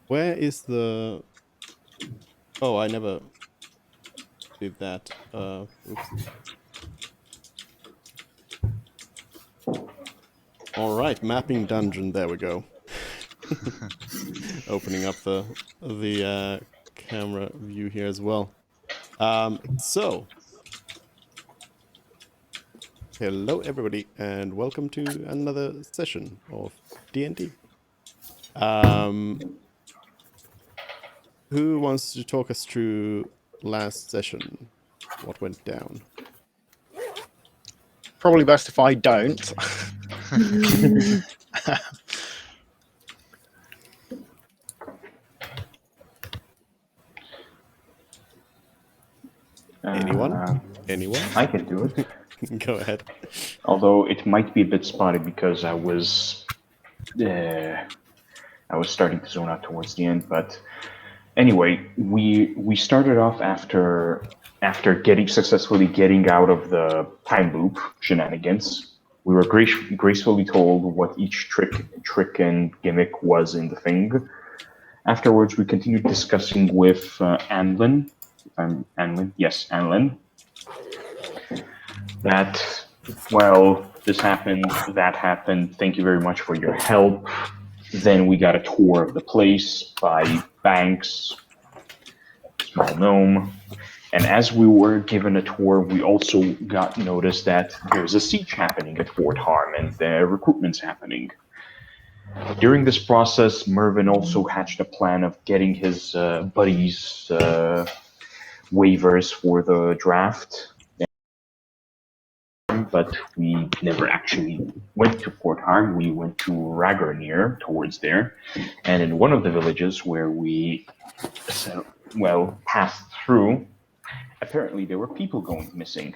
Where is the... Oh, I never did that. Oops. All right, mapping dungeon. There we go. Opening up the camera view here as well. So, hello everybody, and welcome to another session of D&D. Who wants to talk us through last session? What went down? Probably best if I don't. Anyone? Anyone? I can do it. Go ahead. Although it might be a bit spotty because I was starting to zone out towards the end. But anyway, we started off after successfully getting out of the time loop shenanigans. We were gracefully told what each trick and gimmick was in the thing. Afterwards, we continued discussing with Anlin. Anlin, yes, Anlin. That, well, this happened, that happened. Thank you very much for your help. Then we got a tour of the place by Banks, small gnome. And as we were given a tour, we also got notice that there's a siege happening at Fort Harm and the recruitment's happening. During this process, Mervyn also hatched a plan of getting his buddies' waivers for the draft. But we never actually went to Fort Harm. We went to Lyvernia, towards there. And in one of the villages where we, passed through, apparently there were people going missing.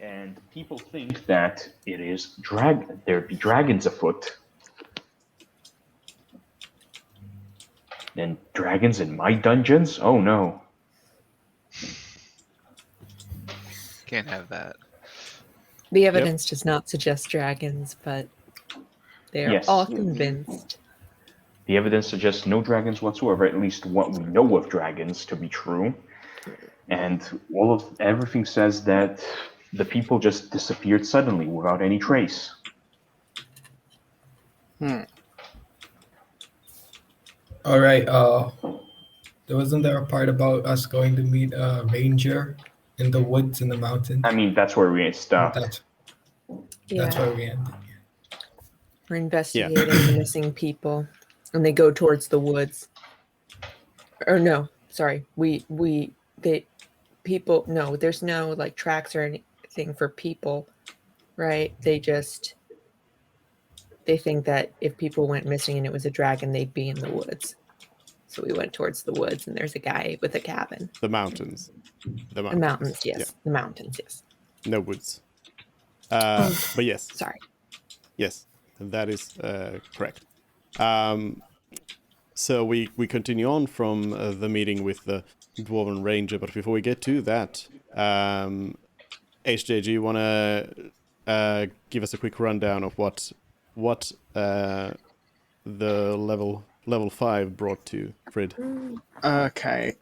And people think that it is there'd be dragons afoot. And dragons in my dungeons? Oh no. Can't have that. The evidence does not suggest dragons, but they are Yes. all convinced. The evidence suggests no dragons whatsoever, at least what we know of dragons to be true. And everything says that the people just disappeared suddenly without any trace. All right. Wasn't there a part about us going to meet a ranger in the woods in the mountains? I mean, that's where we stopped. That's where we ended. We're investigating the missing people, and they go towards the woods. Or no, sorry, people. No, there's no like tracks or anything for people, right? They think that if people went missing and it was a dragon, they'd be in the woods. So we went towards the woods, and there's a guy with a cabin. The mountains. The mountains, yes. Yeah. The mountains, yes. No woods. But yes. Sorry. Yes, that is correct. So we continue on from the meeting with the Dwarven Ranger, but before we get to that, HJ, do you want to give us a quick rundown of what the level 5 brought to Frid? Okay,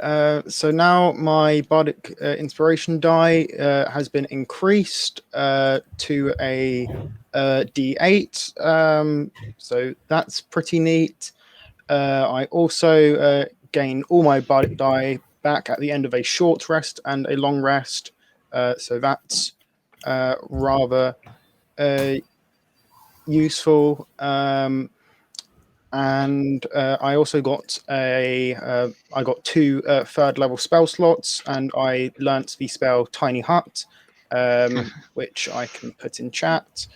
so now my bardic inspiration die has been increased to a D8, so that's pretty neat. I also gain all my bardic die back at the end of a short rest and a long rest, so that's rather useful. And I also got I got 2 third level spell slots, and I learnt the spell Tiny Hut, which I can put in chat.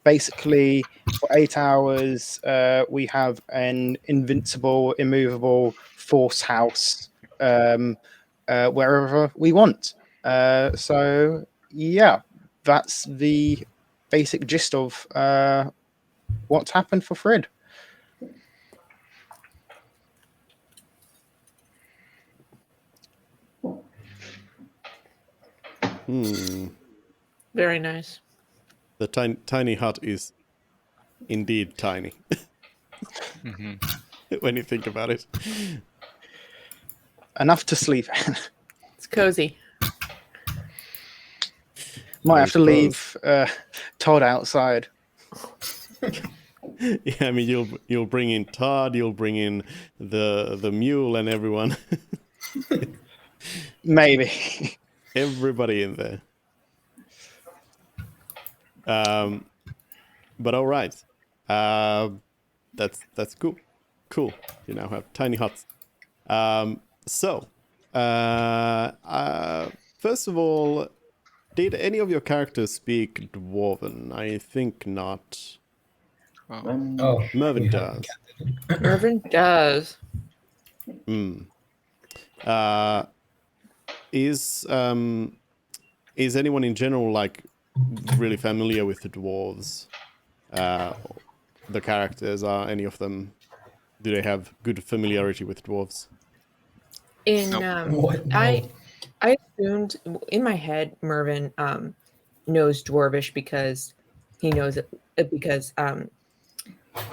Basically, for 8 hours, we have an invincible, immovable force house wherever we want. So yeah, that's the basic gist of what's happened for Frid. Very nice. The tiny hut is indeed tiny. When you think about it. Enough to sleep in. It's cozy. Might have to leave Todd outside. Yeah, I mean you'll bring in Todd, you'll bring in the mule and everyone. Maybe. Everybody in there. But all right. That's cool. Cool. You now have tiny huts. So first of all, did any of your characters speak Dwarven? I think not. Oh, Mervyn does. Mervyn does. Is anyone in general like really familiar with the dwarves? The characters, are any of them? Do they have good familiarity with dwarves? What? No. I assumed in my head Mervyn knows Dwarvish because he knows it because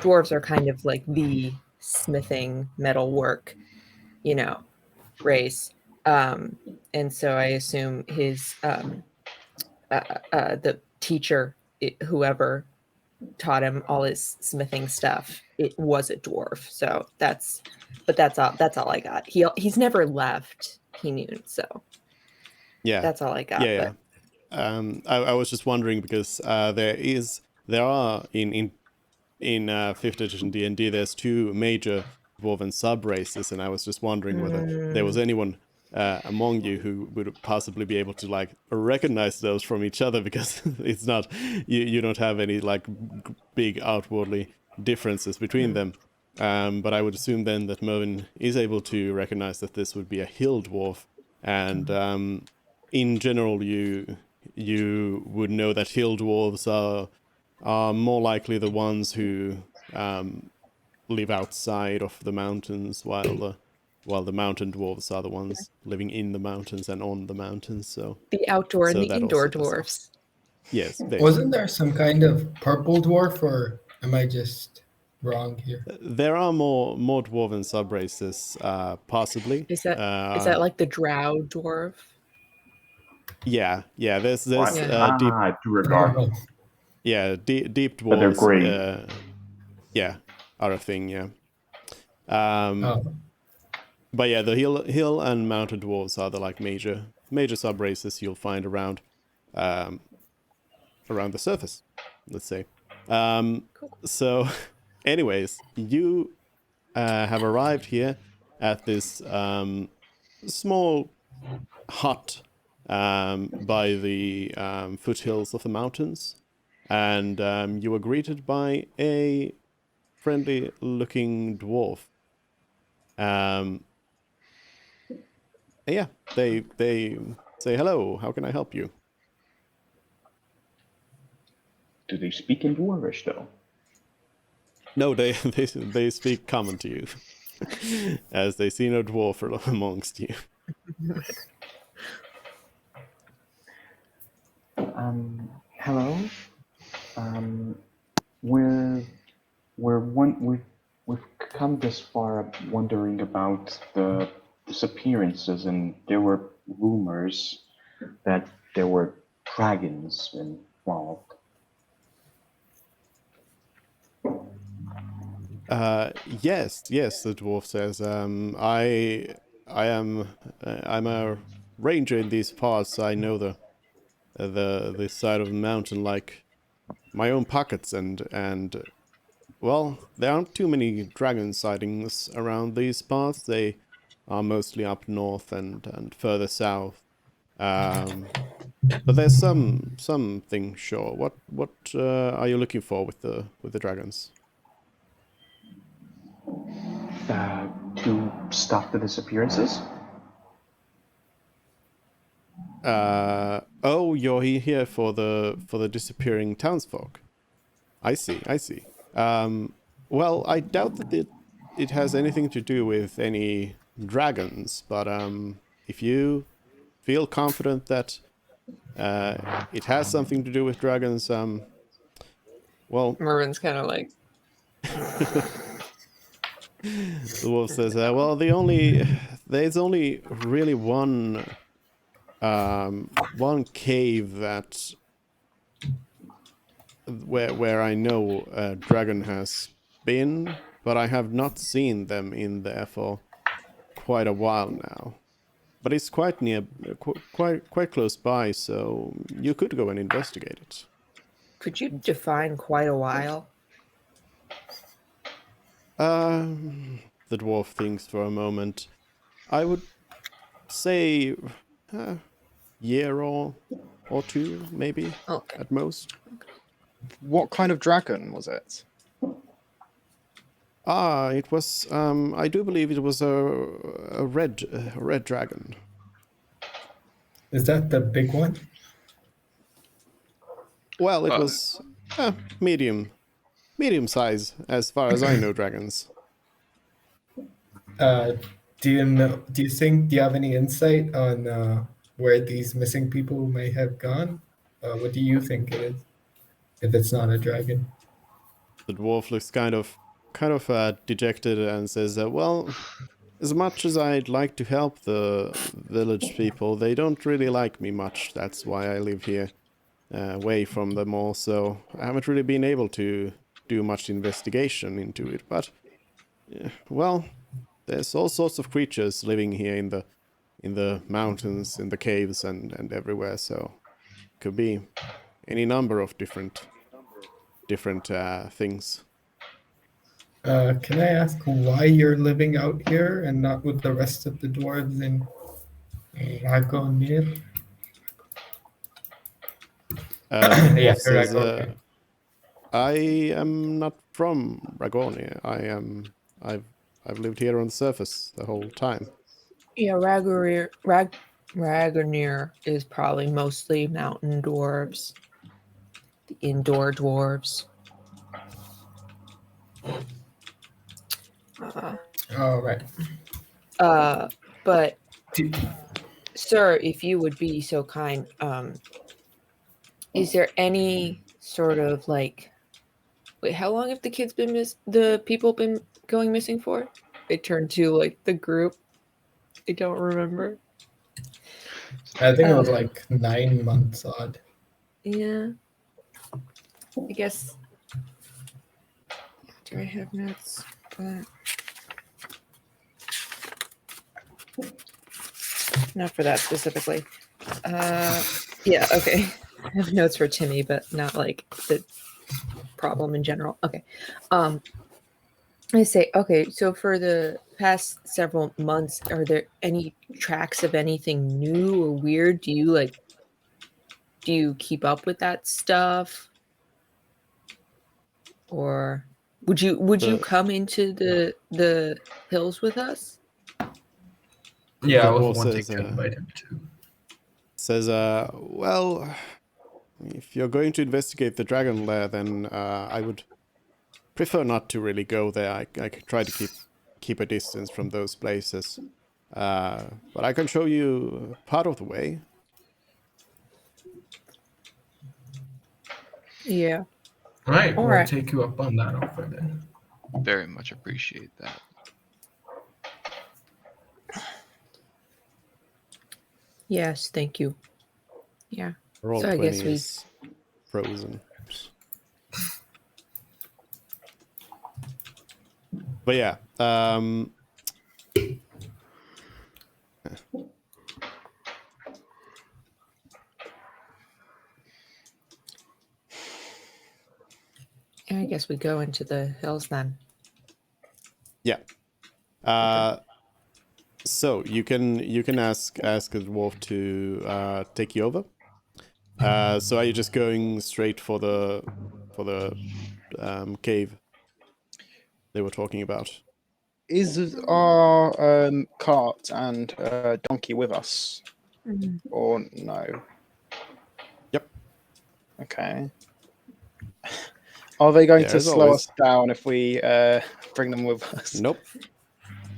dwarves are kind of like the smithing, metalwork, race. And so I assume his the teacher, whoever taught him all his smithing stuff, it was a dwarf. So that's all I got. He's never left Hinun, so Yeah. that's all I got. Yeah. I was just wondering because there are in 5th edition D&D, there's 2 major dwarven sub races, and I was just wondering whether there was anyone among you who would possibly be able to like recognize those from each other, because it's not you don't have any like big outwardly differences between them. But I would assume then that Mervin is able to recognize that this would be a hill dwarf, and in general you would know that hill dwarves are more likely the ones who live outside of the mountains, while the mountain dwarves are the ones living in the mountains and on the mountains. So the outdoor and the that indoor also does dwarfs. yes. Wasn't there some kind of purple dwarf, or am I just wrong here? There are more dwarven subraces, possibly. Is that like the drow dwarf? Yeah. There's What? deep Duergar. Oh, deep But they're dwarves. grey. Are a thing. Yeah. oh. But yeah, the hill and mountain dwarves are the like major subraces you'll find around the surface, let's say. So, anyways, you have arrived here at this small hut by the foothills of the mountains, and you were greeted by a friendly-looking dwarf. Yeah, they say hello. How can I help you? Do they speak in Dwarvish though? No, they speak common to you, as they see no dwarf amongst you. Hello. We've come this far wondering about the disappearances, and there were rumors that there were dragons involved. Yes, the dwarf says. I'm a ranger in these parts. I know the side of the mountain like my own pockets, and well, there aren't too many dragon sightings around these parts. They are mostly up north and further south. But there's something sure. What are you looking for with the dragons? To stop the disappearances? Oh, you're here for the disappearing townsfolk. I see. Well, I doubt that it has anything to do with any dragons, but if you feel confident that it has something to do with dragons, well, Mervin's kind of like, the wolf says, well, there's only really one cave that where I know a dragon has been, but I have not seen them in there for quite a while now. But it's quite near, quite close by, so you could go and investigate it. could you define quite a while? The dwarf thinks for a moment. I would say year or two, maybe, Okay. at most. What kind of dragon was it? It was. I do believe it was a red dragon. Is that the big one? Well, it was medium size as far as I know dragons. Do you have any insight on where these missing people may have gone? What do you think it is, if it's not a dragon? The dwarf looks kind of kind of dejected and says, well, as much as I'd like to help the village people, they don't really like me much. That's why I live here, away from them all. So I haven't really been able to do much investigation into it. But, well, there's all sorts of creatures living here in the mountains, in the caves, and everywhere. So could be any number of different things. Can I ask why you're living out here and not with the rest of the dwarves in Ragonir? Yeah, Says, Ragonir. I am not from Ragonia. I've lived here on the surface the whole time. Yeah, Ragnir is probably mostly mountain dwarves, the indoor dwarves. All right. But sir, if you would be so kind, is there any sort of like, wait, how long have the kids been the people been going missing for? They turned to like the group. I don't remember. I think it was like 9 months odd. Yeah. I guess. Do I have notes? Not for that specifically. Yeah, okay. I have notes for Timmy, but not like the problem in general. Okay. I say, okay, so for the past several months, are there any tracks of anything new or weird? Do you keep up with that stuff? Or would you come into the hills with us? Yeah, I The was dwarf wanting says, to invite him too. Says, well, if you're going to investigate the dragon lair, then I would prefer not to really go there. I could try to keep a distance from those places. But I can show you part of the way. Yeah. Right, All we'll right. take you up on that offer then. Very much appreciate that. Yes, thank you. Yeah. Roll So I 20 guess we- is frozen. But yeah, I guess we go into the hills then. yeah. So you can ask a dwarf to take you over. So are you just going straight for the cave they were talking about? Is our cart and donkey with us, or no? Yep. Okay. Are they going Yeah, to as slow always. us down if we bring them with us? Nope.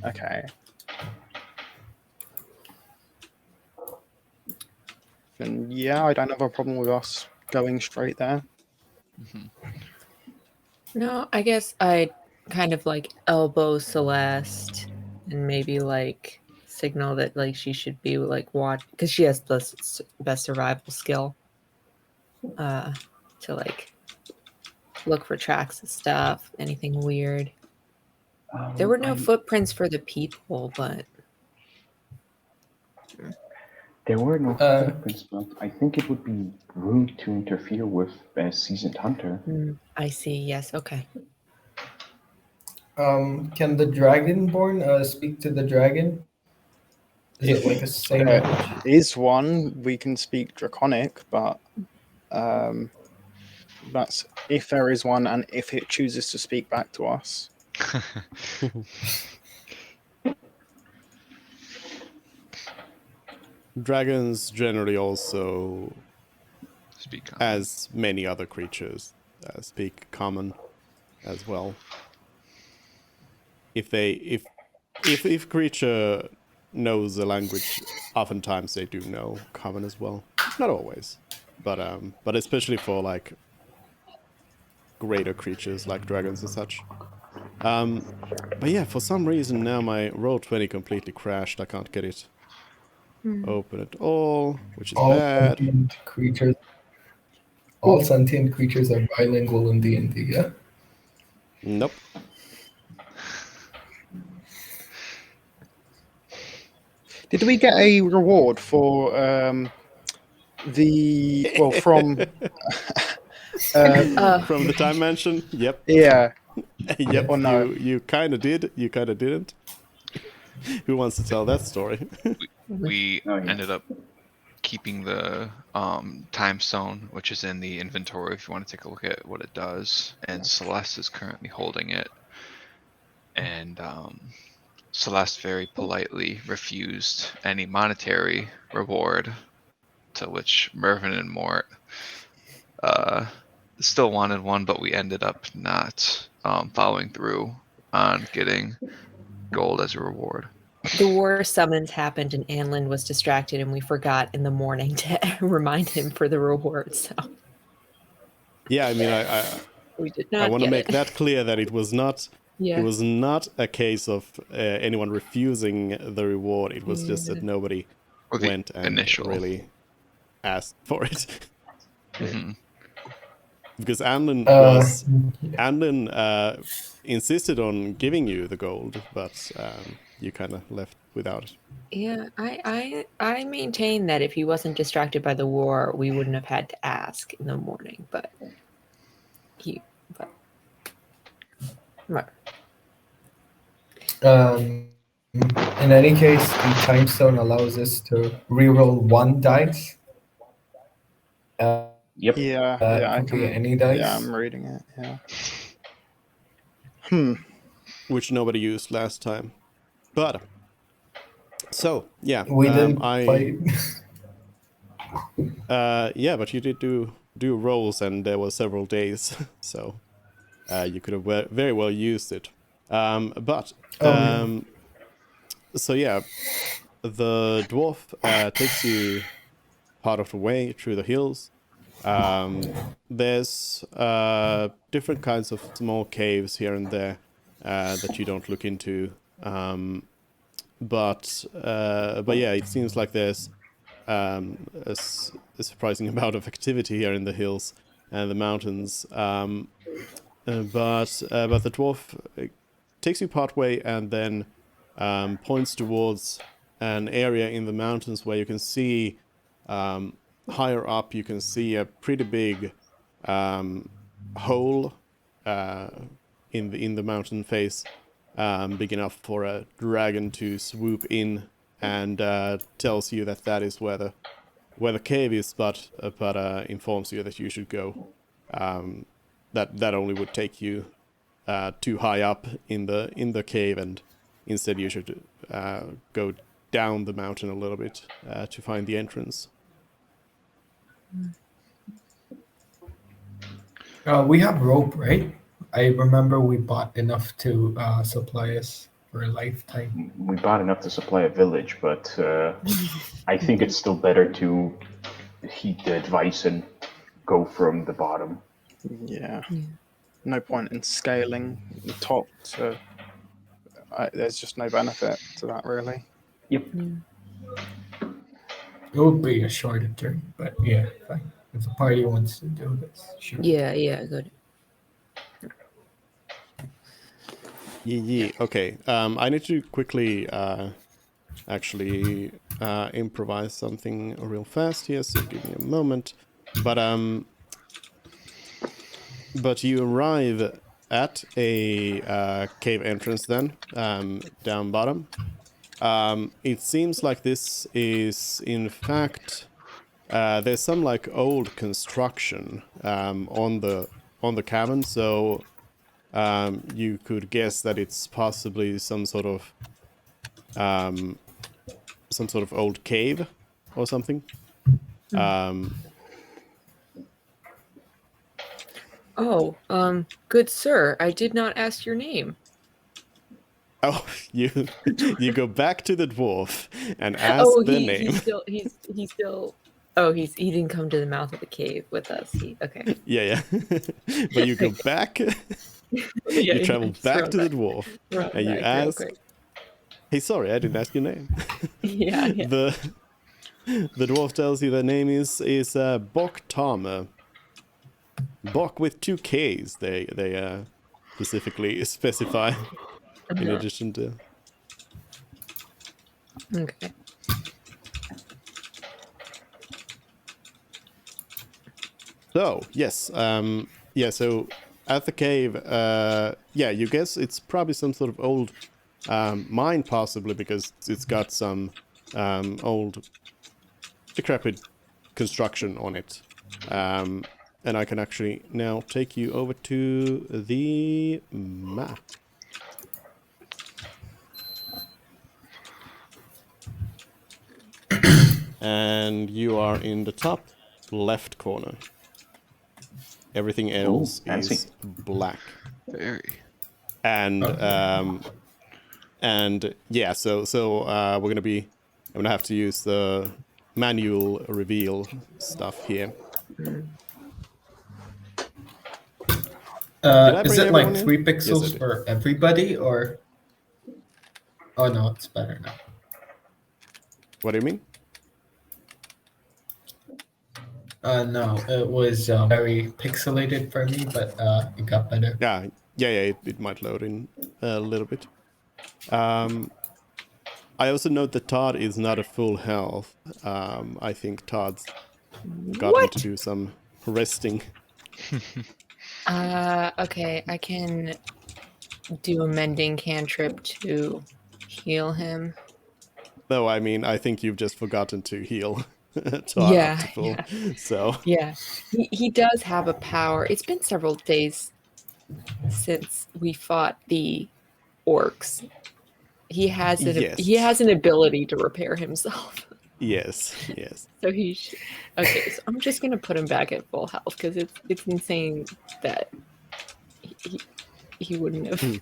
Okay. Then yeah, I don't have a problem with us going straight there. No, I guess I'd kind of like elbow Celeste and maybe like signal that like she should be like watch because she has the best survival skill. To like look for tracks of stuff, anything weird. There were no footprints for the people, but There were no Uh, footprints, but I think it would be rude to interfere with a seasoned hunter. I see. Yes. Okay. can the Dragonborn speak to the dragon? Is it like a same There language? is one we can speak Draconic, but that's if there is one and if it chooses to speak back to us. Dragons generally also, Speak common. as many other creatures, speak common as well. If creature knows the language, oftentimes they do know common as well. Not always, but especially for like greater creatures like dragons and such. But yeah, for some reason now my Roll20 completely crashed. I can't get it open at all, which is All bad. sentient creatures. All sentient creatures are bilingual in D&D. Yeah. Nope. Did we get a reward for the from From the time mansion? Yep. yeah Yep. or no? You kind of did. You kind of didn't. Who wants to tell that story? We Oh, yeah. ended up keeping the time stone, which is in the inventory if you want to take a look at what it does. And Celeste is currently holding it. And Celeste very politely refused any monetary reward, to which Mervyn and Mort still wanted one, but we ended up not following through on getting gold as a reward. The war summons happened and Anlin was distracted and we forgot in the morning to remind him for the reward. So Yeah, I mean, we did not I want to get make it. that clear that it was not. Yeah. It was not a case of anyone refusing the reward. It was just that nobody Or the went and initial. really asked for it. Mhm. Because Anlin insisted on giving you the gold, but you kind of left without it. Yeah, I maintain that if he wasn't distracted by the war, we wouldn't have had to ask in the morning. But right. In any case, the time stone allows us to reroll one dice. Yep. Yeah, It I could be can. any dice. Yeah, I'm reading it. Yeah. Which nobody used last time. But so yeah, We didn't fight. Yeah, but you did do rolls, and there were several days, so you could have very well used it. So yeah, the dwarf takes you part of the way through the hills. There's different kinds of small caves here and there that you don't look into. But yeah, it seems like there's a surprising amount of activity here in the hills and the mountains. But the dwarf takes you part way and then points towards an area in the mountains where you can see higher up. You can see a pretty big hole in the mountain face, big enough for a dragon to swoop in, and tells you that is where the cave is, but informs you that you should go. That only would take you too high up in the cave, and instead you should go down the mountain a little bit to find the entrance. We have rope, right? I remember we bought enough to supply us for a lifetime. We bought enough to supply a village, but I think it's still better to heed the advice and go from the bottom. Yeah. No point in scaling the top, so there's just no benefit to that, really. Yep. It would be a shorter journey, but yeah, fine. If the party wants to do this, sure. Yeah, good. Yeah. Okay. I need to quickly actually improvise something real fast here, so give me a moment. But you arrive at a cave entrance then, down bottom. It seems like this is, in fact, there's some like old construction on the cavern, so you could guess that it's possibly some sort of old cave or something. Good sir, I did not ask your name. Oh, you go back to the dwarf and ask the name. He's still. Oh, he didn't come to the mouth of the cave with us. Okay. Yeah. But you go back Yeah, You travel just back run to the dwarf, run and you back real ask, quick. "Hey, sorry, I didn't ask your name." Yeah, yeah. The dwarf tells you their name is Bok Tama. Bok with 2 K's. They specifically specify in Uh-huh. addition to. Okay. So yes, yeah. So at the cave, yeah, you guess it's probably some sort of old mine, possibly because it's got some old decrepit construction on it. And I can actually now take you over to the map. And you are in the top left corner. Everything else fancy. is black. Very. And Okay. and yeah, so I'm gonna have to use the manual reveal stuff here. Did I Is bring it like everyone in? 3 Yes, I pixels did. for everybody, or? Oh no, it's better now. What do you mean? No, it was very pixelated for me, but it got better. Yeah, it might load in a little bit. I also note that Todd is not a full health. I think Todd's gotten to What? do some resting. Okay, I can do a mending cantrip to heal him. No, I mean, I think you've just forgotten to heal Todd Yeah, up to full. yeah. So, Yeah. He does have a power. It's been several days since we fought the orcs. He has yes. an ability to repair himself. Yes. So okay, so I'm just gonna put him back at full health because it's insane that he wouldn't have.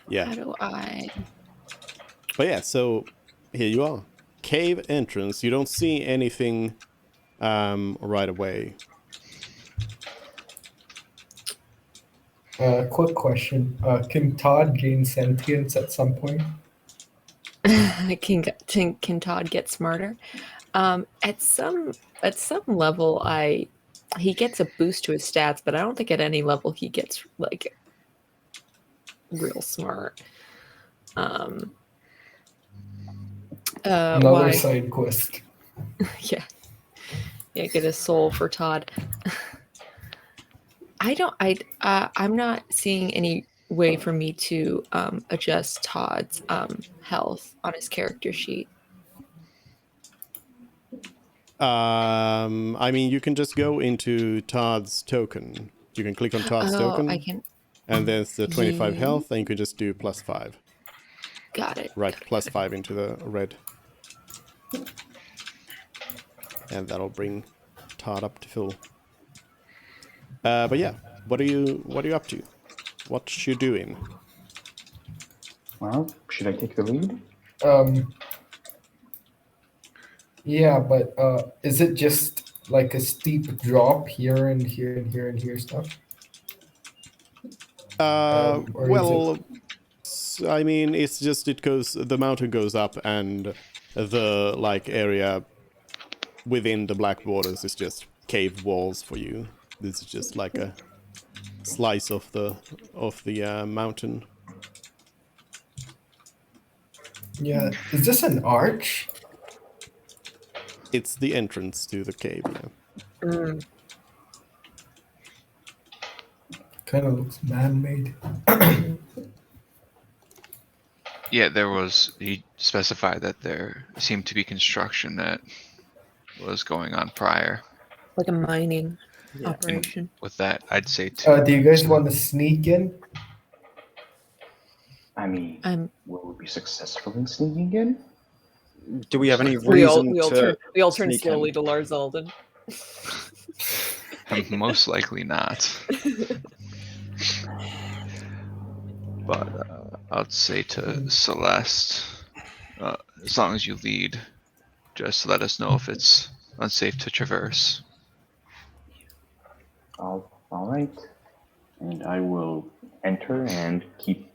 Yeah. How do I? But yeah, so here you are. Cave entrance. You don't see anything right away. Quick question. Can Todd gain sentience at some point? Can Todd get smarter? At some level, he gets a boost to his stats, but I don't think at any level he gets like real smart. Another Why? side quest. Yeah, get a soul for Todd. I'm not seeing any way for me to adjust Todd's health on his character sheet. I mean, you can just go into Todd's token. You can click on Todd's token. I can. And there's the 25 Yeah. health, and you can just do +5. Got it. Right, +5 into the red. And that'll bring Todd up to full. But yeah, what are you up to? What you doing? Well, should I take the lead? Yeah, but is it just like a steep drop here and here and here and here stuff? Or is Well, I mean, it's just the mountain goes up, and the area within the black borders is just cave walls for you. This is just like a slice of the mountain. Yeah, is this an arch? It's the entrance to the cave. Yeah. Kind of looks man-made. Yeah, he specified that there seemed to be construction that was going on prior. Like a mining Yeah. operation. With that, I'd say to Do you guys want to sneak in? I mean, will we be successful in sneaking in? Do we have any We all reason turn to slowly sneak in? to Lars Alden. most likely not. But I'd say to Celeste, as long as you lead, just let us know if it's unsafe to traverse. All right. And I will enter and keep...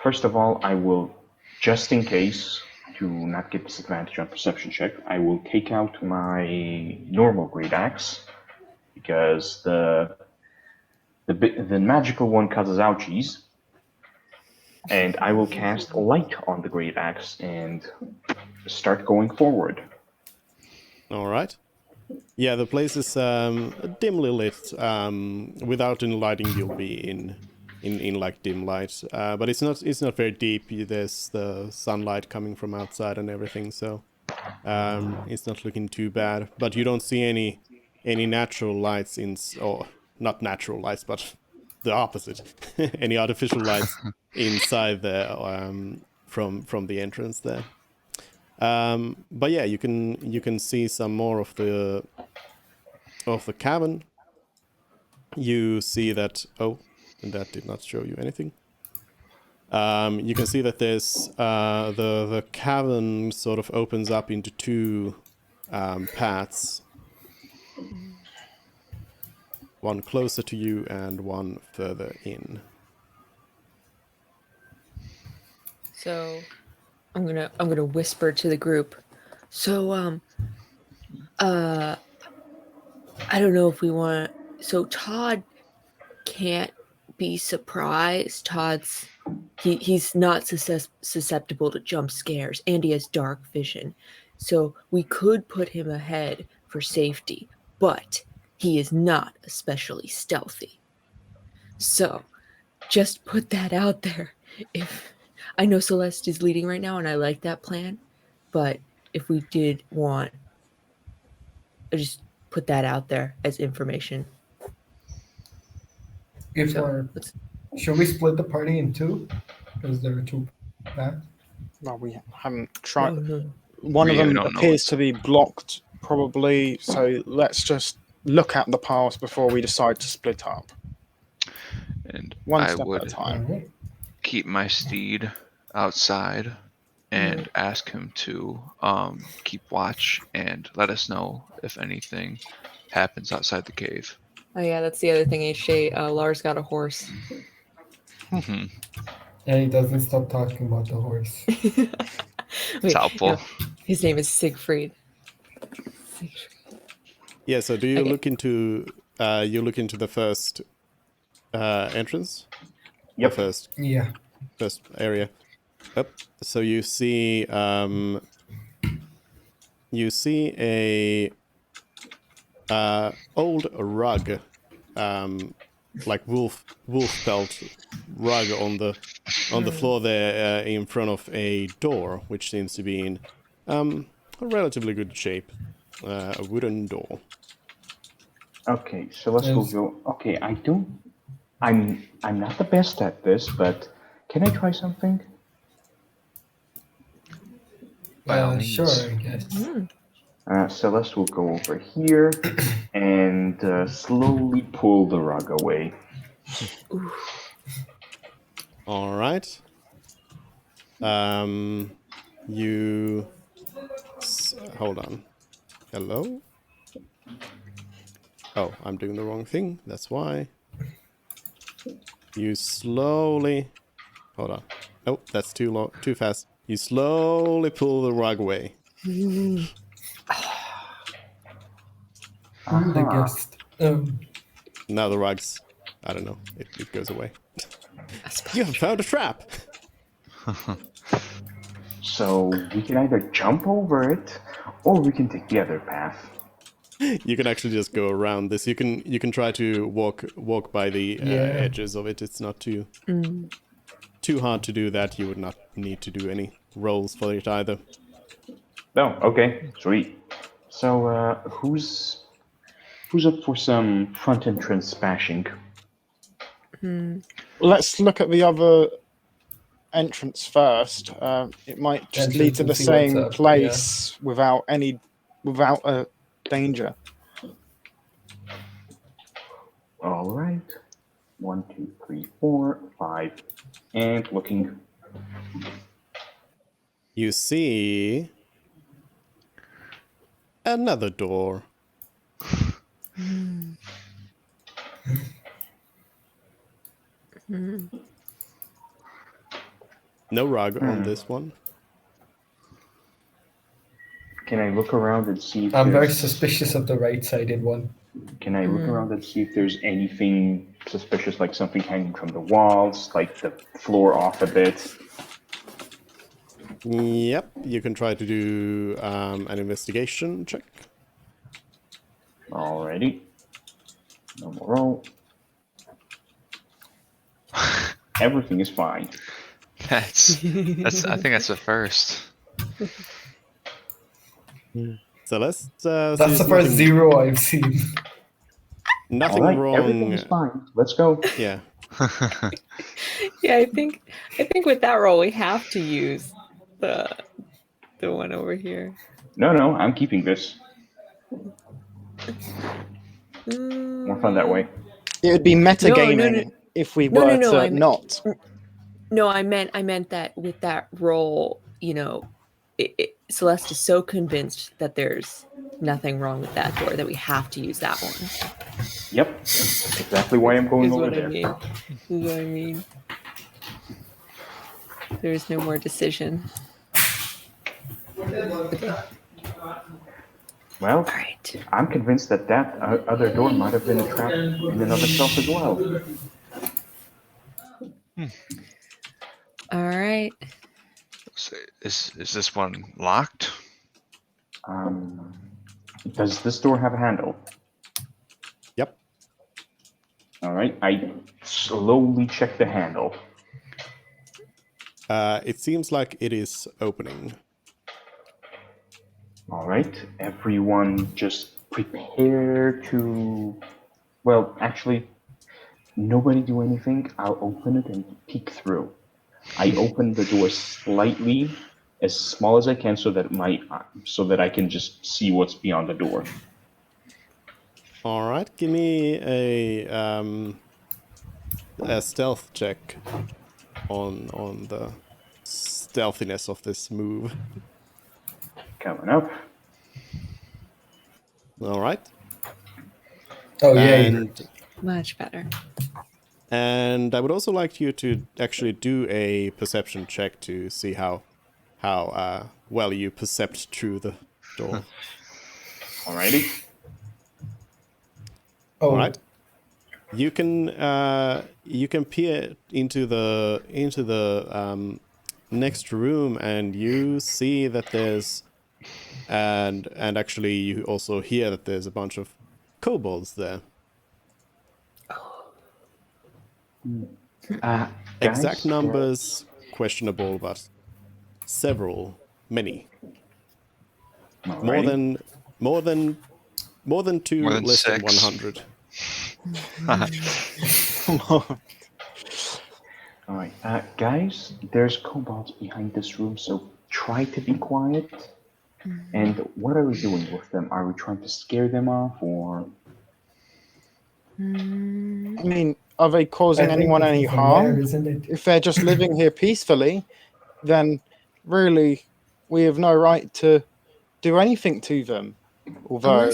First of all, I will, just in case, to not get disadvantage on perception check, I will take out my normal great axe, because the magical one causes ouchies, and I will cast light on the great axe and start going forward. All right. Yeah, the place is dimly lit. Without any lighting, you'll be in like dim light. But it's not very deep. There's the sunlight coming from outside and everything, so it's not looking too bad. But you don't see any natural lights or not natural lights, but the opposite. Any artificial lights inside there from the entrance there. But yeah, you can see some more of the cavern. You see that that did not show you anything. You can see that there's the cavern sort of opens up into two paths. One closer to you and one further in. So I'm gonna whisper to the group. So I don't know if we want. So Todd can't be surprised. He's not susceptible to jump scares, and he has dark vision. So we could put him ahead for safety, but he is not especially stealthy. So just put that out there. If I know Celeste is leading right now, and I like that plan, but if we did want, I just put that out there as information. If So we're, let's. should we split the party in two? Because there are two paths. Well, we haven't tried. No. One of Yeah, we them don't know appears to be blocked, probably. So let's just look at the paths before we decide to split up. And One I step at a would time. Alright. keep my steed outside and ask him to keep watch and let us know if anything happens outside the cave. Oh yeah, that's the other thing. Shay, Lars got a horse. Mhm. And he doesn't stop talking about the horse. It's helpful. His name is Siegfried. Yeah. So do you Okay. look into the first entrance? Yep. The Yeah. first area. Yep. So you see a old rug, like wolf felt rug on the floor there in front of a door, which seems to be in a relatively good shape, a wooden door. Okay, so let's Yes. go. Okay, I'm not the best at this, but can I try something? By all means. Sure, I guess. Celeste will go over here and slowly pull the rug away. All right. You hold on. Hello? Oh, I'm doing the wrong thing. That's why. You slowly... Hold on. Oh, that's too fast. You slowly pull the rug away. The Aha. guest. Now the rug's... I don't know. It goes away. You have found a trap! So we can either jump over it, or we can take the other path. You can actually just go around this. You can try to walk by the Yeah. edges of it. It's not too hard to do that. You would not need to do any rolls for it either. Oh, okay, sweet. So who's up for some front entrance smashing? Let's look at the other entrance first. It might just Entrance lead to and the see what's same up, place without a danger. All right. 1, 2, 3, 4, 5, and looking. You see another door. Mhm. No rug on this one. Can I look around and see if I'm very there's... suspicious of the right-sided one. Can I look around and see if there's anything suspicious, like something hanging from the walls, like the floor off a bit? Yep, you can try to do an investigation check. Alrighty. No more roll. Everything is fine. That's I think that's the first. So let's see. That's the if first nothing, 0 I've seen. nothing Alright, everything wrong. is fine. Let's go. Yeah. Yeah, I think with that roll we have to use the one over here. No, I'm keeping this. More fun that way. It would be metagaming No. if we No, were no, to not. No, I meant that with that roll, Celeste is so convinced that there's nothing wrong with that door that we have to use that one. Yep. Exactly why I'm going Is over what there. I mean. Is what I mean. There's no more decision. Well, All right. I'm convinced that other door might have been a trap in and of itself as well. All right. So is this one locked? Does this door have a handle? Yep. Alright, I slowly check the handle. It seems like it is opening. Alright, everyone just prepare to... Well, actually, nobody do anything. I'll open it and peek through. I open the door slightly, as small as I can, so that I can just see what's beyond the door. All right, give me a stealth check on the stealthiness of this move. Coming up. All right. Oh, yay. Much better. And I would also like you to actually do a perception check to see how well you percept through the door. Alrighty. Oh, All right. You can peer into the next room, and you see that there's and actually you also hear that there's a bunch of kobolds there. Exact Guys, numbers questionable, but many. alrighty. More than two, More than less than 6. 100. Alright, guys, there's kobolds behind this room, so try to be quiet. And what are we doing with them? Are we trying to scare them off, or... I mean, are they I causing think anyone this any is a harm? mare, isn't it? If they're just living here peacefully, then really we have no right to do anything to them. Although,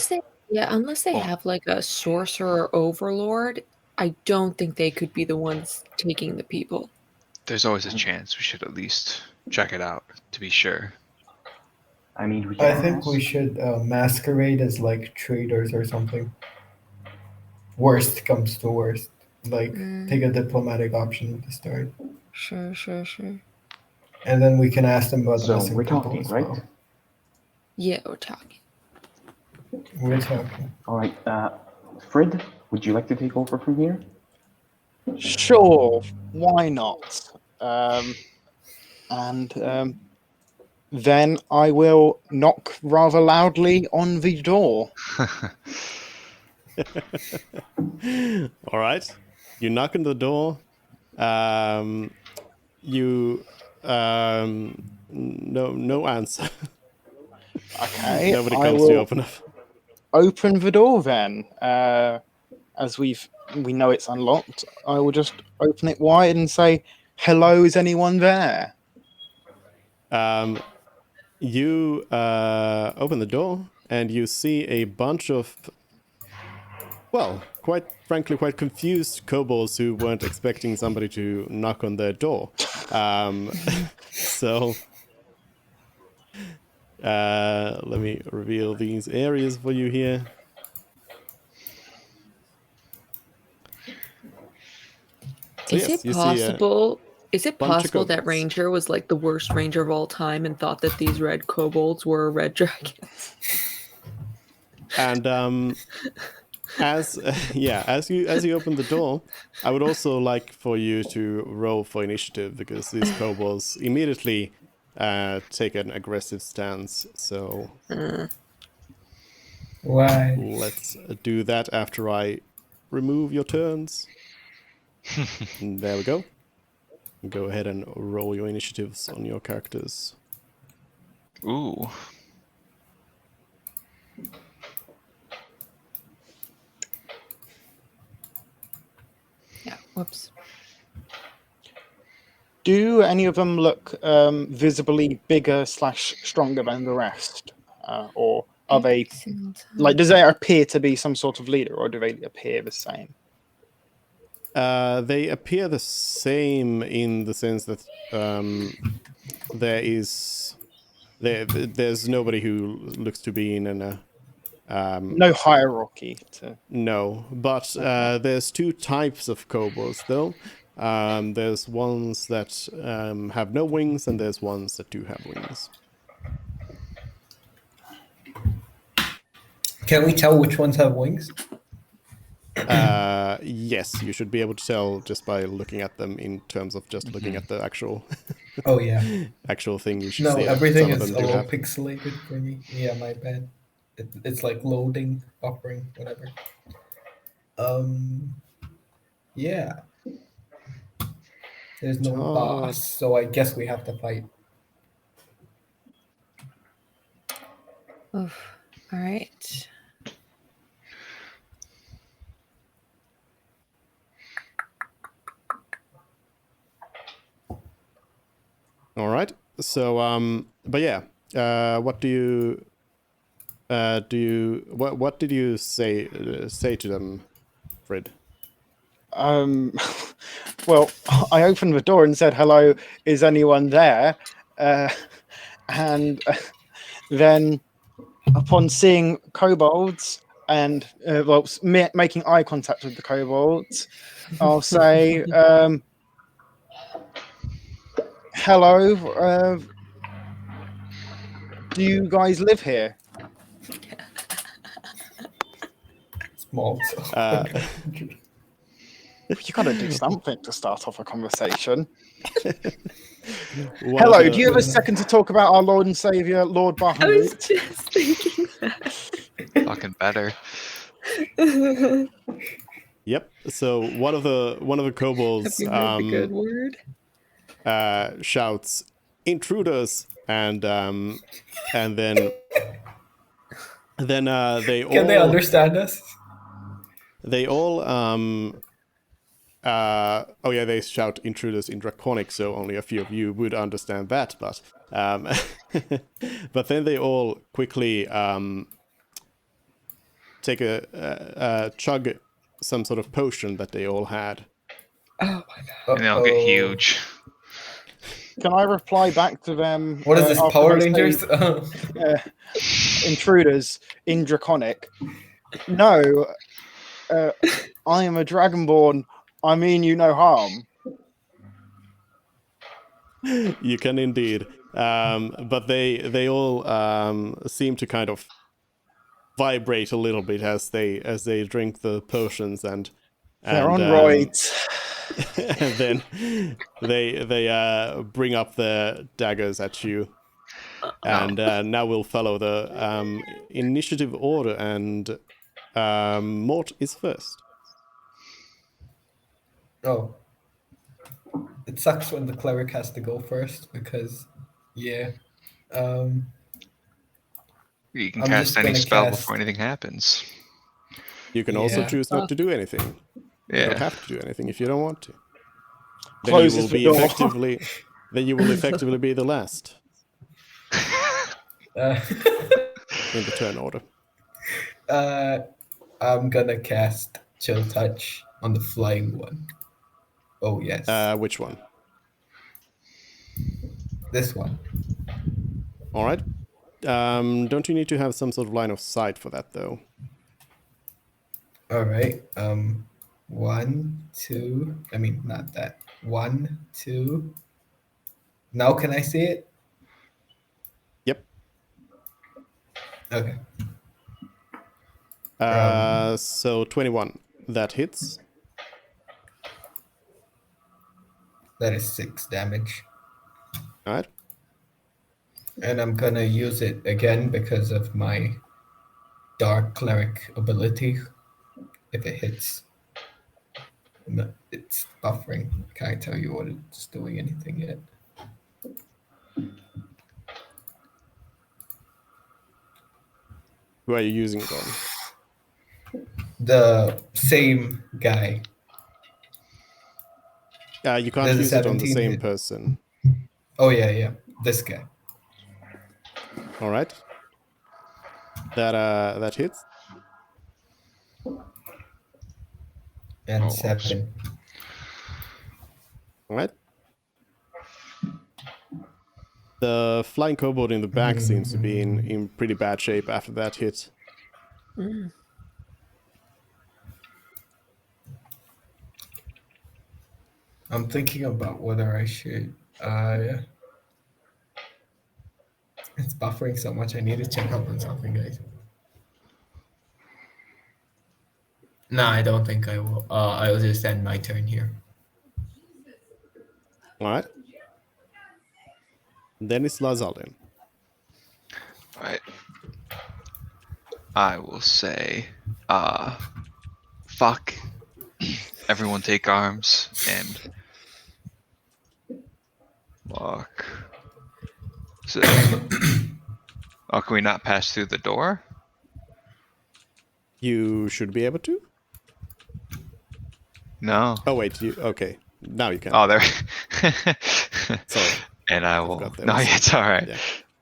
Unless they have like a sorcerer overlord, I don't think they could be the ones taking the people. There's always a chance. We should at least check it out to be sure. I mean, we I can think we ask. should masquerade as like traders or something. Worst comes to worst. Like, take a diplomatic option at the start. Sure. And then we can ask them about the So missing we're people talking, as right? well. Yeah, we're talking. We're talking. Alright, Fred, would you like to take over from here? sure, why not? Then I will knock rather loudly on the door. All right. You knock on the door. No answer. Okay, Nobody I comes will to open up. open the door then. As we know it's unlocked, I will just open it wide and say, "Hello, is anyone there?" You open the door and you see a bunch of well, quite frankly, quite confused kobolds who weren't expecting somebody to knock on their door. So, let me reveal these areas for you here. So Is yes, it you see a possible? Is it bunch of possible that kobolds. Ranger was like the worst Ranger of all time and thought that these red kobolds were red dragons? And as as you open the door, I would also like for you to roll for initiative because these kobolds immediately take an aggressive stance. So Why? let's do that after I remove your turns. And there we go. Go ahead and roll your initiatives on your characters. Ooh. Yeah. Whoops. Do any of them look visibly bigger / stronger than the rest, or are they like? Does there appear to be some sort of leader, or do they appear the same? They appear the same in the sense that there's nobody who looks to be in an No hierarchy to. no, but there's two types of kobolds though. There's ones that have no wings, and there's ones that do have wings. Can we tell which ones have wings? Yes, you should be able to tell just by looking at them in terms of just looking at the actual Oh yeah. actual thing. You should No, see that everything some of is them a do little have. pixelated for me. Yeah, my bad. It's like loading, buffering, whatever. Yeah. There's no Todd. boss, so I guess we have to fight. Oof. All right. All right. So, but yeah, what do you what did you say to them, Fred? Well, I opened the door and said, "Hello, is anyone there?" And then, upon seeing kobolds and making eye contact with the kobolds, I'll say, "Hello, do you guys live here?" Small. You gotta do something to start off a conversation. One Hello, of the- do you have a second to talk about our Lord and Savior, Lord I was Bahamut? just thinking that. Fucking better. Yep. So one of the kobolds Have you heard the good word? shouts intruders, and then they all Can they understand us? they all oh yeah, they shout intruders in Draconic, so only a few of you would understand that, but but then they all quickly take a chug some sort of potion that they all had. Oh my god. And they'll get huge. Can I reply back to them? What is this, after Power they say, Rangers? intruders in Draconic? No, I am a Dragonborn. I mean you no harm. You can indeed, but they all seem to kind of vibrate a little bit as they drink the potions, and They're on roids. and then they bring up their daggers at you, and now we'll follow the initiative order, and Mort is first. Oh. It sucks when the cleric has to go first because, yeah. You can I'm cast just any gonna spell cast- before anything happens. You can also Yeah. choose not to do anything. You don't Yeah. have to do anything if you don't want to. Then Closes you will the be door. effectively. Then you will effectively be the last Uh, in the turn order. I'm gonna cast Chill Touch on the flying one. Oh yes, Which one? this one. All right. Don't you need to have some sort of line of sight for that, though? All right. 1, 2. I mean, not that. 1, 2. Now can I see it? Yep. Okay. So 21. That hits. That is 6 damage. All right. And I'm gonna use it again because of my Dark Cleric ability. If it hits, no, it's buffering. Can't tell you what it's doing anything yet. Who are you using it on? The same guy. You can't Does a use it on the 17 same hit? person. Oh yeah, this guy. All right. That hits. And Oh, 7. All right. The flying kobold in the back seems to be in pretty bad shape after that hit. Mm. I'm thinking about whether I should. Yeah. It's buffering so much. I need to check up on something, guys. No, I don't think I will. I'll just end my turn here. All right. Then it's Lazaldin. Alright. I will say, fuck. Everyone take arms and walk. So, oh, can we not pass through the door? You should be able to. No. Oh wait, okay. Now you can. Oh, there. Sorry. And I will. forgot there No, was- it's all right. yeah.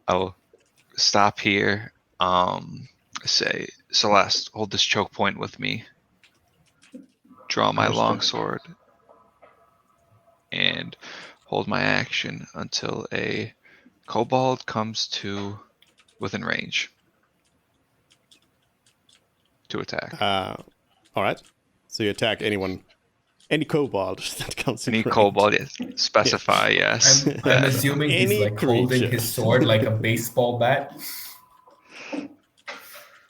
I will stop here. Say, Celeste, hold this choke point with me. Draw my Understood. longsword. And hold my action until a kobold comes to within range to attack. All right. So you attack any kobold that comes in Any range. kobold, yes. Specify, yes. I'm assuming he's Any like holding creature. his sword like a baseball bat.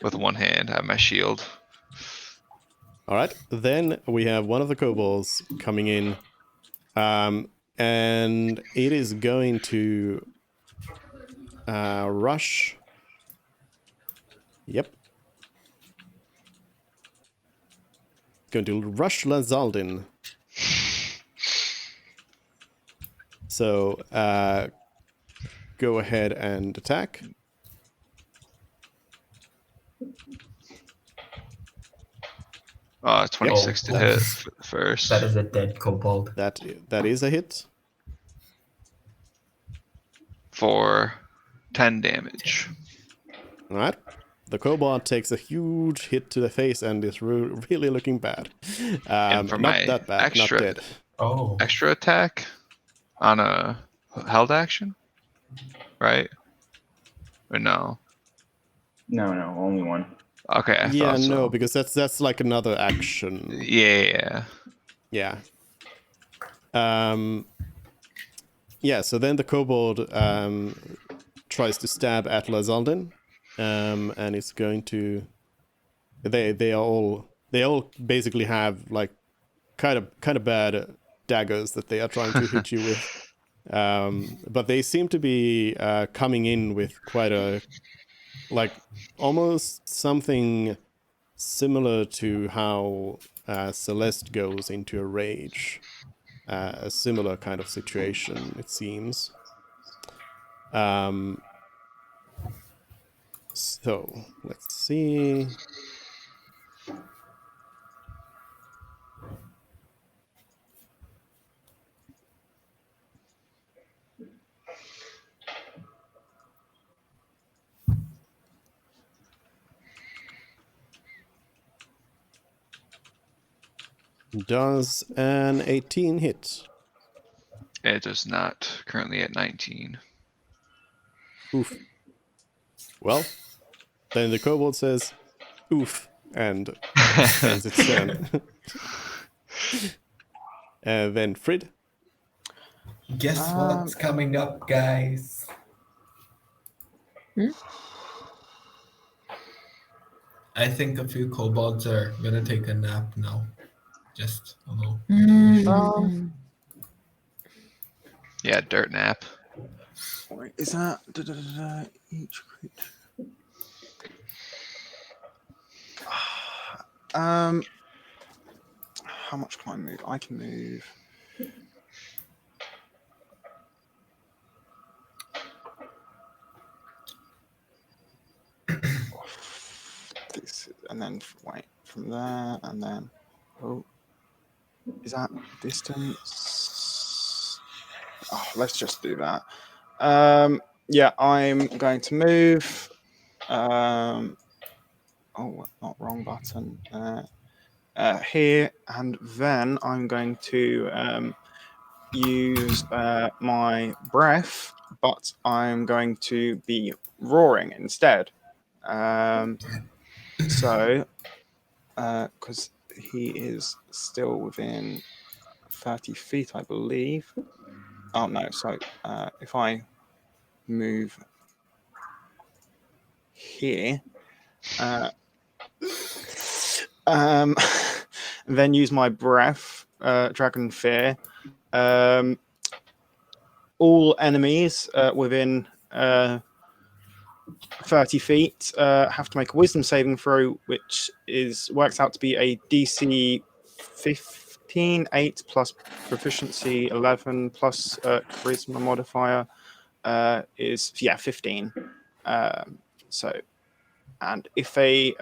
With one hand, I have my shield. All right. Then we have one of the kobolds coming in, and it is going to rush. Yep. Going to rush Lazaldin. So go ahead and attack. Oh, 26 to hit first. That is a dead kobold. That is a hit. For 10 damage. All right. The kobold takes a huge hit to the face and is really looking bad. And for not my that bad, extra- not dead. Oh. Extra attack on a held action? Right? Or no? No, only one. Okay, I Yeah, thought so. no, because that's like another action. Yeah. Yeah. Yeah, so then the kobold tries to stab at Lazaldin, and it's going to. They all basically have like kind of bad daggers that they are trying to hit you with, but they seem to be coming in with quite a like almost something similar to how Celeste goes into a rage. A similar kind of situation, it seems. So let's see. Does an 18 hit? It does not. Currently at 19. Oof. Well, then the kobold says, oof, and ends its turn. Then Frid. Guess what's coming up, guys? I think a few kobolds are gonna take a nap now. Just a little. Yeah, dirt nap. Wait, is that each creature? How much can I move? I can move. This, and then wait from there, and then is that distance? Oh, let's just do that. Yeah, I'm going to move. Oh, not wrong button. Here, and then I'm going to use my breath, but I'm going to be roaring instead. So, because he is still within 30 feet, I believe. Oh no! So if I move here, then use my breath, Dragon Fear. All enemies within 30 feet have to make a wisdom saving throw, which works out to be a DC 15, 8 plus proficiency 11 plus charisma modifier is 15. So, and if they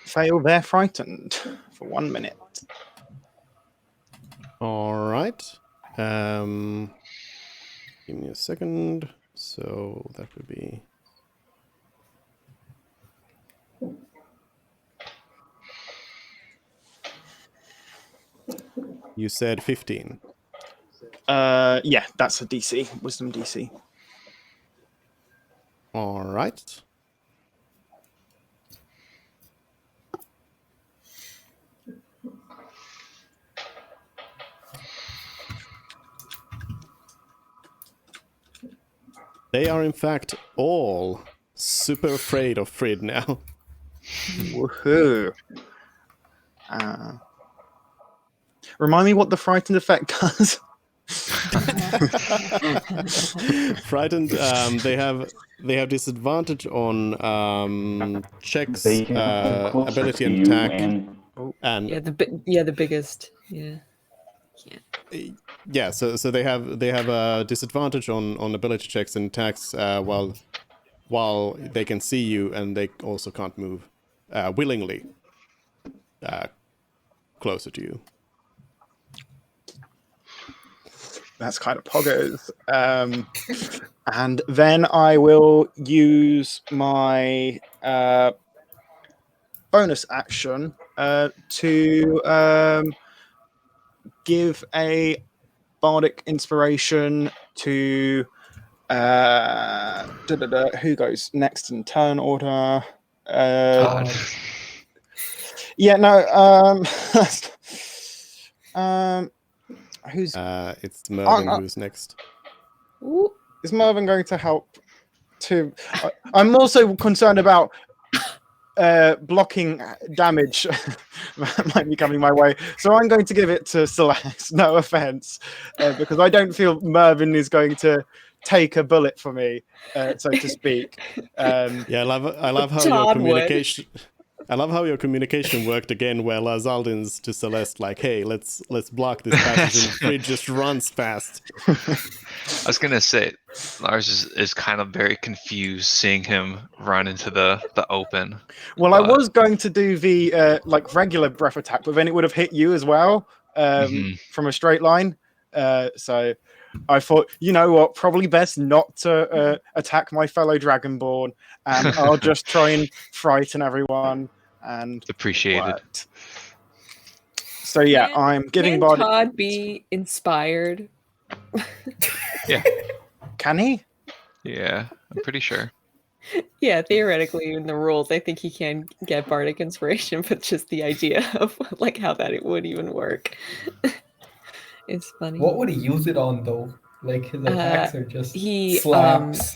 fail, they're frightened for 1 minute. All right. Give me a second. So that would be... You said 15. Yeah, that's a DC, wisdom DC. All right. They are in fact all super afraid of Frid now. Woohoo! Remind me what the frightened effect does. Frightened, they have disadvantage on checks, They can come closer ability to and you attack, and Yeah, the biggest. Yeah. yeah. So they have a disadvantage on ability checks and attacks while they can see you, and they also can't move willingly closer to you. That's kind of poggers. And then I will use my bonus action to give a bardic inspiration to who goes next in turn order. Todd. Yeah, no. Who's It's Mervin who's next. Ooh. is Mervin going to help? I'm also concerned about blocking damage that might be coming my way. So I'm going to give it to Celeste. No offense, because I don't feel Mervin is going to take a bullet for me, so to speak. Yeah, I love how your communication. I love how your communication worked again, where Lazaldin's to Celeste like, "Hey, let's block this passage," and Frid just runs past. I was gonna say, Lars is kind of very confused seeing him run into the open. Well, I was going to do the like regular breath attack, but then it would have hit you as well from a straight line. So I thought, you know what, probably best not to attack my fellow Dragonborn, and I'll just try and frighten everyone. And appreciated. So yeah, I'm giving Can Bardic. Todd be inspired? Can he? Yeah, I'm pretty sure. Yeah, theoretically in the rules, I think he can get bardic inspiration, but just the idea of like how that it would even work is funny. What would he use it on though? Like his attacks are just he, slaps,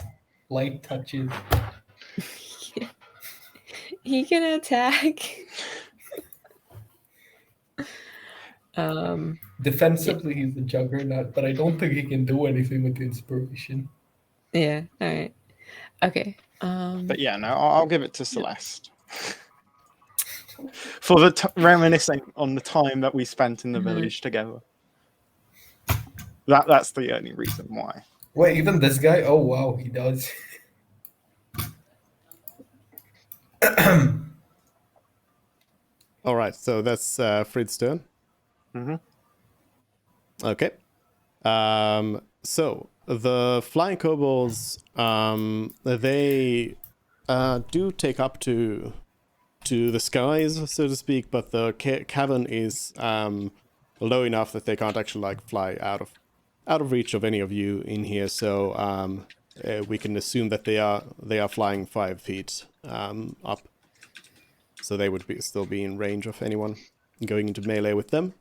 light touches. He can attack. Defensively, he's a juggernaut, but I don't think he can do anything with the inspiration. Yeah. All right. Okay. But yeah, no, I'll give it to Celeste. For the reminiscing on the time that we spent in the village together. That's the only reason why. Wait, even this guy? Oh wow, he does. All right, so that's Frid's turn. Mm-hmm. Okay. So the flying kobolds, they do take up to the skies, so to speak, but the cavern is low enough that they can't actually like fly out of reach of any of you in here. So we can assume that they are flying 5 feet up. So they would still be in range of anyone going into melee with them.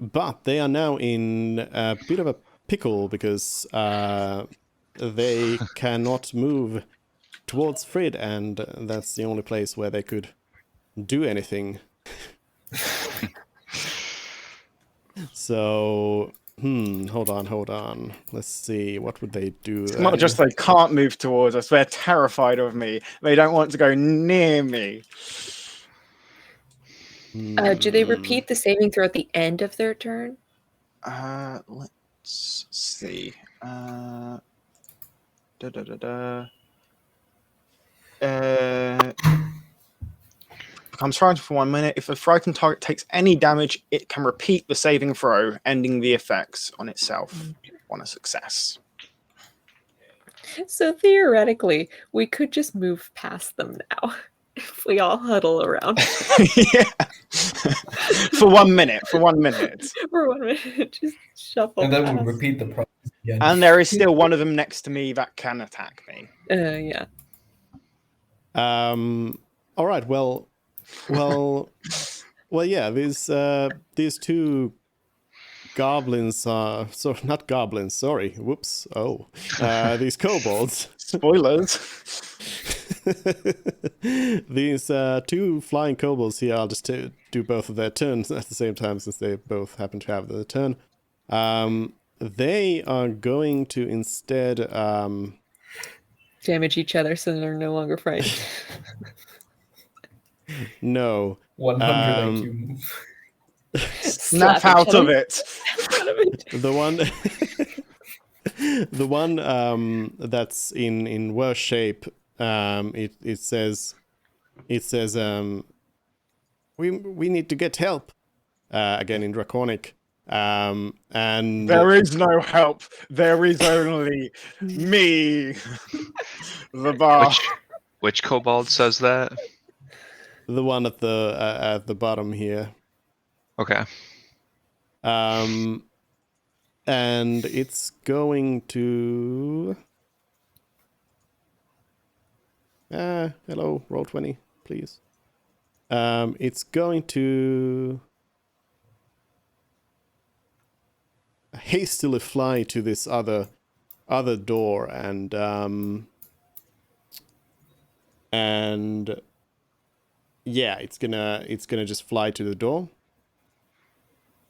But they are now in a bit of a pickle because they cannot move towards Frid, and that's the only place where they could do anything. So, hold on. Let's see, what would they do? It's not just they can't move towards us, they're terrified of me. They don't want to go near me. Do they repeat the saving throw at the end of their turn? Let's see. Becomes frightened for 1 minute. If a frightened target takes any damage, it can repeat the saving throw, ending the effects on itself on a success. So theoretically, we could just move past them now if we all huddle around. Yeah. For 1 minute. For 1 minute. For 1 minute, just shuffle. And then past. we'll repeat the process again. And there is still one of them next to me that can attack me. Yeah. All right. Well. Yeah. These two goblins are not goblins. Sorry. Whoops. Oh. These kobolds. Spoilers. These 2 flying kobolds here. I'll just do both of their turns at the same time since they both happen to have the turn. They are going to instead Damage each other so they're no longer frightened. No. 100 IQ move. Snap out of it. The one that's in worse shape, it says we need to get help, again in Draconic, and There is no help. There is only me. The bar. Which kobold says that? the one at the bottom here. Okay. And it's going to hello, roll 20, please. It's going to hastily fly to this other door and yeah, it's gonna just fly to the door.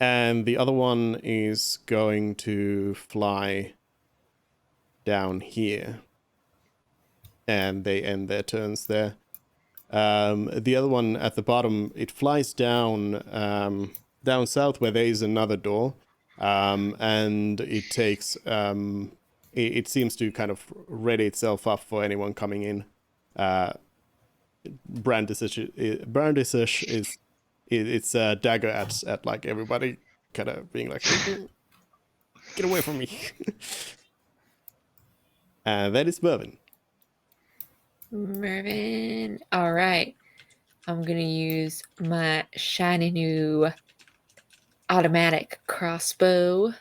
And the other one is going to fly down here. And they end their turns there. The other one at the bottom, it flies down down south where there is another door. And it takes it seems to kind of ready itself up for anyone coming in. Brandishish is it's a dagger at like everybody, kind of being like, get away from me. And that is Mervin. Mervin. All right. I'm gonna use my shiny new automatic crossbow,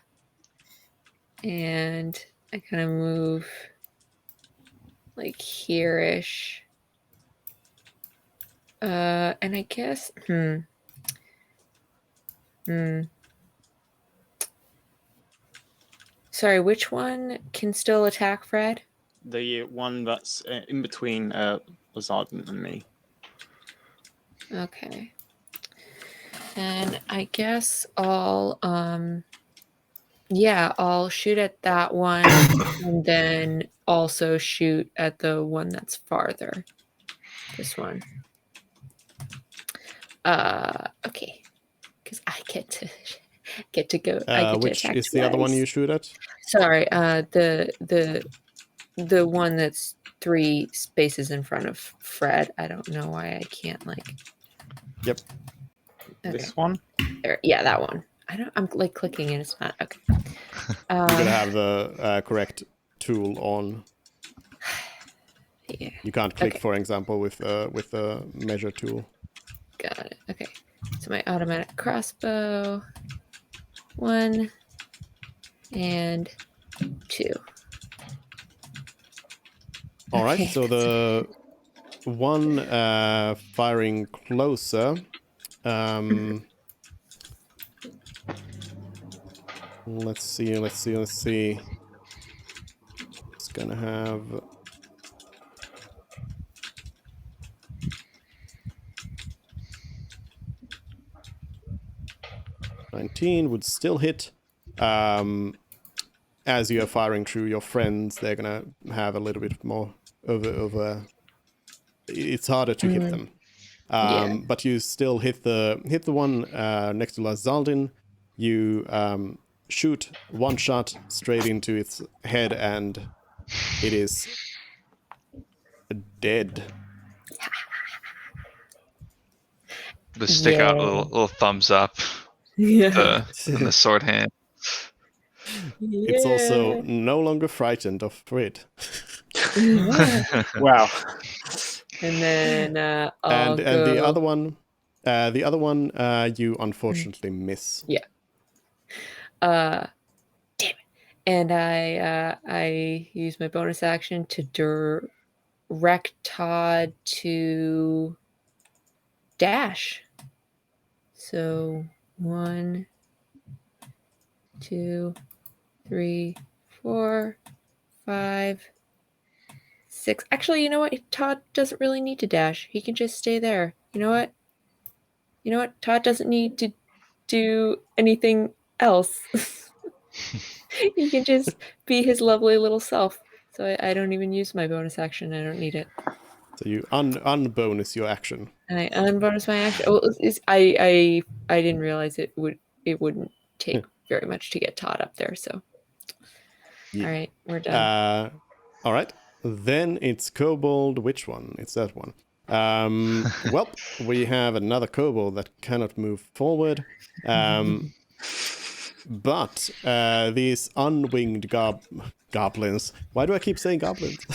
and I kind of move like here-ish. And I guess, Sorry, which one can still attack Fred? The one that's in between Lazardin and me. Okay. And I guess I'll I'll shoot at that one and then also shoot at the one that's farther. This one. Okay. Because I get to go. I get to Which attack is the other one twice. you shoot at? Sorry, the one that's 3 spaces in front of Fred. I don't know why I can't like. Yep. Okay. This one? There, yeah, that one. I'm like clicking and it's not okay. You gotta have the correct tool on. Yeah, You can't click, Okay. for example, with the measure tool. got it. Okay, so my automatic crossbow, 1 and 2. All right. Okay, So the one firing closer. Let's see. It's gonna have 19 would still hit. As you are firing through your friends, they're gonna have a little bit more of a. It's harder to hit them. Yeah. But you still hit the one next to Lazaldin. You shoot one shot straight into its head, and it is dead. The stick out little thumbs up. Yeah. And the sword hand. It's also no longer frightened of Fred. Wow. And then and the other one, you unfortunately miss. Yeah. Damn it. And I use my bonus action to direct Todd to dash. So 1, 2, 3, 4, 5, 6. Actually, you know what? Todd doesn't really need to dash. He can just stay there. You know what? Todd doesn't need to do anything else. He can just be his lovely little self. So I don't even use my bonus action. I don't need it. So you unbonus your action. And I unbonus my action. Oh, I didn't realize it wouldn't take very much to get Todd up there. So Yeah. all right, we're done. All right. Then it's Kobold. Which one? It's that one. Well, we have another Kobold that cannot move forward. But these unwinged goblins. Why do I keep saying goblins?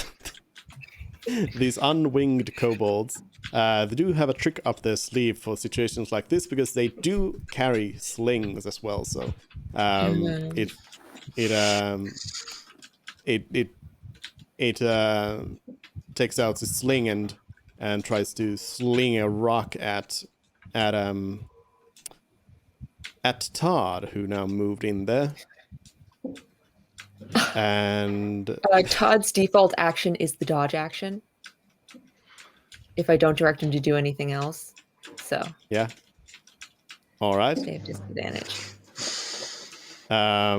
These unwinged kobolds. They do have a trick up their sleeve for situations like this because they do carry slings as well. So it takes out the sling and tries to sling a rock at Todd, who now moved in there. And Todd's default action is the dodge action. If I don't direct him to do anything else. So yeah. All right. they have disadvantage. I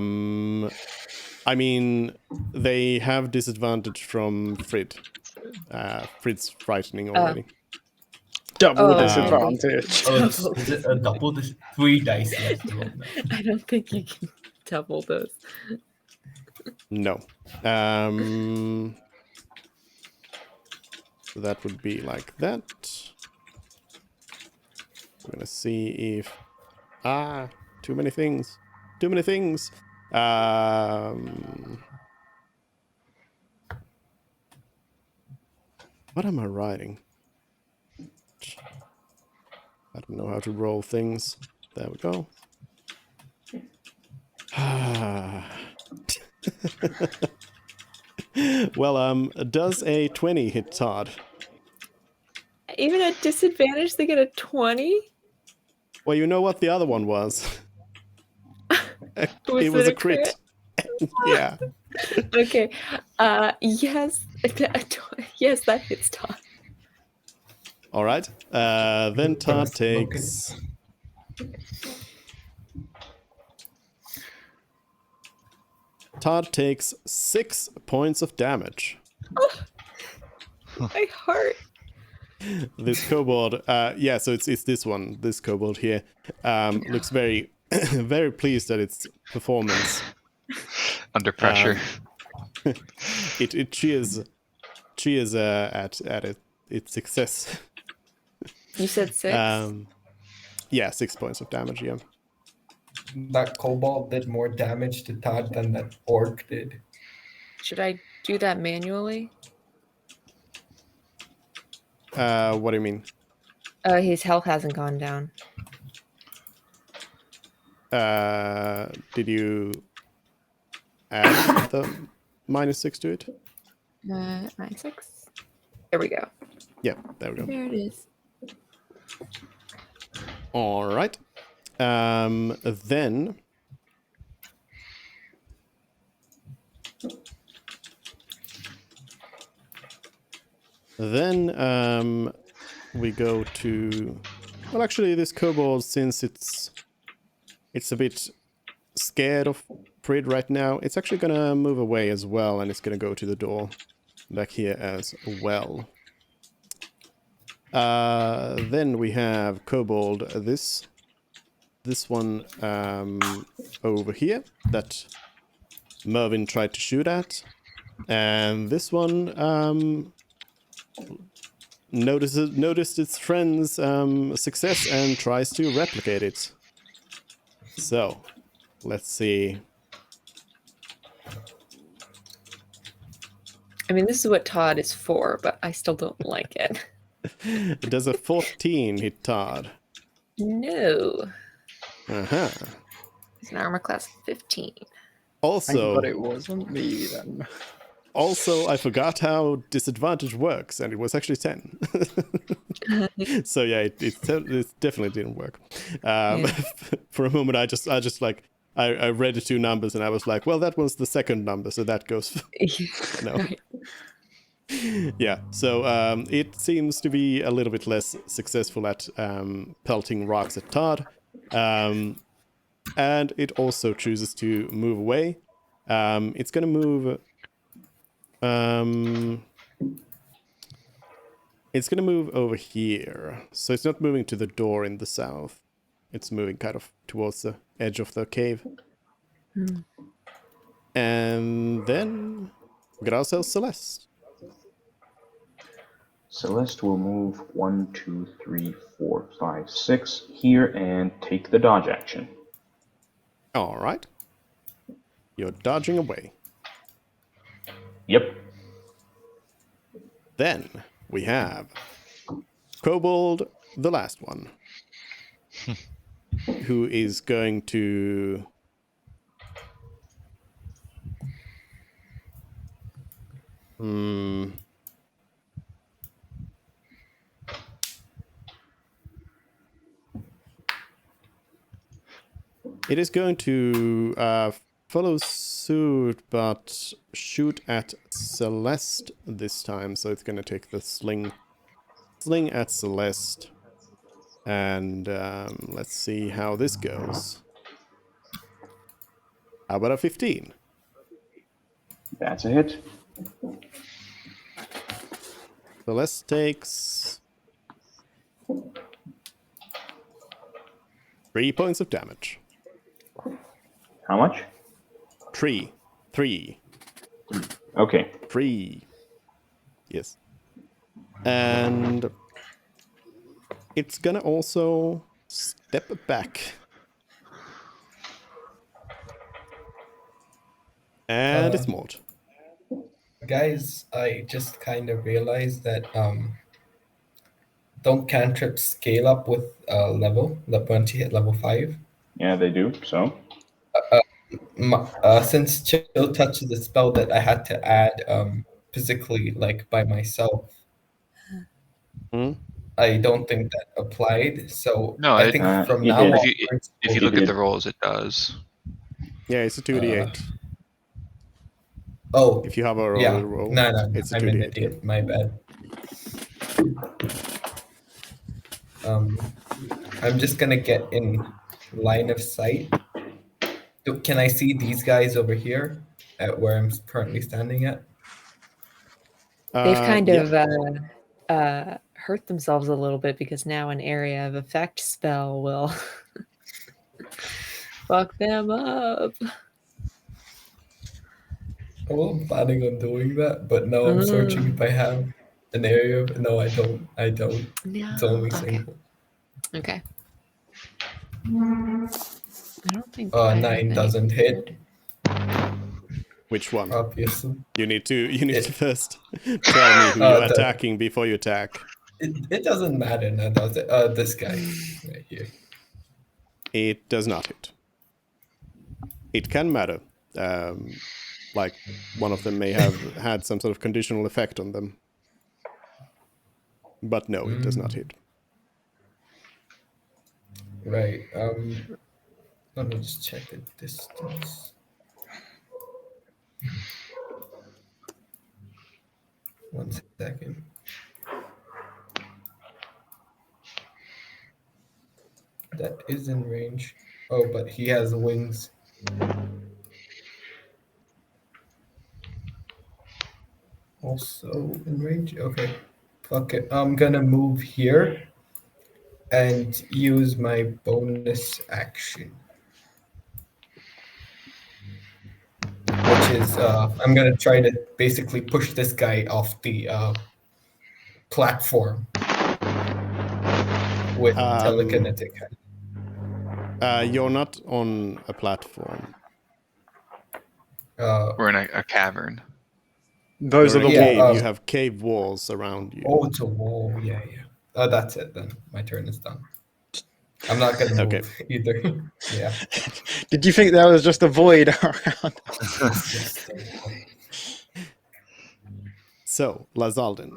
mean, they have disadvantage from Frid. Frid's frightening already. Double disadvantage. Is it a double? 3 dice left to roll now. I don't think you can double those. No. So that would be like that. We're gonna see if too many things. What am I writing? I don't know how to roll things. There we go. Well, does a 20 hit Todd? Even at disadvantage, they get a 20? Well, you know what the other one was. Was It was it a crit. Yeah. Okay. Yes. Yes, that hits Todd. All right. Then Todd Smoking. takes. Todd takes 6 points of damage. My heart. This kobold, so it's this one, this kobold here, looks very, very pleased at its performance. Under pressure. It cheers at its success. You said 6? Yeah, 6 points of damage. Yeah. That kobold did more damage to Todd than that orc did. Should I do that manually? What do you mean? His health hasn't gone down. Did you add the -6 to it? -6. There we go. Yeah, there we go. There it is. All right. Then we go to, well, actually this kobold, since it's a bit scared of Prid right now, it's actually gonna move away as well, and it's gonna go to the door back here as well. Then we have kobold this one over here that Mervyn tried to shoot at, and this one noticed its friend's success and tries to replicate it. So let's see. I mean, this is what Todd is for, but I still don't like it. Does a 14 hit Todd? No. Uh-huh. It's an armor class of 15. Thank Also, God it wasn't me then. Also, I forgot how disadvantage works, and it was actually 10. So yeah, it definitely didn't work. For a moment, I read the 2 numbers, and I was like, well, that was the second number, so that goes. No. Right. Yeah, so it seems to be a little bit less successful at pelting rocks at Todd, and it also chooses to move away. It's gonna move. It's gonna move over here, so it's not moving to the door in the south. It's moving kind of towards the edge of the cave. And then we got ourselves Celeste. Celeste will move 1, 2, 3, 4, 5, 6 here and take the dodge action. All right. You're dodging away. Yep. Then we have Kobold, the last one, who is going to... It is going to follow suit, but shoot at Celeste this time. So it's going to take the sling at Celeste. And let's see how this goes. How about a 15? That's a hit. Celeste takes 3 points of damage. How much? 3. Okay. 3. Yes. And it's gonna also step back. And it's Mort. Guys, I just kind of realized that don't cantrips scale up with level once you hit level 5? Yeah, they do. So Since Chill Touch is a spell that I had to add physically, like by myself, Hmm? I don't think that applied. So No, I it, think from it now did. on, if you It look at did. the rolls, it does. Yeah, it's a 2d8. oh If you hover over yeah, the roll, no, it's a I'm an 2d8. idiot. My bad. I'm just gonna get in line of sight. Can I see these guys over here at where I'm currently standing at? They've kind Yeah. of hurt themselves a little bit because now an area of effect spell will fuck them up. I wasn't planning on doing that, but now I'm searching if I have an area. No, I don't. It's No. only Okay. single. Okay. I don't think I have 9 doesn't hit, Which one? obviously. You need to It- first tell me who you're the- attacking before you attack. It doesn't matter now, does it? This guy right here. It does not hit. It can matter. Like one of them may have had some sort of conditional effect on them. But no, it does not hit. Right. Let me just check the distance. One second. That is in range. Oh, but he has wings. Also in range. Okay. Fuck it. I'm gonna move here and use my bonus action. Which is I'm gonna try to basically push this guy off the platform with telekinetic. You're not on a platform. We're in a cavern. Those are You're the in a cave. walls. You have cave walls around you. Oh, it's a wall. Yeah. That's it then. My turn is done. I'm not gonna move Okay. either. Yeah. Did you think there was just a void around? Yes. So, Lazaldin.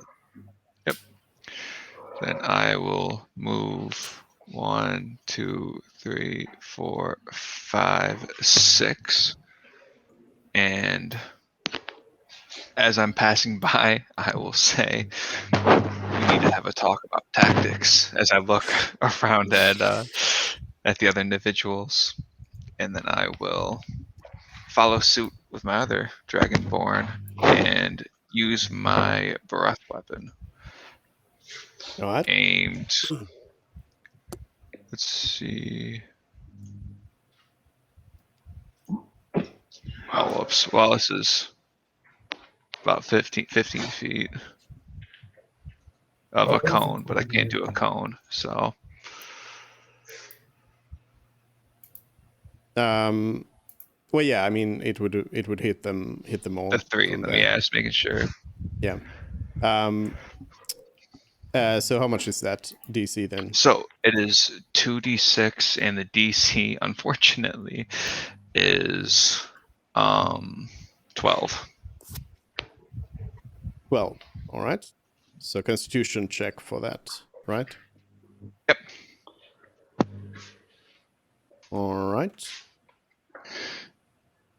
Then I will move 1, 2, 3, 4, 5, 6. And as I'm passing by, I will say, we need to have a talk about tactics as I look around at the other individuals. And then I will follow suit with my other Dragonborn and use my breath weapon All right. aimed. Let's see. Oh, whoops. Well, this is about 15 feet of a cone, but I can't do a cone, so. Well, yeah. I mean, it would hit them all. The 3 from in them, there. yeah, just making sure. Yeah. So how much is that DC then? So it is 2d6, and the DC, unfortunately, is 12. Well, all right. So Constitution check for that, right? Yep. All right.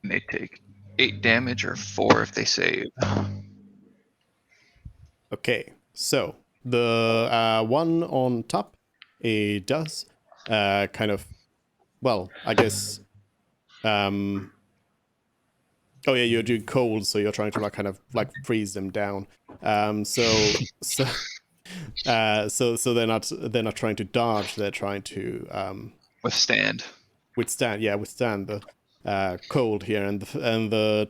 And they take 8 damage or 4 if they save. Okay. So the one on top, it does kind of, well, I guess. Oh yeah, you're doing cold, so you're trying to kind of freeze them down. So they're not trying to dodge. They're trying to Withstand. withstand the cold here, and the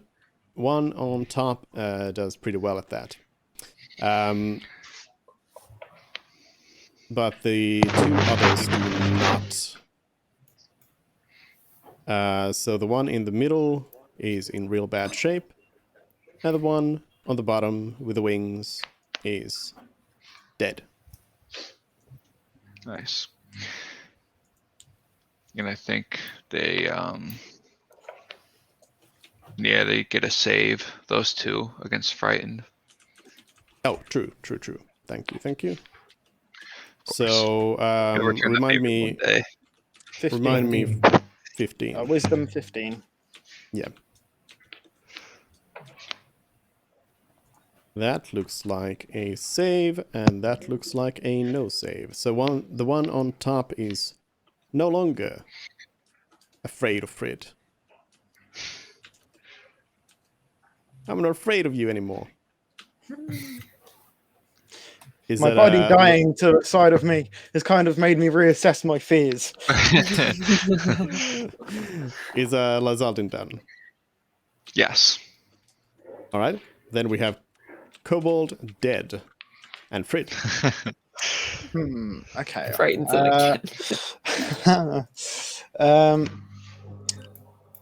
one on top does pretty well at that. But the two others do not. So the one in the middle is in real bad shape, and the one on the bottom with the wings is dead. Nice. And I think they they get a save, those two, against frightened. Oh, true. Thank you. course. So It'll return the remind favor me. one day. 15. Remind me. 15. Wisdom 15. Yeah. That looks like a save, and that looks like a no save. So the one on top is no longer afraid of Frid. I'm not afraid of you anymore. Is My that body a- dying to the side of me has kind of made me reassess my fears. Is Lazaldin done? Yes. All right. Then we have Kobold dead, and Frid. Okay. Frightens it again.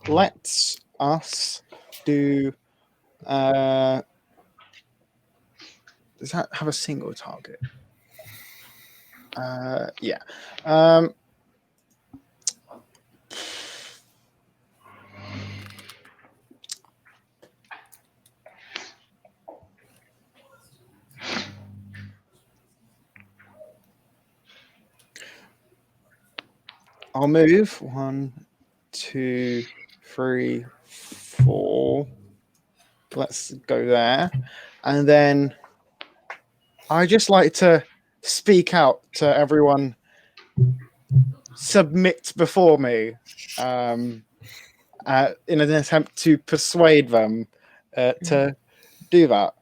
Let's us do. Does that have a single target? Yeah. I'll move 1, 2, 3, 4. Let's go there. And then I just like to speak out to everyone, submit before me, in an attempt to persuade them to do that.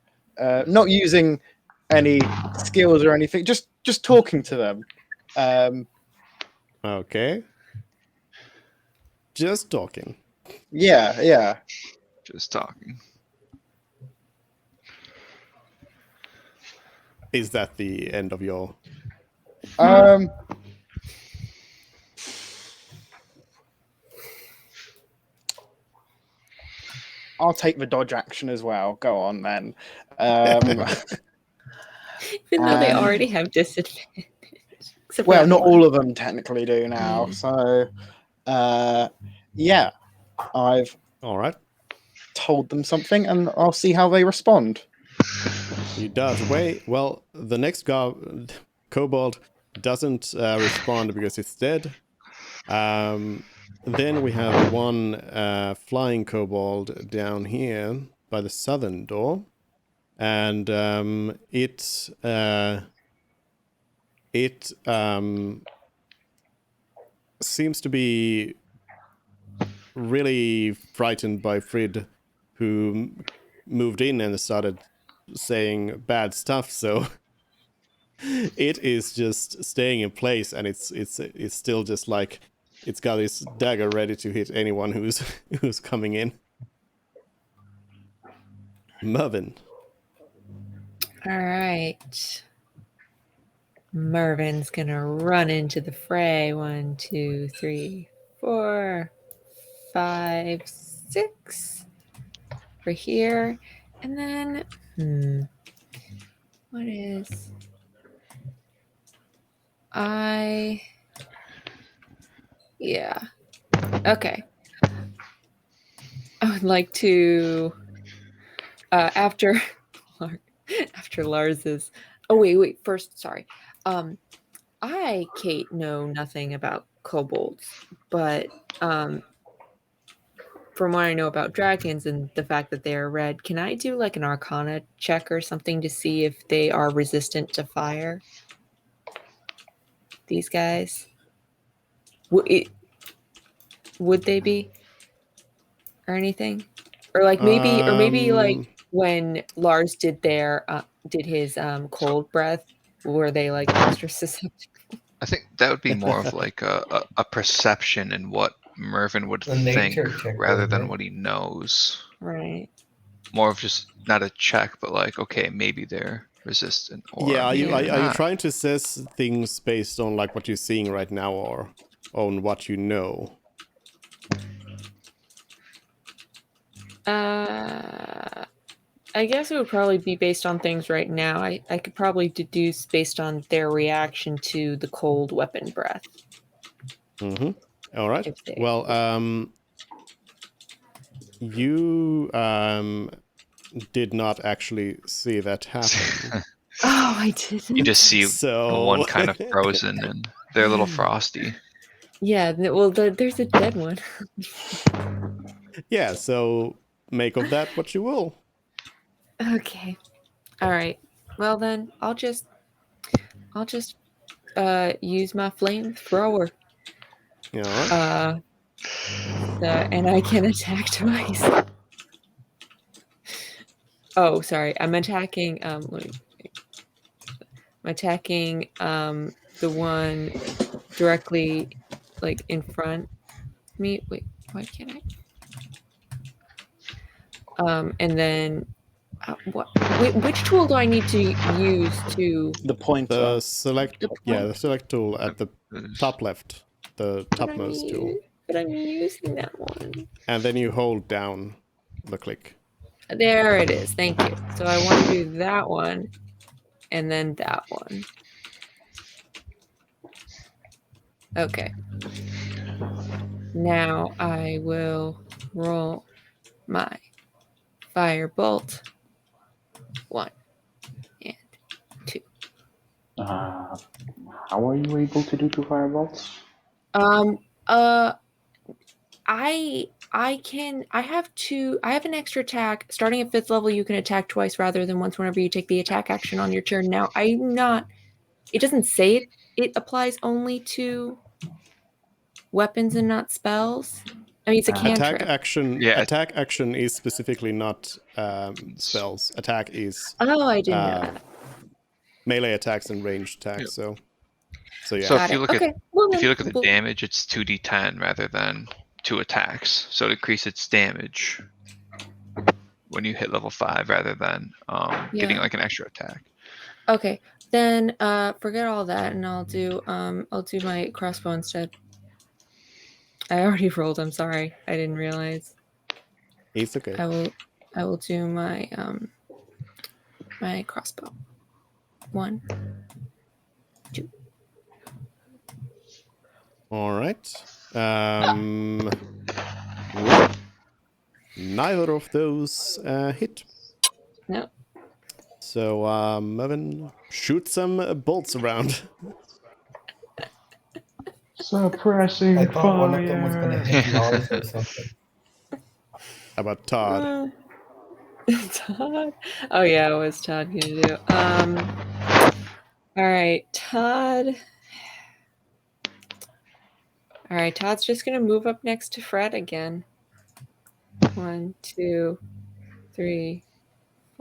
Not using any skills or anything, just talking to them. Okay. Just talking. Yeah. Just talking. Is that the end of your... I'll take the dodge action as well. Go on, then. Even though they and- already have disadvantage. Except for Well, that not one. all of them technically do now. So, yeah, I've All right. told them something, and I'll see how they respond. You dodge away. Well, the next kobold doesn't respond because it's dead. Then we have one flying kobold down here by the southern door, and it seems to be really frightened by Frid, who moved in and started saying bad stuff. So it is just staying in place, and it's still just like it's got its dagger ready to hit anyone who's who's coming in. Mervin. All right. Mervin's gonna run into the fray. 1, 2, 3, 4, 5, 6 for here. And then, what is yeah. Okay. I would like to after Lars's. Oh wait. First, sorry. I, Kate, know nothing about kobolds, but from what I know about dragons and the fact that they are red, can I do like an Arcana check or something to see if they are resistant to fire? These guys, would they be, or anything, or like maybe like when Lars did his cold breath, were they like extra susceptible? I think that would be more of like a perception in what Mervin would A think nature check, rather wouldn't than it? what he knows. Right. More of just not a check, but like, okay, maybe they're resistant. Or Yeah, are you maybe are you not. trying to assess things based on like what you're seeing right now, or on what you know? I I guess it would probably be based on things right now. I could probably deduce based on their reaction to the cold weapon breath. Mm-hmm. All right. If they- Well, you did not actually see that happen. Oh, I didn't. You just see So one kind of frozen, and they're a little frosty. Yeah, well, there's a dead one. yeah. So make of that what you will. Okay. All right. Well then, I'll just use my flamethrower. You know, all right? And I can attack twice. Oh, sorry. I'm attacking. I'm attacking the one directly, like in front of me. Wait, why can't I? And then what? Wait, which tool do I need to use to The pointer. The select, the yeah, point? the select tool at the top left, the topmost tool, But I'm using that one. and then you hold down the click. There it is. Thank you. So I want to do that one, and then that one. Okay. Now I will roll my firebolt. 1 and 2. How are you able to do 2 fireballs? I have an extra attack. Starting at 5th level, you can attack twice rather than once whenever you take the attack action on your turn. Now, it doesn't say it applies only to weapons and not spells. I mean, it's a cantrip. Attack action is specifically not spells. Attack is Oh, I didn't know that. melee attacks and ranged attacks. Yep. So yeah. So if you look okay. at Well, if you look at the well, damage, it's 2d10 rather than 2 attacks. So it increases its damage when you hit level 5 rather than getting Yeah. like an extra attack. Okay, then forget all that, and I'll do my crossbow instead. I already rolled. I'm sorry, I didn't realize. It's okay. I will do my my crossbow. 1, 2. All right. Well, neither of those hit. No. So, Mervin, shoot some bolts around. Suppressing I thought one of them was gonna hit Lars or something. How about Todd? Todd. Oh yeah, what was Todd gonna do? All right, Todd. All right, Todd's just gonna move up next to Fred again. 1, 2, 3,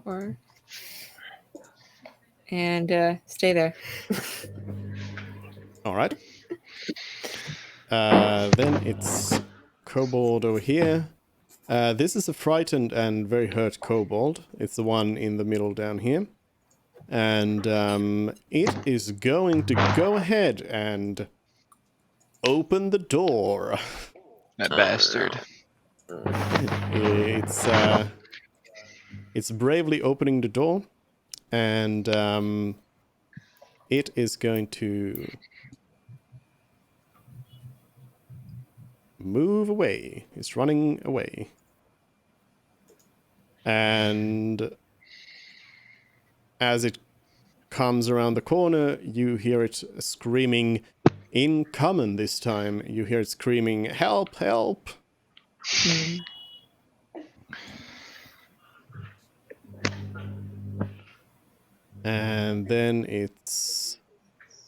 4, and stay there. All right. Then it's Kobold over here. This is a frightened and very hurt Kobold. It's the one in the middle down here. And it is going to go ahead and open the door. That bastard. It's bravely opening the door, and it is going to move away. It's running away. And as it comes around the corner, you hear it screaming in common this time. You hear it screaming, "Help, help!" And then it's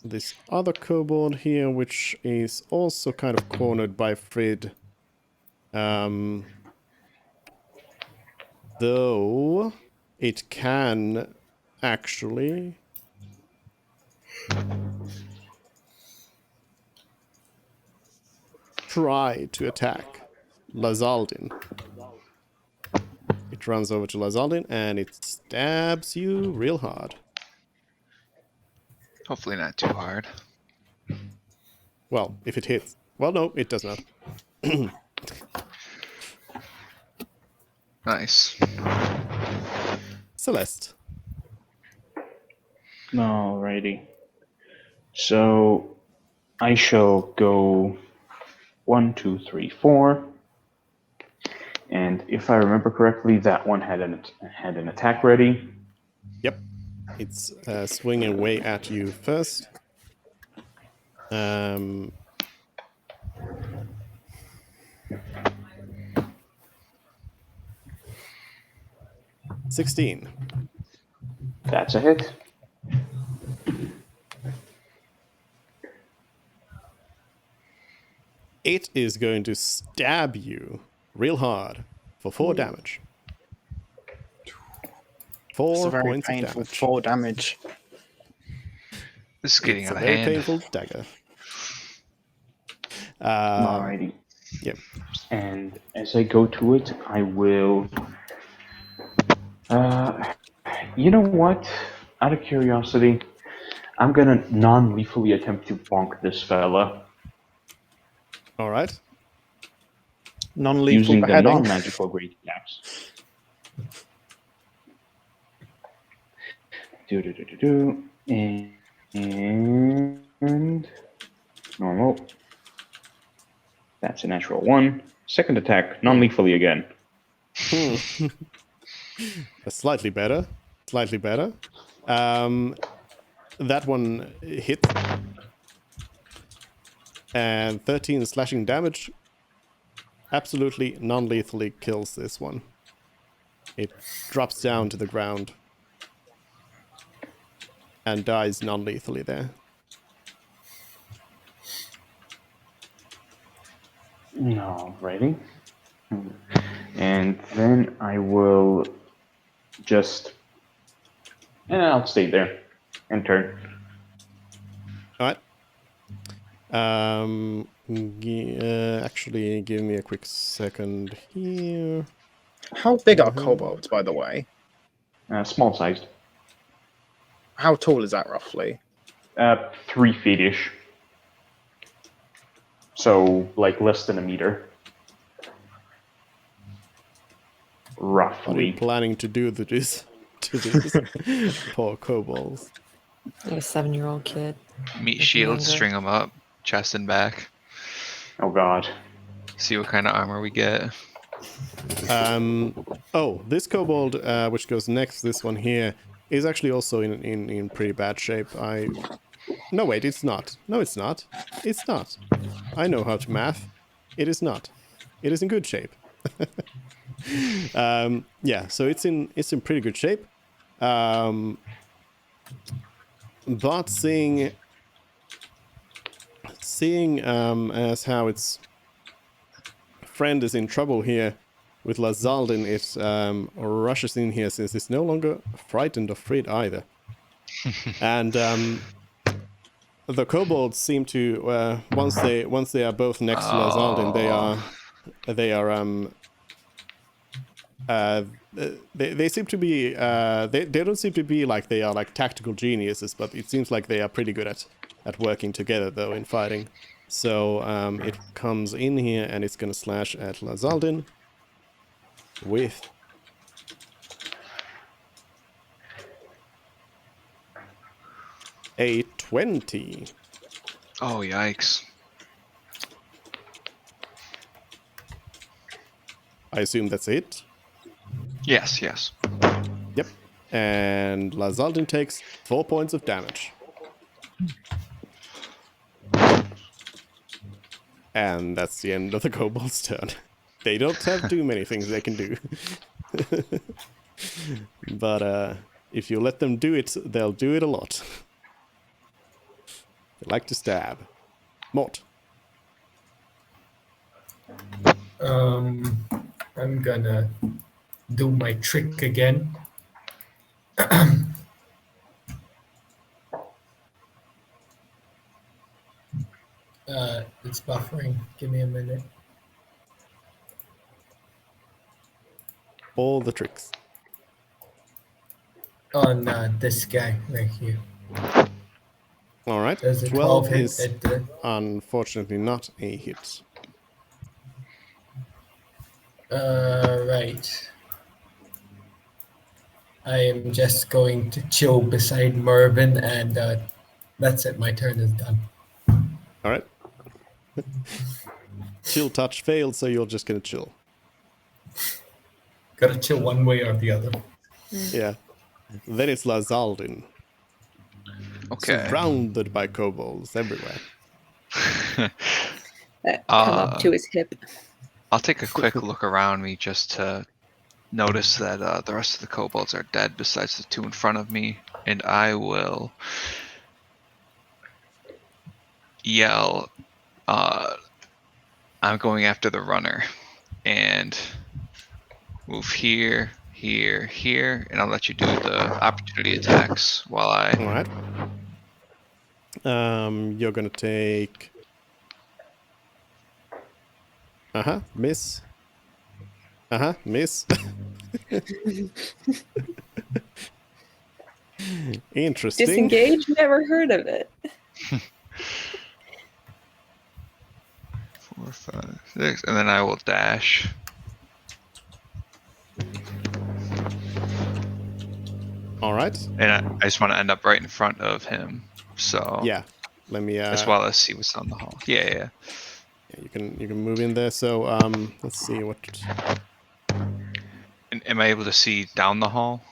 this other kobold here, which is also kind of cornered by Frid. Though it can actually try to attack Lazaldin. It runs over to Lazaldin and it stabs you real hard. Hopefully not too hard. Well, if it hits. Well, no, it does not. Nice. Celeste. Alrighty. So I shall go 1, 2, 3, 4. And if I remember correctly, that one had an attack ready. Yep. It's swinging away at you first. 16. That's a hit. It is going to stab you real hard for 4 damage. It's 4 a very points of painful damage. 4 damage. This is getting It's out a of very hand. painful dagger. Alrighty. Yep. And as I go to it, I will. You know what? Out of curiosity, I'm gonna non-lethally attempt to bonk this fella All right. Non-lethal using the beheading. non-magical great caps. And normal. That's a natural 1. Second attack, non-lethally again. Slightly better. Slightly better. That one hit. And 13 slashing damage. Absolutely non-lethally kills this one. It drops down to the ground. And dies non-lethally there. Alrighty. And then I will just... I'll stay there and turn. Alright. Actually, give me a quick second here. How big are kobolds, by the way? Small sized. How tall is that roughly? 3 feet-ish. So, like, less than a meter. What are you Roughly. planning to do to this? To these poor kobolds. Like a 7-year-old kid. Meat Maybe shield, younger. string them up, chest and back. Oh god. See what kind of armor we get. Oh, this kobold, which goes next, this one here, is actually also in pretty bad shape. No, wait, it's not. No, it's not. It's not. I know how to math. It is not. It is in good shape. Yeah, so it's in pretty good shape. But seeing as how its friend is in trouble here with Lazaldin, it rushes in here since it's no longer frightened or afraid either. And the kobolds seem to once they are both next to Lazaldin, they seem to be they don't seem to be like they are like tactical geniuses, but it seems like they are pretty good at working together though in fighting. So it comes in here and it's gonna slash at Lazaldin with a 20. Oh, yikes. I assume that's it. Yes, yes. Yep. And Lazaldin takes 4 points of damage. And that's the end of the kobold's turn. They don't have too many things they can do. But if you let them do it, they'll do it a lot. They like to stab. Mort. I'm gonna do my trick again. It's buffering. Give me a minute. All the tricks. On this guy right here. Alright. There's a 12 hit is at the... unfortunately not a hit. Right. I am just going to chill beside Mervyn, and that's it. My turn is done. All right. Chill touch failed, so you're just gonna chill. Gotta chill one way or the other. Yeah. Then it's Lazaldin, Okay. surrounded by kobolds everywhere. Come up to his hip. I'll take a quick look around me just to notice that the rest of the kobolds are dead besides the two in front of me, and I will yell, I'm going after the runner, and move here, here, here, and I'll let you do the opportunity attacks while I... All right. You're gonna take. Miss. Miss. Interesting. Disengage? Never heard of it. 4, 5, 6, and then I will dash. All right. And I just want to end up right in front of him. So Yeah. Let me. as well as see what's on the hall. Yeah. You can move in there. So let's see what. And am I able to see down the hall?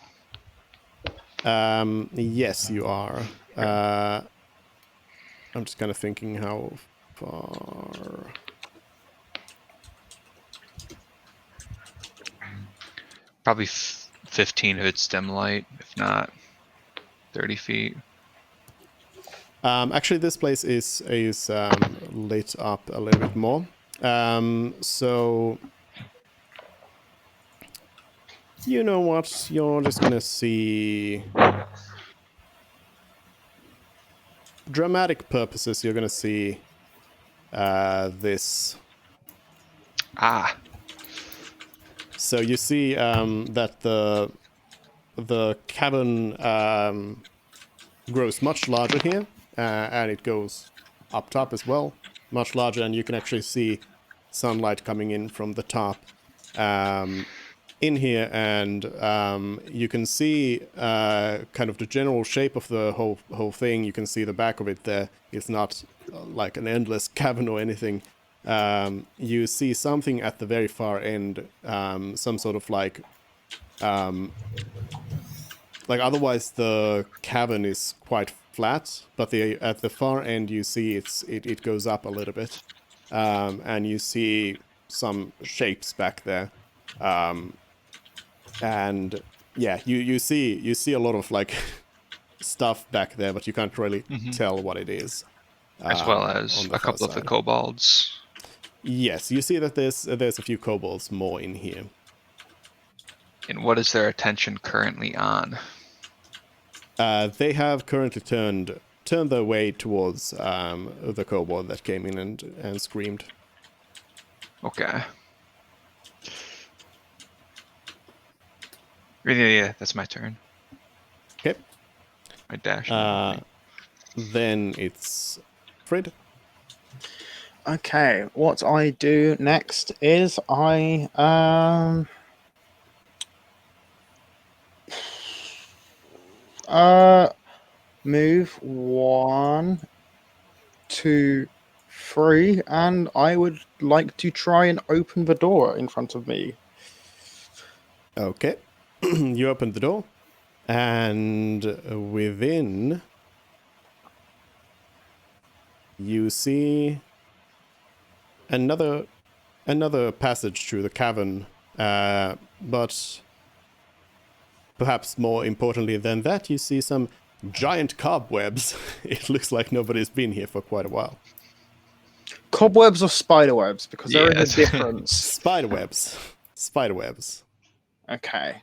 Yes, you are. I'm just kind of thinking how far. Probably 15 if it's dim light. If not, 30 feet. Actually, this place is lit up a little bit more. So you know what? You're just gonna see. Dramatic purposes, you're gonna see this. Ah, So you see that the cavern grows much larger here, and it goes up top as well, much larger, and you can actually see sunlight coming in from the top in here, and you can see kind of the general shape of the whole thing. You can see the back of it there. It's not like an endless cavern or anything. You see something at the very far end, some sort of like otherwise the cavern is quite flat, but at the far end you see it goes up a little bit, and you see some shapes back there, and yeah, you see a lot of like stuff back there, but you can't really tell what it is. as well as on the a couple far of the side. kobolds. Yes, you see that there's a few kobolds more in here. And what is their attention currently on? They have currently turned their way towards the kobold that came in and screamed. Okay. Yeah, that's my turn. Okay. My dash. Then it's Fred. Okay, what I do next is I move 1, 2, 3, and I would like to try and open the door in front of me. Okay. You open the door, and within you see another passage through the cavern, but perhaps more importantly than that, you see some giant cobwebs. It looks like nobody's been here for quite a while. Cobwebs or spiderwebs? Because there is a Yes. difference. Spiderwebs. Okay.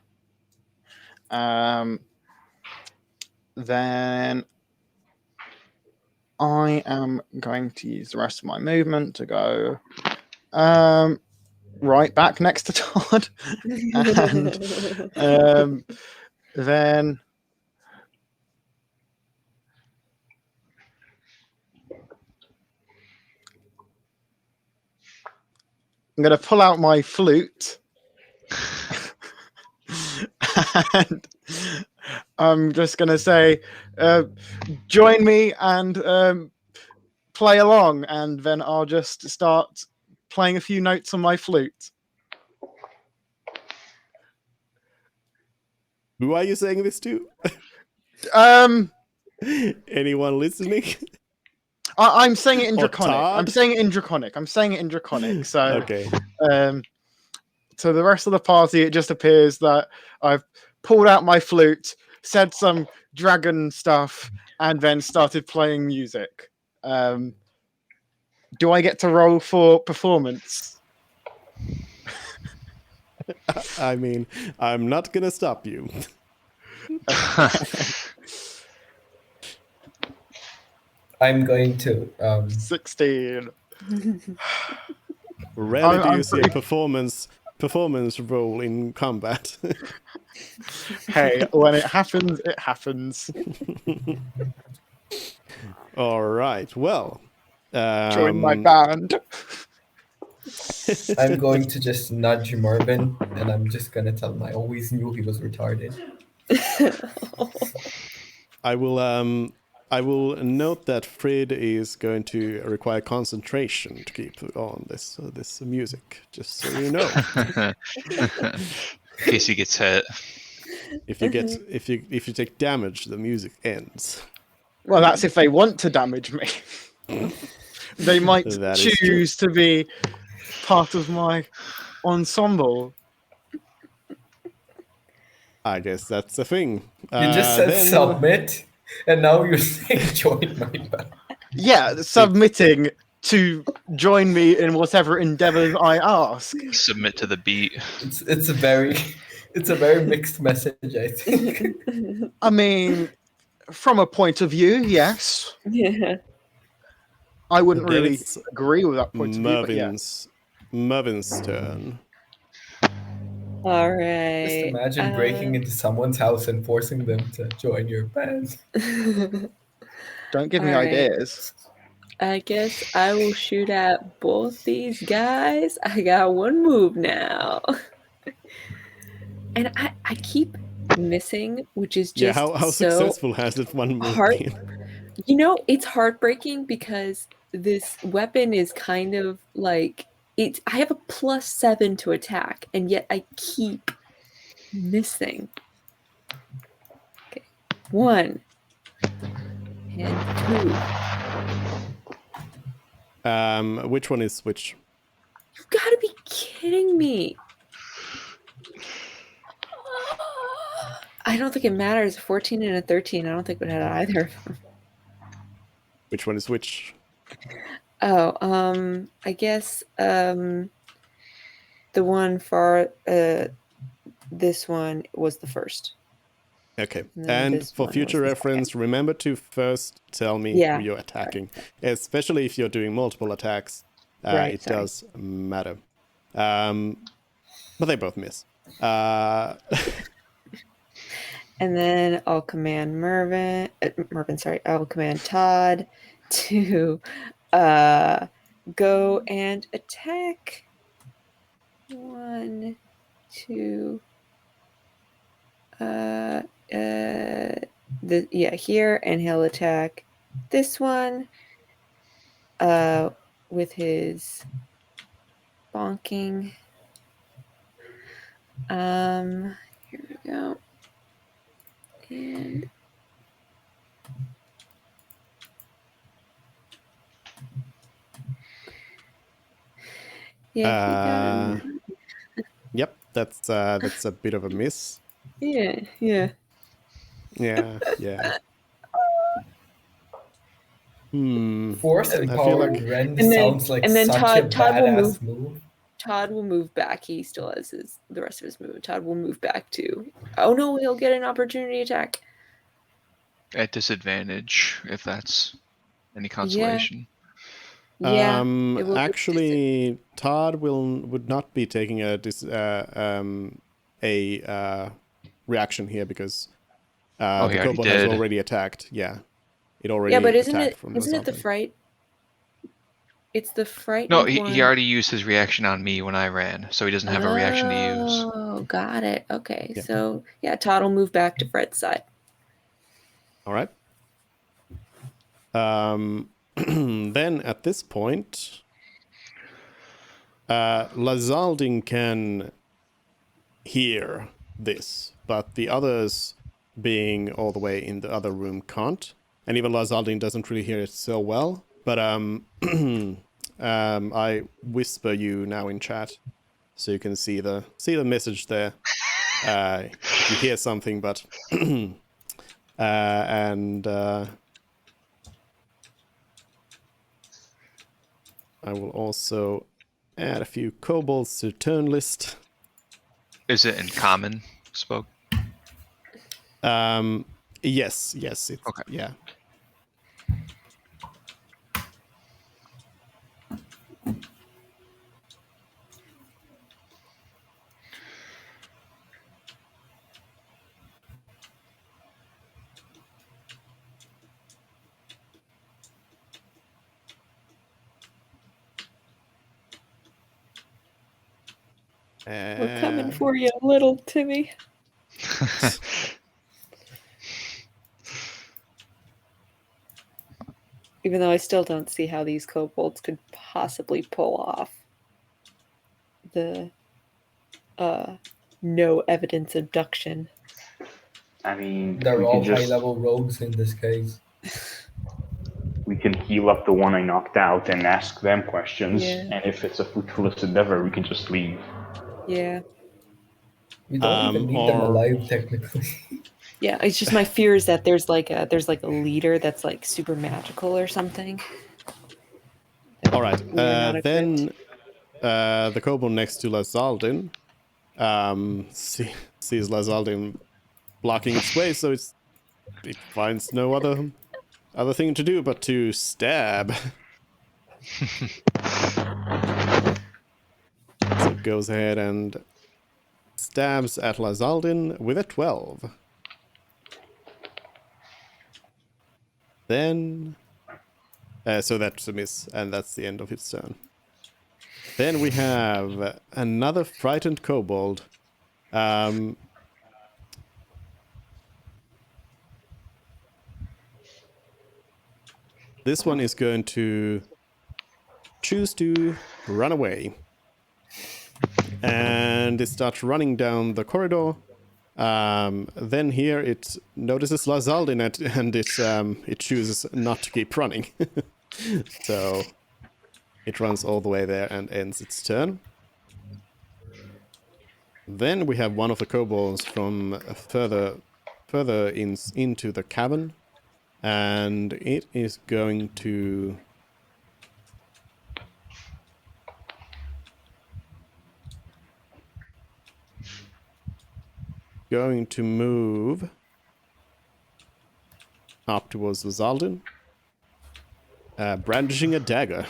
Then I am going to use the rest of my movement to go right back next to Todd. And then I'm going to pull out my flute and I'm just gonna say, join me and play along, and then I'll just start playing a few notes on my flute. Who are you saying this to? Um, Anyone listening? I'm saying it in Or Draconic. I'm Todd? saying it in Draconic. I'm saying it in Draconic. So, Okay. To the rest of the party, it just appears that I've pulled out my flute, said some dragon stuff, and then started playing music. Do I get to roll for performance? I mean, I'm not gonna stop you. I'm going to 16. Rarely do I'm you see a pretty- performance role in combat. Hey, when it happens, it happens. All right. Well, Join my band. I'm going to just nudge Mervin, and I'm just gonna tell him I always knew he was retarded. I will note that Frid is going to require concentration to keep on this music. Just so you know, In case he gets hit. if you take damage, the music ends. Well, that's if they want to damage me. They might That is choose to be part of my ensemble. I guess that's the thing. You just said then- submit, and now you're saying join my band. Yeah, submitting to join me in whatever endeavors I ask. Submit to the beat. It's a very mixed message, I think. I mean, from a point of view, yes. Yeah. I wouldn't Then really it's agree with that point of view, but yeah. Mervin's turn. All Just right. imagine breaking into someone's house and forcing them to join your band. Don't give me All right. ideas. I guess I will shoot at both these guys. I got one move now. And I keep missing, which is just How so successful has it one move heart- been? You know, it's heartbreaking because this weapon is kind of like I have a +7 to attack, and yet I keep missing. Okay. 1 and 2. Which one is which? You've got to be kidding me. I don't think it matters. A 14 and a 13. I don't think it would have either. Which one is which? Oh, I guess the one for this one was the first. Okay. And then And this for one future was the reference, remember to first tell me Yeah. who you're attacking. Especially if you're doing multiple attacks, Right, it sorry. does matter. But they both miss. And then I'll command I'll command Todd to go and attack. 1, 2. Here, and he'll attack this one with his bonking. Here we go. And yeah, Yep, that's a bit of a miss. yeah. Yeah. Force I feel empowered like- Ren And then- sounds like and then such Todd- a Todd will badass move. Todd will move back. He still has the rest of his move. Todd will move back too. Oh no, he'll get an opportunity attack. At disadvantage, if that's any consolation. Yeah. it will be Actually, Todd would not be taking a reaction here because he the already kobold has did. already attacked. Yeah, it already yeah, but isn't attacked it from isn't it the something. fright? It's the frightened No, one. he already used his reaction on me when I ran, so he doesn't have a reaction to use. Oh, got it. Okay, Yeah. so yeah, Todd will move back to Fred's side. All right. Then at this point, Lazaldin can hear this, but the others, being all the way in the other room, can't. And even Lazaldin doesn't really hear it so well. But I whisper you now in chat, so you can see the message there. If you hear something, but and I will also add a few kobolds to turn list. Is it in common spoke? Yes, it's, Okay. yeah. We're coming for you, little Timmy. Even though I still don't see how these kobolds could possibly pull off the no evidence abduction. I mean, They're we all can just high-level rogues in this case. we can heal up the one I knocked out and ask them questions. Yeah. And if it's a fruitless endeavor, we can just leave. Yeah. We don't even need them Or- alive, technically. Yeah, it's just my fear is that there's like a leader that's like super magical or something. All right. We are not Then the kobold next to Lazaldin sees Lazaldin blocking its way, so it finds no other thing to do but to stab. So it goes ahead and stabs at Lazaldin with a 12. Then so that's a miss, and that's the end of its turn. Then we have another frightened kobold. This one is going to choose to run away. And it starts running down the corridor. Then here it notices Lazaldin and it chooses not to keep running. So it runs all the way there and ends its turn. Then we have one of the kobolds from further into the cavern, and it is going to move up towards the Zaldin, brandishing a dagger.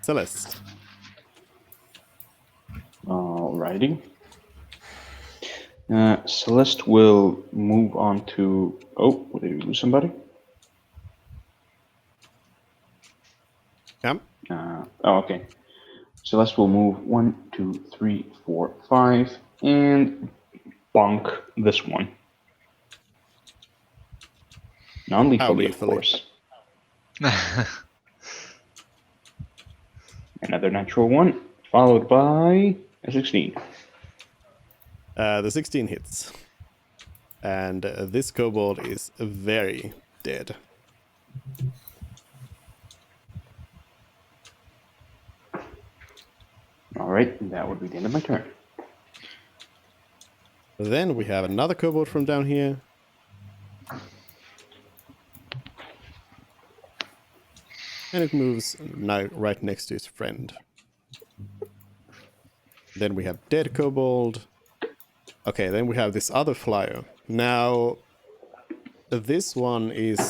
Celeste. Alrighty. Celeste will move on to... Oh, did we lose somebody? Yeah. Oh, okay. Celeste will move 1, 2, 3, 4, 5, and bonk this one. Non-lethally, of lethally? course. Another natural 1, followed by a 16. The 16 hits. And this kobold is very dead. Alright, that would be the end of my turn. Then we have another kobold from down here. And it moves now right next to its friend. Then we have dead kobold. Okay, then we have this other flyer. Now, this one is...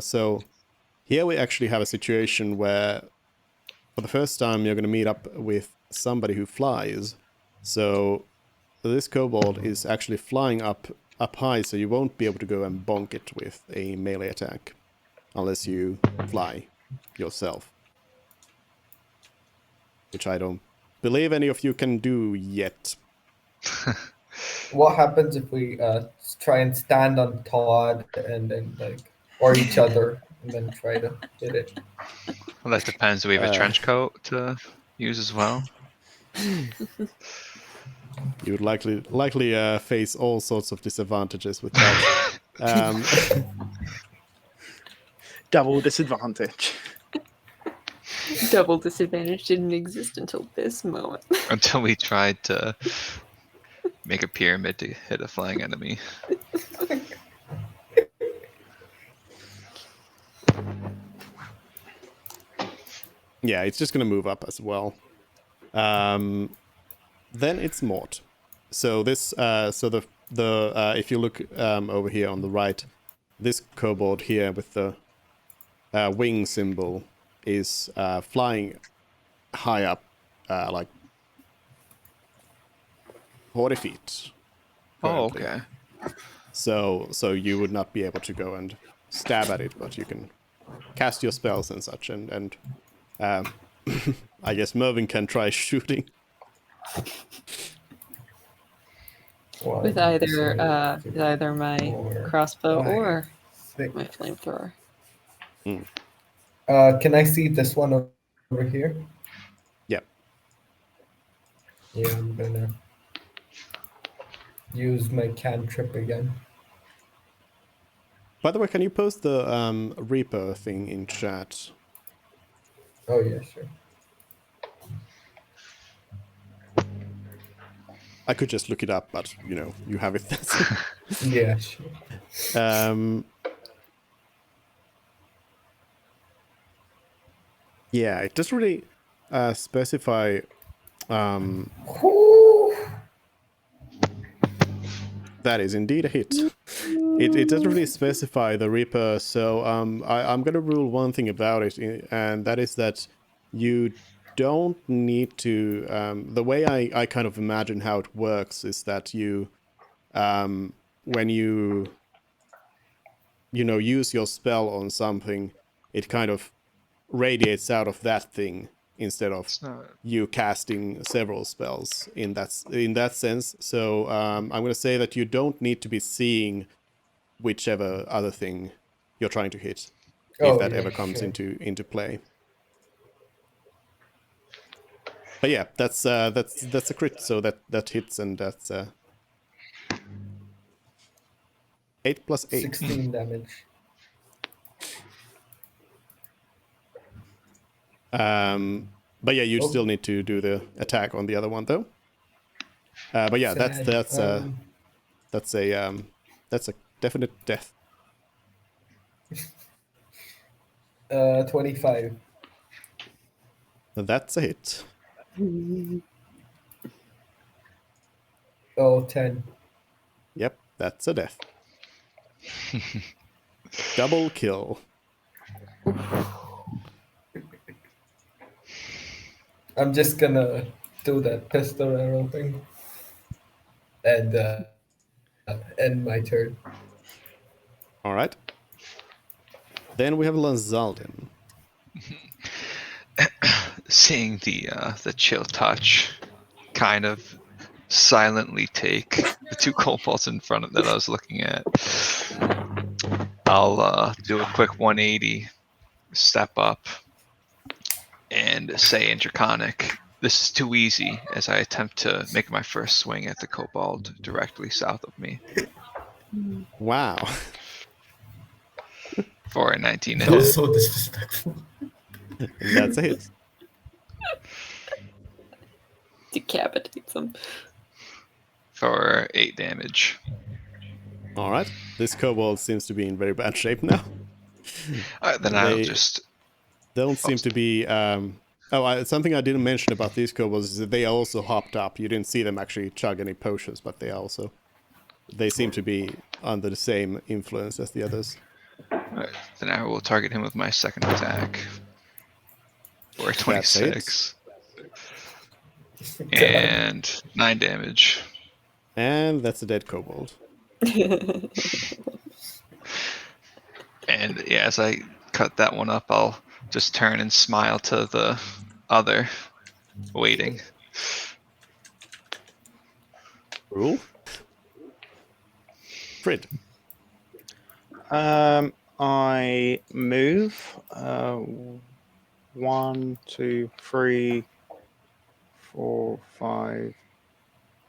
so, here we actually have a situation where, for the first time, you're going to meet up with somebody who flies. So, this kobold is actually flying up high, so you won't be able to go and bonk it with a melee attack. Unless you fly. yourself. Which I don't believe any of you can do yet. What happens if we try and stand on Todd and then or each other and then try to hit it? Well, that depends. Do we have a trench coat to use as well? You would likely face all sorts of disadvantages with that. Double disadvantage. Double disadvantage didn't exist until this moment. Until we tried to make a pyramid to hit a flying enemy. Yeah, it's just gonna move up as well. Then it's Mort. So this, so the if you look over here on the right, this kobold here with the wing symbol is flying high up, like 40 feet. Oh, currently. okay. So you would not be able to go and stab at it, but you can cast your spells and such, and I guess Mervyn can try shooting. With either my crossbow or my flamethrower. Can I see this one over here? Yep. Yeah, I'm gonna use my cantrip again. By the way, can you post the Reaper thing in chat? Oh yeah, sure. I could just look it up, but you know, you have it. Yeah, sure. Yeah, it doesn't really specify. That is indeed a hit. It doesn't really specify the Reaper, so I'm gonna rule one thing about it, and that is that you don't need to. The way I kind of imagine how it works is that you, when you use your spell on something, it kind of radiates out of that thing instead of you casting several spells in that sense. So I'm going to say that you don't need to be seeing whichever other thing you're trying to hit, if that ever comes into play. But yeah, that's a crit, so that hits, and that's 8 plus 8. 16 damage. But yeah, you still need to do the attack on the other one though. But yeah, that's a definite death. 25. That's a hit. Oh, 10. Yep, that's a death. Double kill. I'm just gonna do that pistol arrow thing and end my turn. All right. Then we have Lanzaldin. Seeing the chill touch kind of silently take the two kobolds in front of that I was looking at. I'll do a quick 180, step up, and say in Draconic, "This is too easy," as I attempt to make my first swing at the kobold directly south of me. Wow. For a 19 to That was hit. so disrespectful. That's a hit. Decapitates them. For 8 damage. All right. This kobold seems to be in very bad shape now. Then I'll just... Don't seem to be... something I didn't mention about these kobolds is that they also hopped up. You didn't see them actually chug any potions, but they seem to be under the same influence as the others. Alright, then I will target him with my second attack. For 26. And 9 damage. And that's a dead kobold. And yeah, as I cut that one up, I'll just turn and smile to the other, waiting. Rule. Frid. I move 1, 2, 3, 4, 5,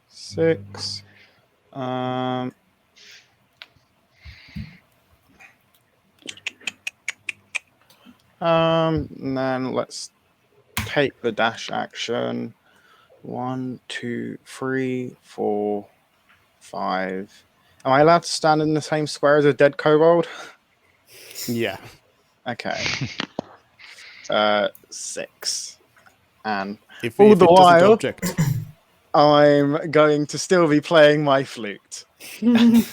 6. And then let's take the dash action. 1, 2, 3, 4, 5. Am I allowed to stand in the same square as a dead kobold? Yeah. Okay. 6. And If, all if the it doesn't while, object. I'm going to still be playing my flute. Got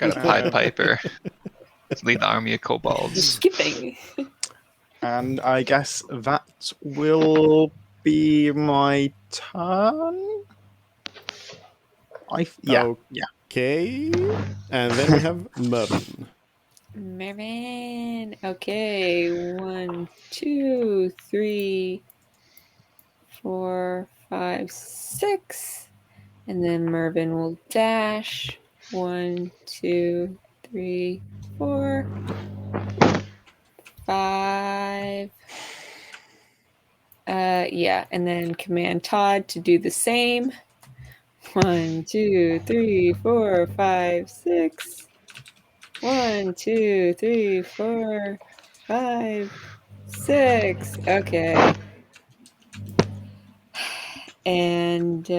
a Pied Piper. Lead the army of kobolds. Skipping. And I guess that will be my turn. Yeah. Okay. And then we have Mervin. Mervin. Okay. 1, 2, 3, 4, 5, 6. And then Mervin will dash. 1, 2, 3, 4, 5. Yeah, and then command Todd to do the same. 1, 2, 3, 4, 5, 6. 1, 2, 3, 4, 5, 6. Okay. And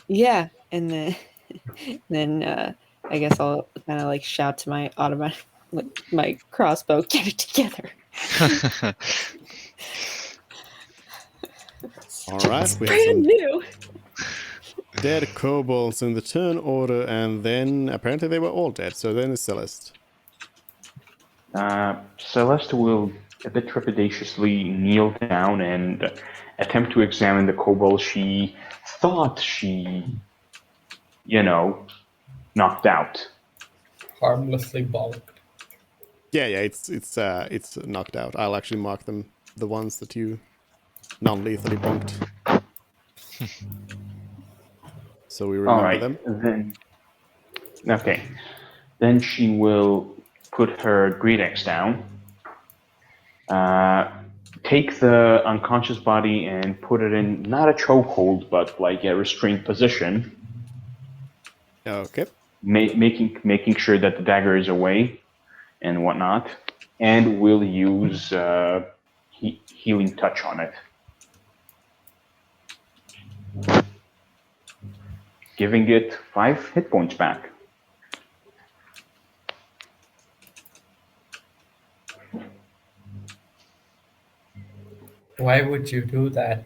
yeah, and then I guess I'll kind of like shout to my automatic, like my crossbow, get it together. All right, It's we have brand some new. dead kobolds in the turn order, and then apparently they were all dead. So then it's Celeste. Celeste will a bit trepidatiously kneel down and attempt to examine the kobold she thought she, knocked out. Harmlessly bonked. Yeah, it's knocked out. I'll actually mark them, the ones that you non-lethally bonked. So we remember All right, them. then. Okay, then she will put her great axe down. Take the unconscious body and put it in not a chokehold, but like a restrained position. Okay. Making sure that the dagger is away and whatnot, and we'll use healing touch on it, giving it 5 hit points back. Why would you do that?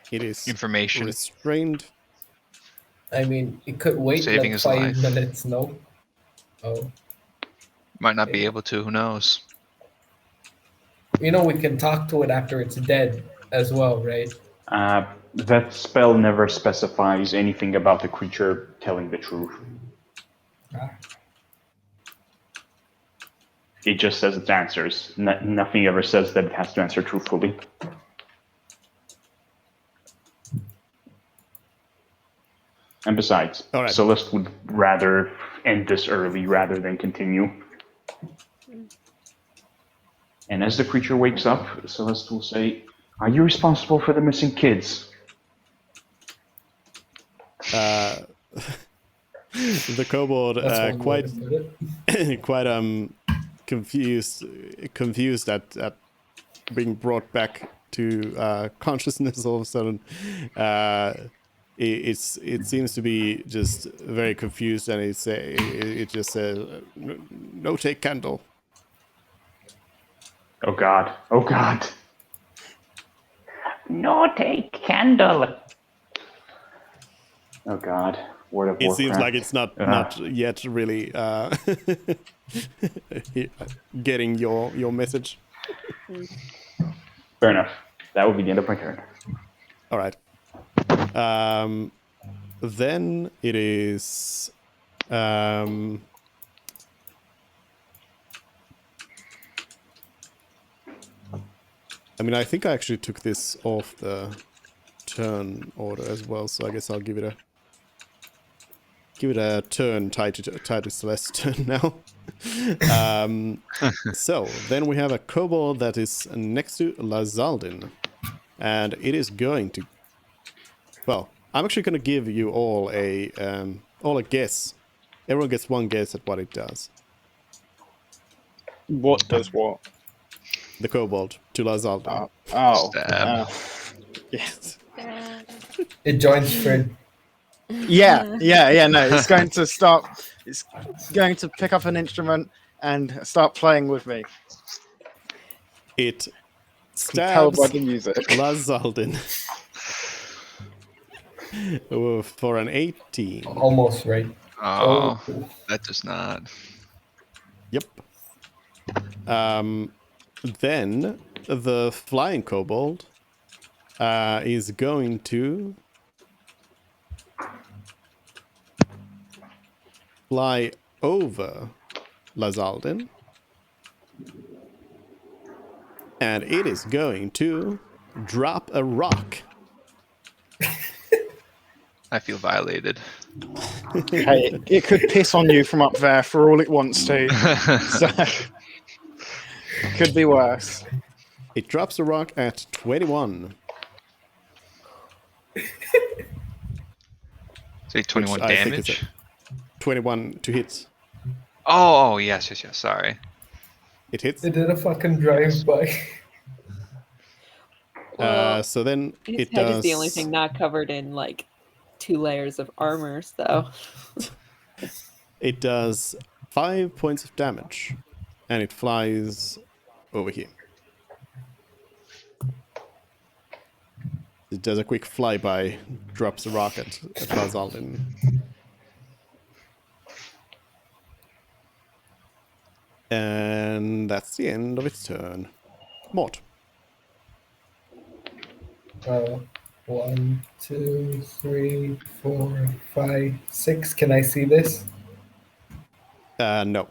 It is Information. restrained. I mean, it could wait Saving like his 5 life. minutes, no? Oh. Might not be able to, who knows? We can talk to it after it's dead as well, right? That spell never specifies anything about the creature telling the truth. Ah. It just says it answers. Nothing ever says that it has to answer truthfully. And besides, All right. Celeste would rather end this early rather than continue. And as the creature wakes up, Celeste will say, "Are you responsible for the missing kids?" The kobold That's one way quite to put it. quite confused at being brought back to consciousness all of a sudden. It seems to be just very confused, and it just says, "No take candle." Oh God! Oh God! No take candle. Oh God! Word of It Warcraft. seems like it's not yet really getting your message. Fair enough. That would be the end of my turn. All right. Then it is I mean, I think I actually took this off the turn order as well, so I guess I'll give it a turn tied to Celeste's turn now. So then we have a kobold that is next to Lazaldin, and it is going to. Well, I'm actually going to give you all a guess. Everyone gets one guess at what it does. What does what? The kobold to Lazaldin. Stab. Yes. It joins Fred. Yeah. No, it's going to start. It's going to pick up an instrument and start playing with me. It Compelled stabs by the music. Lazaldin for an 18. Almost right. Oh, that does not. Yep. Then the flying kobold is going to fly over Lazaldin, and it is going to drop a rock. I feel violated. Hey, it could piss on you from up there for all it wants to. So, could be worse. It drops a rock at 21. Say 21 Which I think is damage. 21 to hit. Oh, yes. Sorry. It hits. It did a fucking drive-by. Well, So then his it head does. is the only thing not covered in like 2 layers of armors, though. It does 5 points of damage, and it flies over here. It does a quick flyby, drops a rocket at Lazaldin. And that's the end of its turn. Mort. 1, 2, 3, 4, 5, 6. Can I see this? No.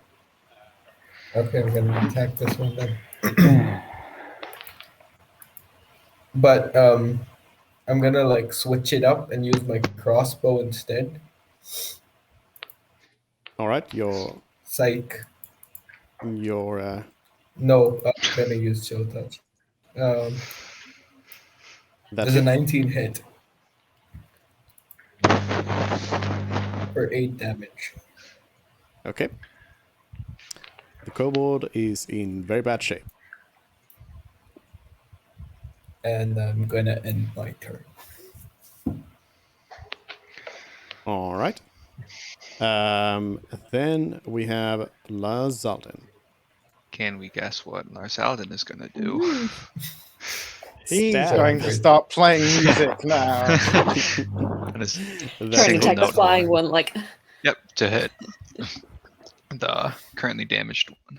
Okay, I'm gonna attack this one then. But I'm gonna like switch it up and use my crossbow instead. All right, your Psych. your No, I'm gonna use chill touch. that There's a hit. 19 hit for 8 damage. Okay. The kobold is in very bad shape. And I'm gonna end my turn. All right. Then we have Lazaldin. Can we guess what Larsalden is going to do? He's Stab. going to start playing music now. And it's Trying to single attack the note. flying one, like, Yep, to hit the currently damaged one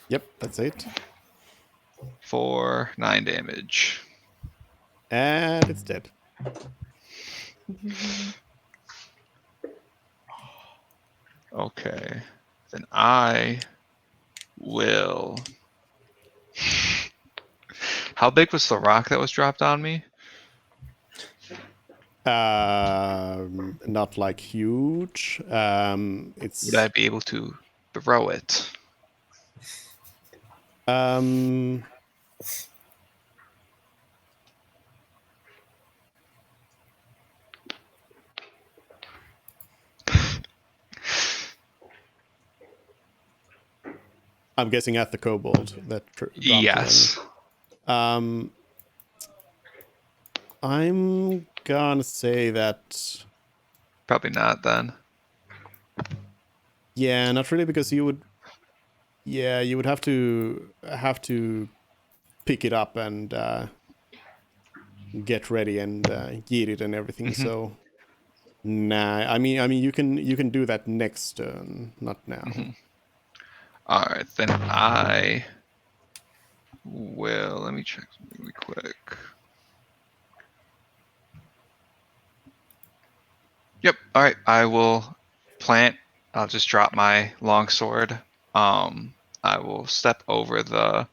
Yep, that's it. for 9 damage. And it's dead. Okay, then I will. How big was the rock that was dropped on me? Not like huge. It's Would I be able to throw it? I'm guessing at the kobold that dropped Yes. one. I'm gonna say that. Probably not then. Yeah, not really, because you would. Yeah, you would have to pick it up and get ready and yeet it and everything. So, nah. I mean, you can do that next turn, not now. All right, then I will. Let me check something really quick. Yep. All right. I will plant. I'll just drop my longsword. I will step over the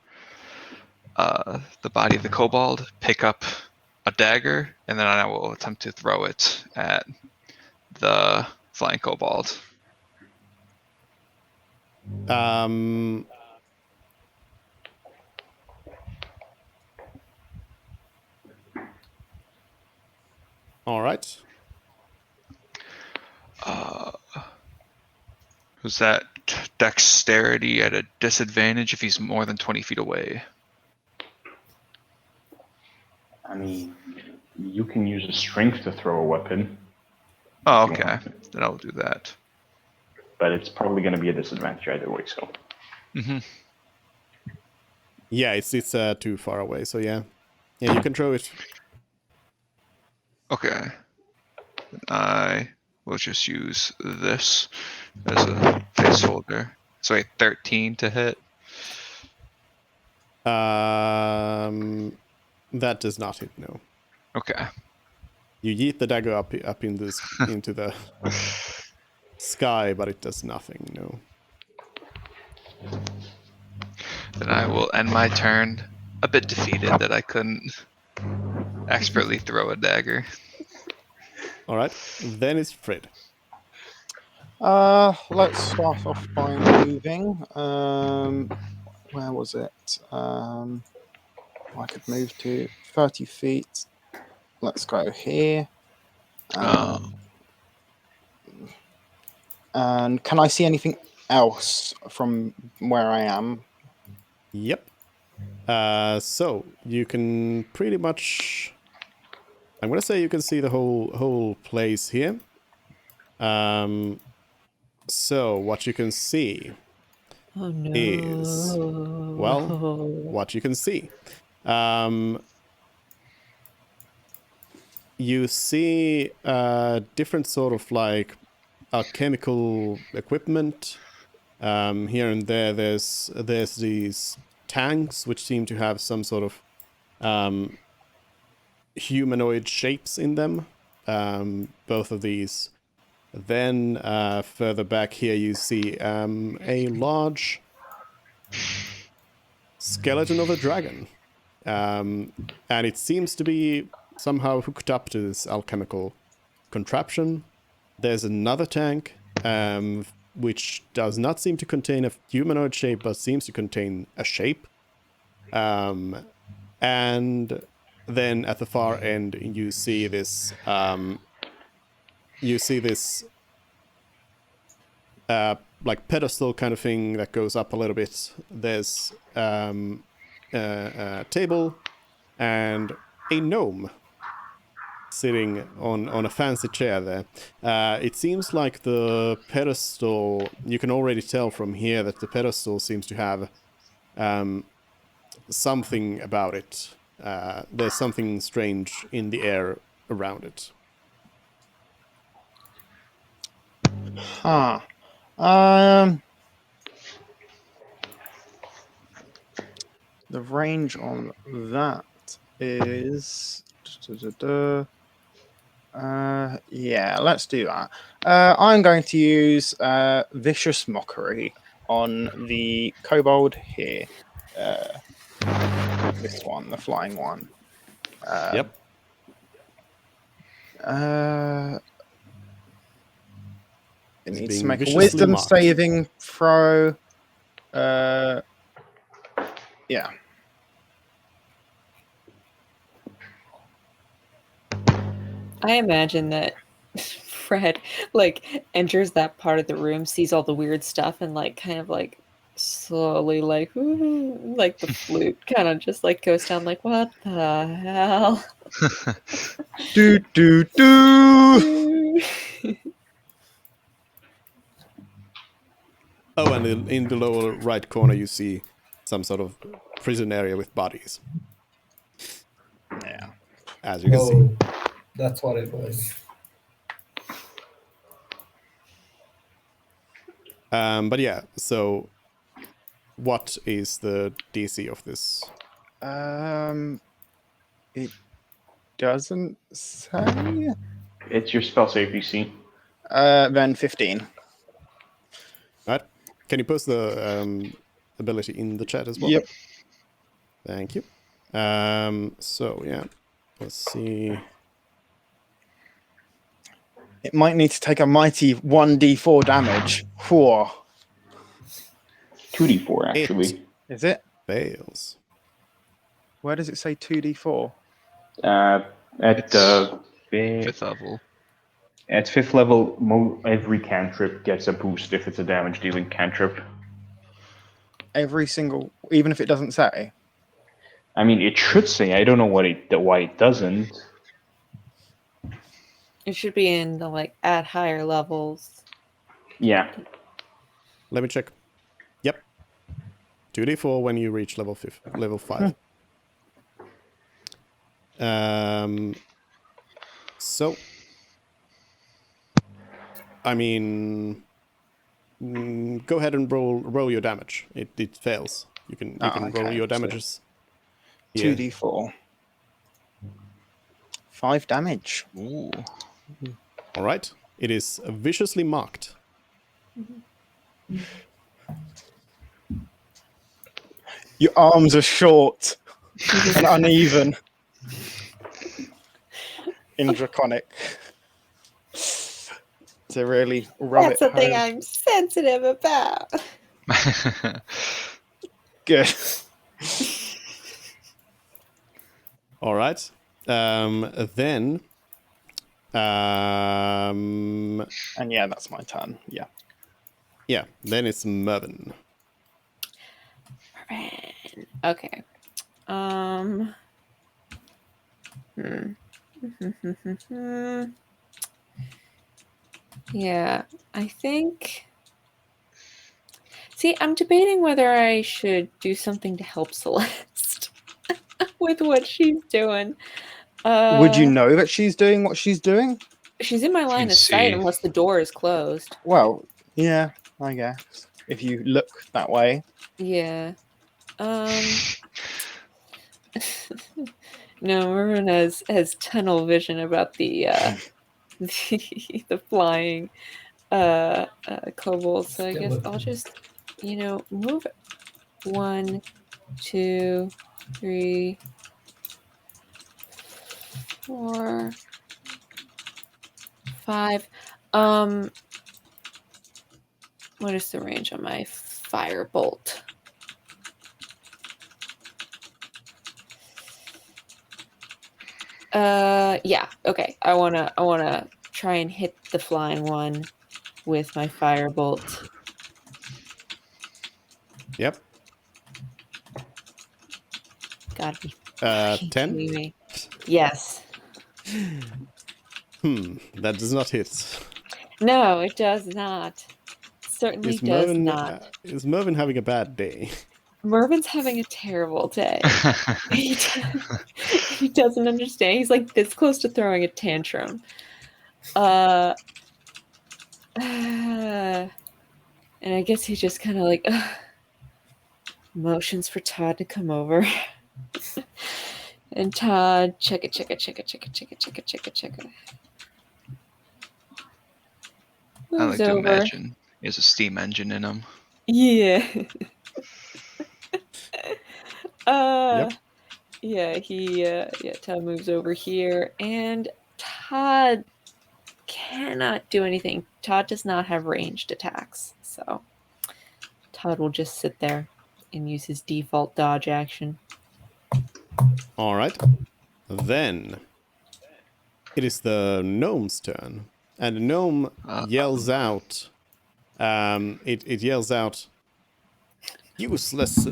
the body of the kobold, pick up a dagger, and then I will attempt to throw it at the flying kobold. All right. Who's that? Dexterity at a disadvantage if he's more than 20 feet away. I mean, you can use a strength to throw a weapon, Oh, You okay. want Then I'll do that. but it's probably going to be a disadvantage either way. So Mm-hmm. Yeah, it's too far away. So yeah, you can throw it. Okay. Then I will just use this as a placeholder. So 13 to hit. That does not hit. No. Okay. You yeet the dagger up in this into the sky, but it does nothing. No. Then I will end my turn a bit defeated that I couldn't expertly throw a dagger. All right. Then it's Fred. Let's start off by moving. Where was it? I could move to 30 feet. Let's go here. And can I see anything else from where I am? Yep. So you can pretty much. I'm gonna say you can see the whole place here. So what you can see Oh no. is what you can see. You see different sort of like alchemical equipment. Here and there, there's these tanks which seem to have some sort of humanoid shapes in them. Both of these. Then further back here, you see a large skeleton of a dragon, and it seems to be somehow hooked up to this alchemical contraption. There's another tank, which does not seem to contain a humanoid shape, but seems to contain a shape. And then at the far end, you see this. Like pedestal kind of thing that goes up a little bit. There's a table and a gnome sitting on a fancy chair there. It seems like the pedestal, you can already tell from here that the pedestal seems to have something about it. There's something strange in the air around it. Huh. The range on that is. Yeah, let's do that. I'm going to use Vicious Mockery on the kobold here. This one, the flying one. Yep. It It's needs being to make a viciously wisdom mocked. saving throw. Yeah. I imagine that Fred like enters that part of the room, sees all the weird stuff, and like kind of like slowly like ooh, like the flute kind of just like goes down like what the hell. Do do do. Oh, and in the lower right corner, you see some sort of prison area with bodies, Yeah. as you can see. That's what it was. But yeah, so what is the DC of this? It doesn't say. it's your spell save DC. Then 15. Right? Can you post the ability in the chat as well? Yep. Thank you. So yeah, let's see. It might need to take a mighty 1d4 damage. Whoa. 2d4 actually. Is it? Fails. Where does it say 2d4? At It's the 5th level. at 5th level, every cantrip gets a boost if it's a damage dealing cantrip. Every single, even if it doesn't say. I mean, it should say. I don't know why it doesn't. It should be in the like at higher levels. Yeah. Let me check. Yep. 2d4 when you reach level 5. So, I mean, go ahead and roll your damage. It fails. You can roll okay. your So damages. Yeah. 2d4. 5 damage. Ooh. All right. It is viciously marked. Your arms are short and uneven. In Draconic. To really rub That's it the thing home. I'm sensitive about. Good. All right. Then. And yeah, that's my turn. Yeah. Yeah. Then it's Mervyn. Okay. Yeah, I think. See, I'm debating whether I should do something to help Celeste with what she's doing. Would you know that she's doing what she's doing? She's in my line can of sight see. unless the door is closed. Well, yeah, I guess. If you look that way. Yeah. No, Mervyn has tunnel vision about the the flying kobolds. So I guess I'll just, move 1, 2, 3, 4, 5. What is the range on my firebolt? Yeah, okay. I wanna try and hit the flying one with my firebolt. Yep. Gotta be 10. kidding me. Yes. That does not hit. No, it does not. Certainly does not. Is Mervyn having a bad day? Mervin's having a terrible day. He doesn't understand. He's like this close to throwing a tantrum. And I guess he just kind of like motions for Todd to come over. And Todd, check it. I like Moves to over. imagine he has a steam engine in him. Yeah. Yep. Yeah, Todd moves over here, and Todd cannot do anything. Todd does not have ranged attacks, so Todd will just sit there and use his default dodge action. All right. Then it is the gnome's turn, and the gnome yells out. It yells out, "Useless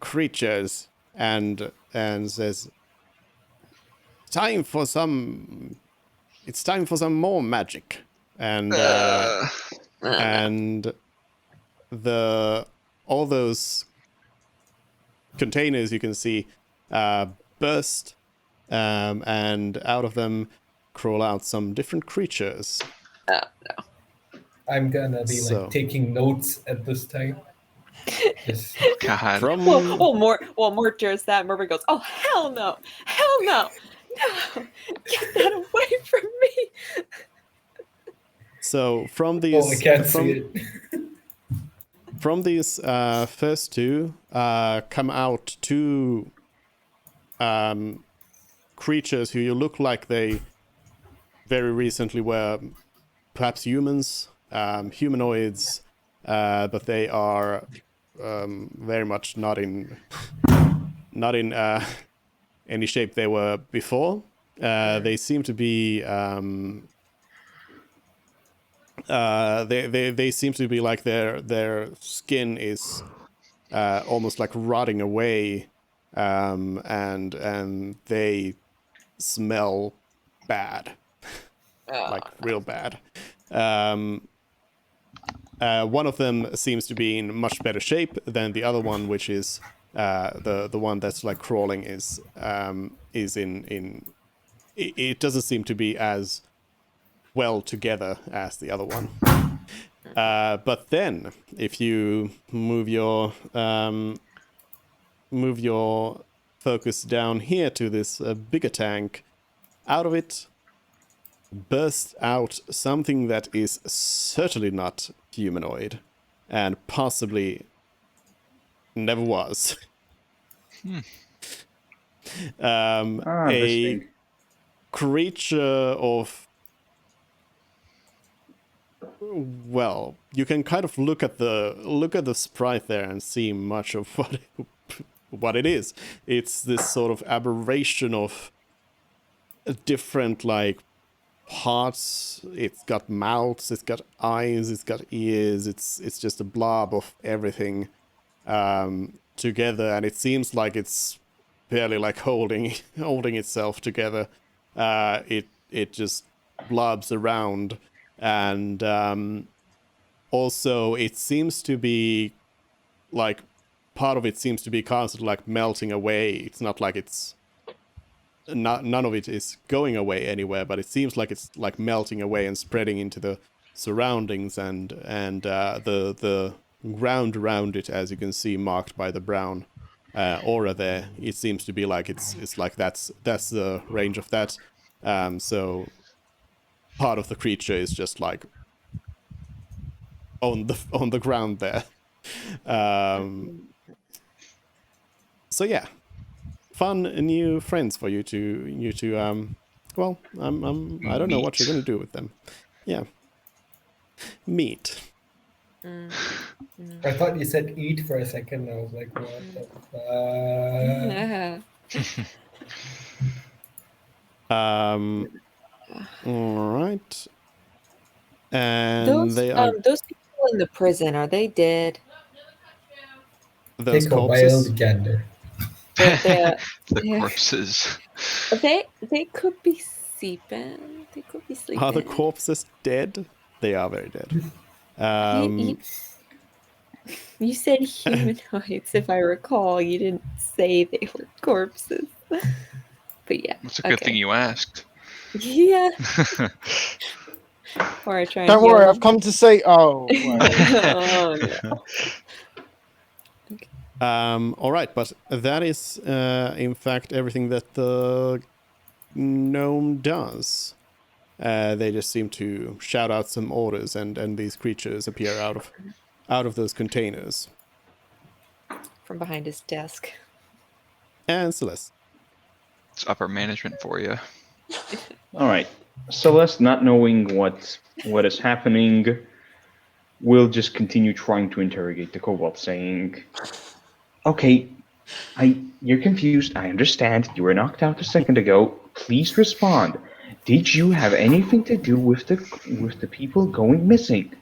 creatures," and says, It's time for some more magic." And all those containers you can see burst, and out of them crawl out some different creatures. I'm gonna be So- like taking notes at this time. Just God. Well, Mort hears that. Mervyn goes, "Oh, hell no! Hell no! No! Get that away from me!" So from I these can't see it. from these first two come out two creatures who you look like they very recently were perhaps humans, humanoids, but they are very much not in any shape they were before. They seem to be they seem to be like their skin is almost like rotting away, and they smell bad, like real bad. One of them seems to be in much better shape than the other one, which is the one that's like crawling is in it doesn't seem to be as well together as the other one. But then if you move your focus down here to this bigger tank, out of it bursts out something that is certainly not humanoid and possibly never was. A creature of, well, you can kind of look at the sprite there and see much of what it is. It's this sort of aberration of different like parts. It's got mouths, it's got eyes, it's got ears. It's just a blob of everything together, and it seems like it's barely like holding itself together. It just blobs around, and also it seems to be like part of it seems to be constantly like melting away. It's not like it's none of it is going away anywhere, but it seems like it's like melting away and spreading into the surroundings, and the ground around it, as you can see, marked by the brown aura there. It seems to be like it's like that's the range of that. So part of the creature is just like on the ground there. So yeah, fun new friends for you to well, I don't know what you're gonna do with them. Yeah, meet. I thought you said eat for a second. I was like, what the fuck? All right. And Those they are those people in the prison, are they dead? those Take a corpses. wild gander. They're- The corpses. they could be sleeping. They could be sleeping. Are the corpses dead? They are very dead. You said humanoids, if I recall. You didn't say they were corpses. But yeah. It's a good thing you asked. Yeah. Or I try and Don't heal worry, them. I've come to say. Oh, right. Oh, no. All right, but that is in fact everything that the gnome does. They just seem to shout out some orders, and these creatures appear out of those containers. From behind his desk. And Celeste. It's upper management for you. All right. Celeste, not knowing what is happening, will just continue trying to interrogate the kobold, saying, "Okay, you're confused. I understand. You were knocked out a second ago. Please respond. Did you have anything to do with the people going missing?"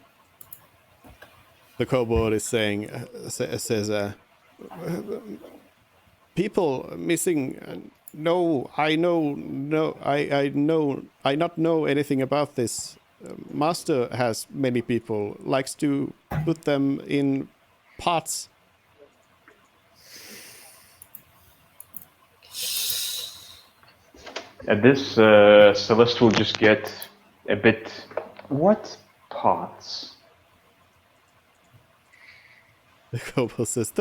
The kobold is saying, says, people missing. No, I not know anything about this. Master has many people, likes to put them in pots. At this, Celeste will just get a bit. What pots? The kobold says,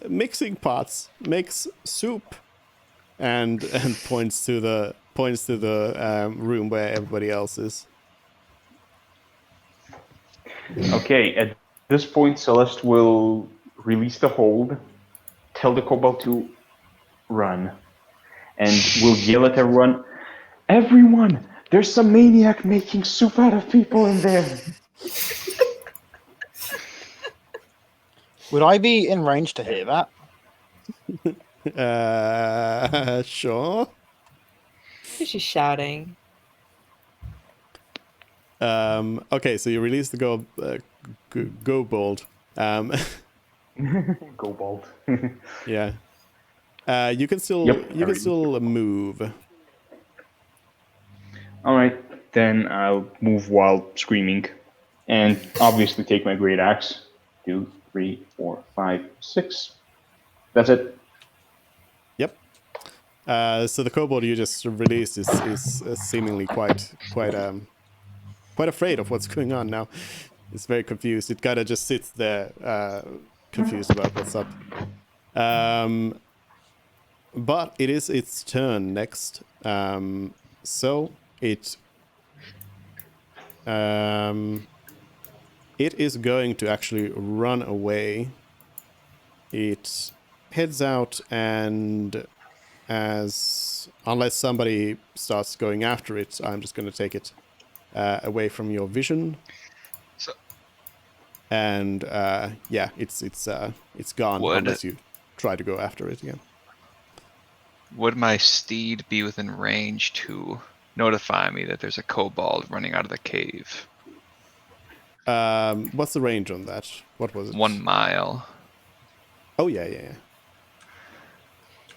mixing pots makes soup, and points to the room where everybody else is. Okay, at this point, Celeste will release the hold, tell the kobold to run, and we'll yell at everyone. Everyone, there's some maniac making soup out of people in there. Would I be in range to hear that? Sure. Who's she shouting? Okay, so you release the Kobold. Kobold. Yeah. You can still move. All right, then I'll move while screaming, and obviously take my great axe. 2, 3, 4, 5, 6. That's it. Yep. So the kobold you just released is seemingly quite afraid of what's going on now. It's very confused. It kind of just sits there, confused about what's up. But it is its turn next. So it is going to actually run away. It heads out, and unless somebody starts going after it, I'm just going to take it away from your vision. So- And yeah, it's gone unless you try to go after it again. Would my steed be within range to notify me that there's a kobold running out of the cave? What's the range on that? What was it? 1 mile. Oh yeah. You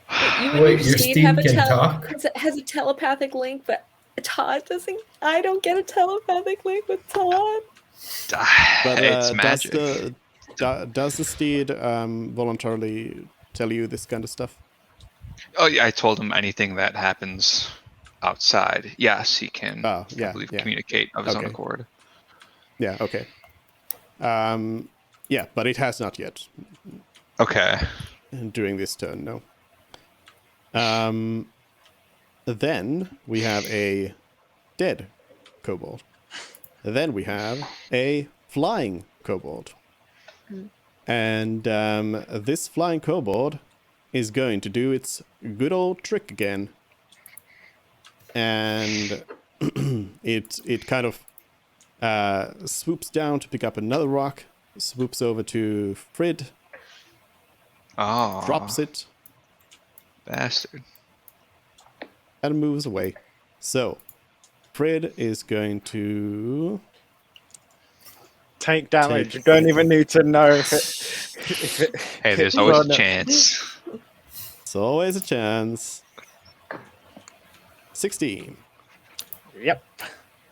and Wait, your your steed steed have a can talk? has a telepathic link, but Todd doesn't. I don't get a telepathic link with Todd. But It's magic. does the steed voluntarily tell you this kind of stuff? Oh yeah, I told him anything that happens outside. Yes, he can. Oh, yeah, I believe yeah. communicate of his own Okay. accord. Yeah. Okay. Yeah, but it has not yet Okay. during this turn. No. Then we have a dead kobold. Then we have a flying kobold. And this flying kobold is going to do its good old trick again. And it kind of swoops down to pick up another rock, swoops over to Frid, Oh. drops it, Bastard. and moves away. So, Frid is going to Take damage. Take- You don't even need to know if it. Hey, there's hits always or a not. chance. It's always a chance. 16. Yep.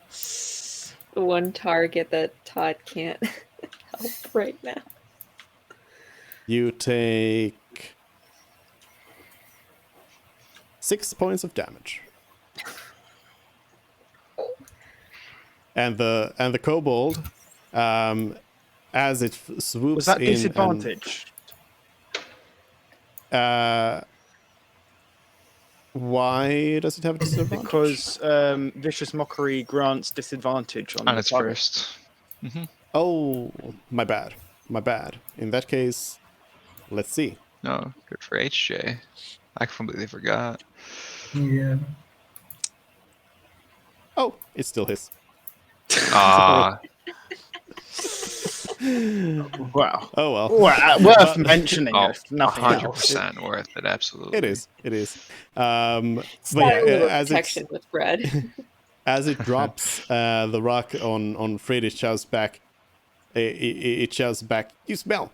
The one target that Todd can't help right now. You take 6 points of damage. And the kobold, as it swoops Was that in, disadvantage? Why does it have a disadvantage? Because vicious mockery grants disadvantage on On the its target. first. Oh, my bad. In that case, let's see. No, good for HJ. I completely forgot. Yeah. Oh, it's still his. Ah, Wow. Oh well. Worth mentioning, oh, if nothing else. 100% worth it. Absolutely. It is. It's But not yeah, a little as protection it with Fred. as it drops the rock on Fred, it shouts back. It shouts back. You smell.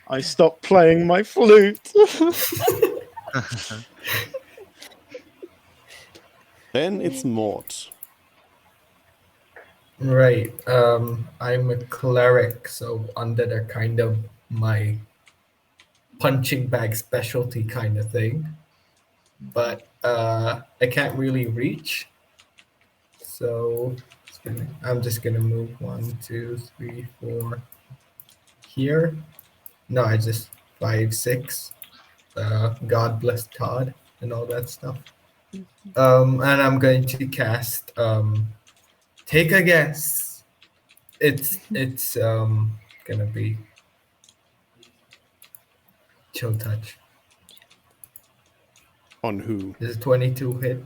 I stopped playing my flute. Then it's Mort. Right. I'm a cleric, so under the kind of my punching bag specialty kind of thing. But I can't really reach. So I'm just gonna move 1, 2, 3, 4 here. No, I just 5, 6. God bless Todd and all that stuff. And I'm going to cast take a guess. It's gonna be Chill touch. On who? This is 22 hit.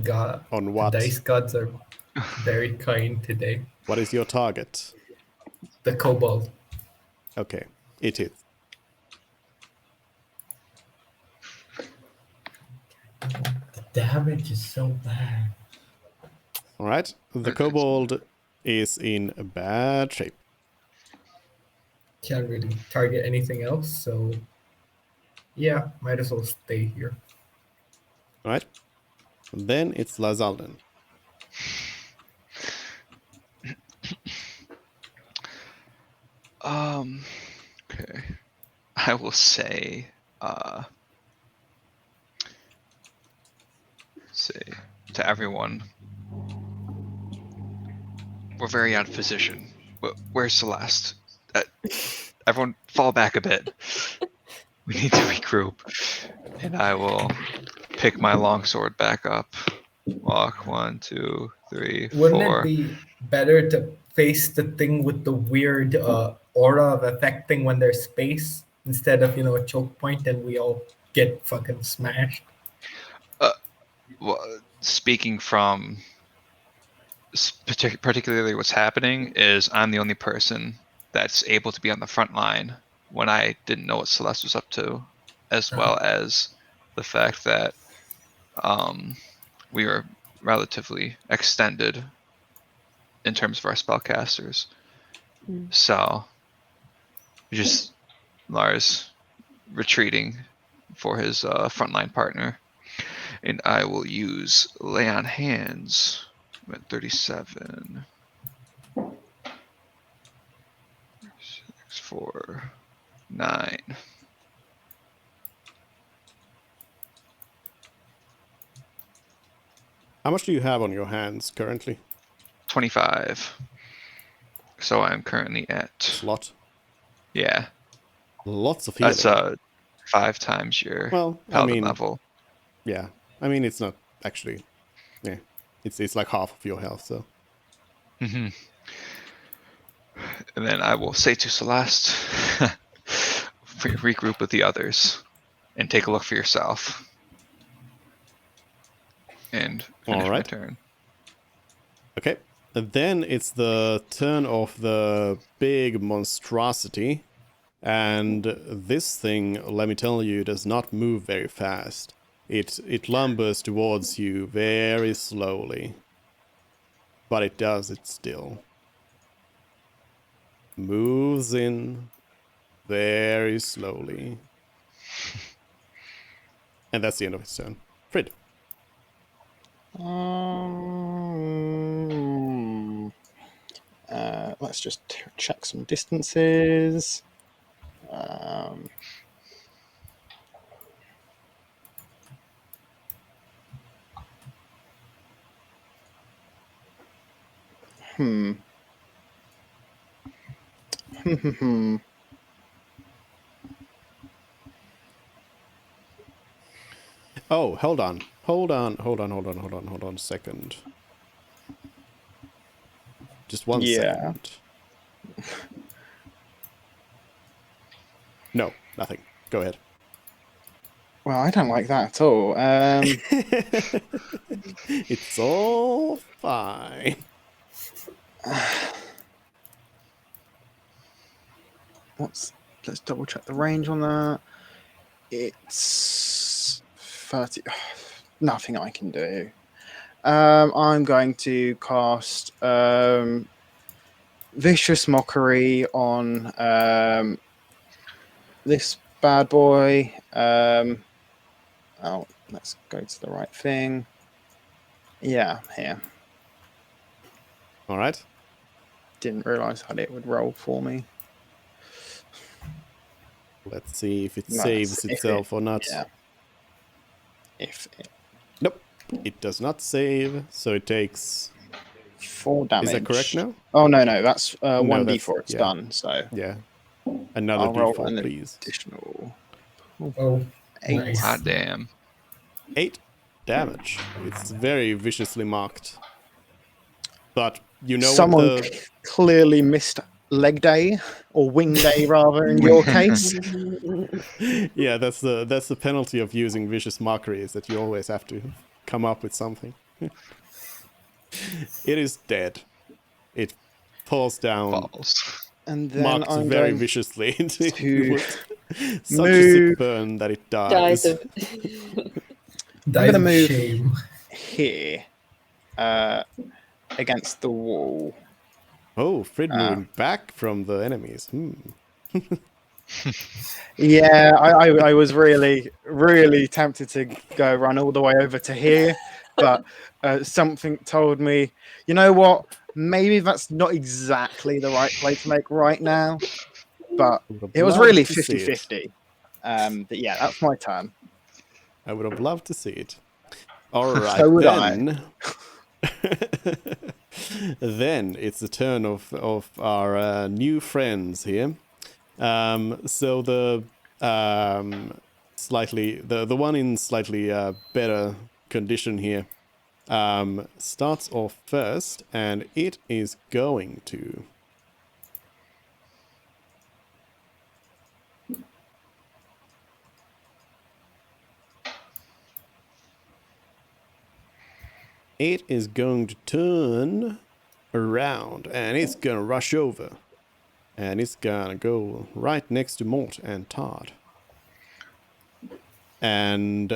God, On the what? dice gods are very kind today. What is your target? The kobold. Okay, it is. The damage is so bad. All right. The It's- kobold is in bad shape. Can't really target anything else, so yeah, might as well stay here. All right. Then it's Lazalden. Okay. I will say, say to everyone, we're very out of position. Where's Celeste? Everyone, fall back a bit. We need to regroup. And I will pick my longsword back up. Walk 1, 2, 3, 4. Wouldn't it be better to face the thing with the weird aura of affecting when there's space instead of, a choke point and we all get fucking smashed? Well, speaking from particularly what's happening is I'm the only person that's able to be on the front line when I didn't know what Celeste was up to, as well as the fact that we were relatively extended in terms of our spellcasters. So just Lars retreating for his frontline partner. And I will use Lay on Hands. I'm at 37. 6, 4, 9. How much do you have on your hands currently? 25. So I'm currently at, Slot. yeah, Lots of healing. that's 5 times your Well, I paladin mean, level. yeah. I mean, it's not actually. Yeah, it's like half of your health. So And then I will say to Celeste, regroup with the others and take a look for yourself. And finish my Alright. turn. okay. And then it's the turn of the big monstrosity, and this thing, let me tell you, does not move very fast. It lumbers towards you very slowly. But it does it still. Moves in very slowly. And that's the end of its turn. Frid. Let's just check some distances. Oh, hold on a second. Just one Yeah. second. No, nothing. Go ahead. Well, I don't like that at all. It's all fine. Let's double check the range on that. It's 30. Nothing I can do. I'm going to cast Vicious Mockery on this bad boy. Oh, let's go to the right thing. Yeah, here. All right. Didn't realize how it would roll for me. Let's see if it No, saves if itself or not. Yeah. If it, Nope. It does not save, so it takes... 4 damage. Is that correct now? Oh, no, that's 1d4. that's- It's yeah. done, so Yeah. Another I'll roll d4, an please. additional Oh, 8. nice. Ah, damn. 8 damage. It's very viciously marked. But you know Someone what the... clearly missed leg day or wing day rather in your case. Yeah, that's the penalty of using vicious mockery, is that you always have to come up with something. It is dead. It falls down, Falls. And then mocked I'm very going viciously into the to wood. Such a move. sick burn that it Dies dies. of I'm Dies gonna of move shame. here against the wall. Oh, Frid moving back from the enemies. Yeah, I was really, really tempted to go run all the way over to here, but something told me, you know what? Maybe that's not exactly the right play to make right now, but Would have it was loved really to see it. 50-50. But yeah, that's my turn. I would have loved to see it. All right, So would then. Then it's the turn of our new friends here. So the the one in slightly better condition here starts off first, and it is going to. It is going to turn around, and it's gonna rush over. And it's gonna go right next to Mort and Todd. And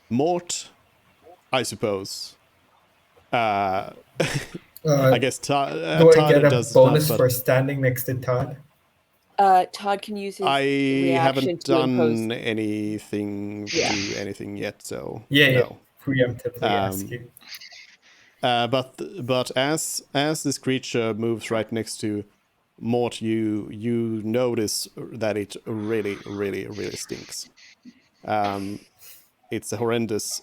Mort, I suppose. I guess Todd Do I get a does bonus not, for but standing next to Todd? Todd can use his I reaction haven't to impose. done anything Yeah. to anything yet, so Yeah, no. preemptively asking. But as this creature moves right next to Mort, you notice that it really, really, really stinks. It's a horrendous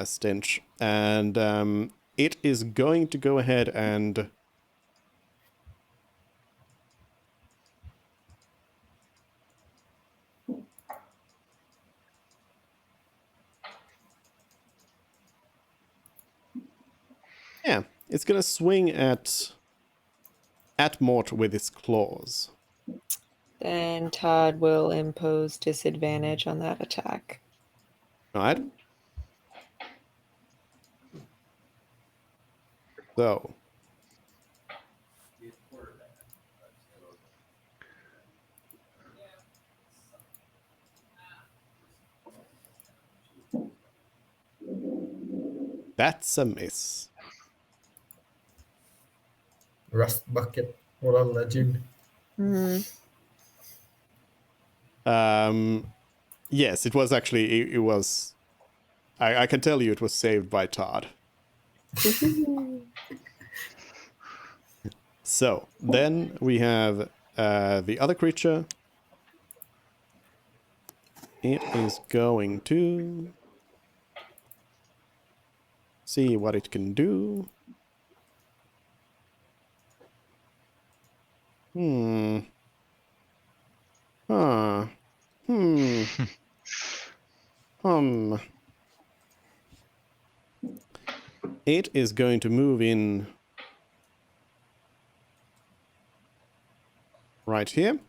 stench, and it is going to go ahead and it's gonna swing at Mort with its claws. Then Todd will impose disadvantage on that attack. All right. So. That's a miss. Rust bucket. What a legend. Yes, it was actually, it was, I can tell you it was saved by Todd. So, then we have the other creature. It is going to see what it can do. It is going to move in right here.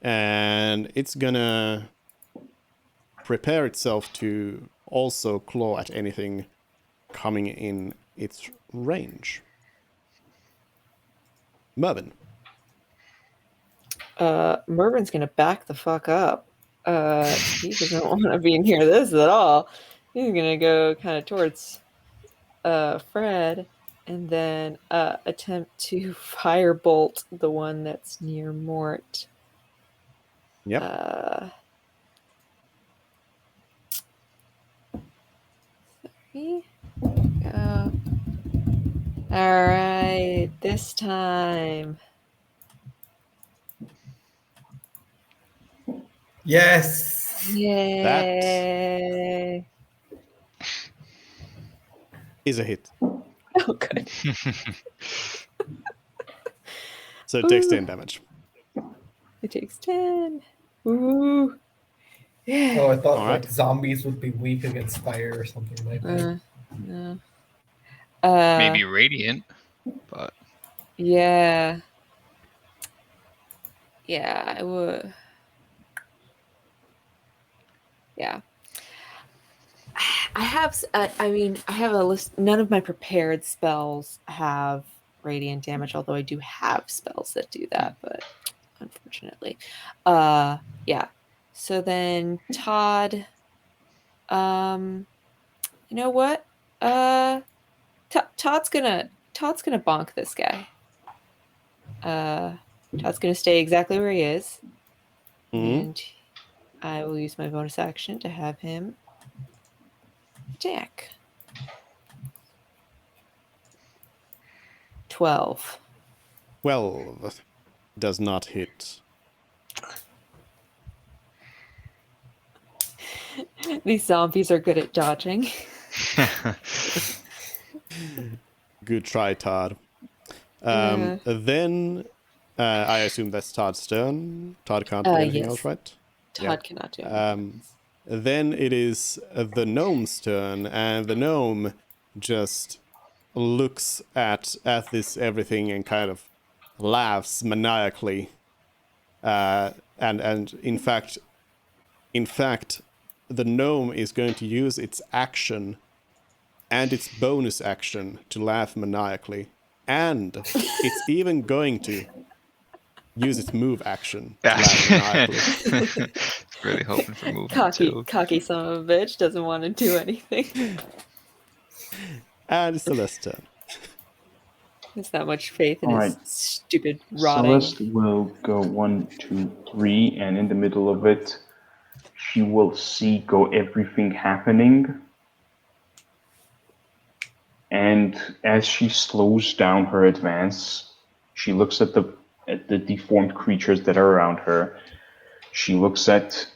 And it's gonna prepare itself to also claw at anything coming in its range. Mervin. Mervin's gonna back the fuck up. He doesn't want to be near this at all. He's gonna go kind of towards Fred, and then attempt to firebolt the one that's near Mort. Yep. Sorry. Go. All right, this time. Yes. Yay! Is a hit. Oh, good. So it takes 10 damage. It takes 10. Ooh. Yeah. Oh, I thought All right. like zombies would be weak against fire or something like that. No. Maybe radiant, but Yeah. Yeah, I would. Yeah. I have, I mean, I have a list. None of my prepared spells have radiant damage, although I do have spells that do that, but unfortunately. Yeah. So then Todd, you know what? Todd's gonna bonk this guy. Todd's gonna stay exactly where he is. Mhm. And I will use my bonus action to have him attack. 12. 12 does not hit. These zombies are good at dodging. Good try, Todd. Yeah. Then I assume that's Todd's turn. Todd can't do anything Yes. else, right? Todd cannot do it. Then it is the gnome's turn, and the gnome just looks at this everything and kind of laughs maniacally. And in fact, the gnome is going to use its action and its bonus action to laugh maniacally, and it's even going to use its move action to laugh maniacally. It's really hoping for movement too. Cocky son of a bitch doesn't want to do anything. And it's Celeste's turn. There's not much faith in All his right. stupid rotting. Celeste will go 1, 2, 3, and in the middle of it, she will go everything happening. And as she slows down her advance, she looks at the deformed creatures that are around her. She looks at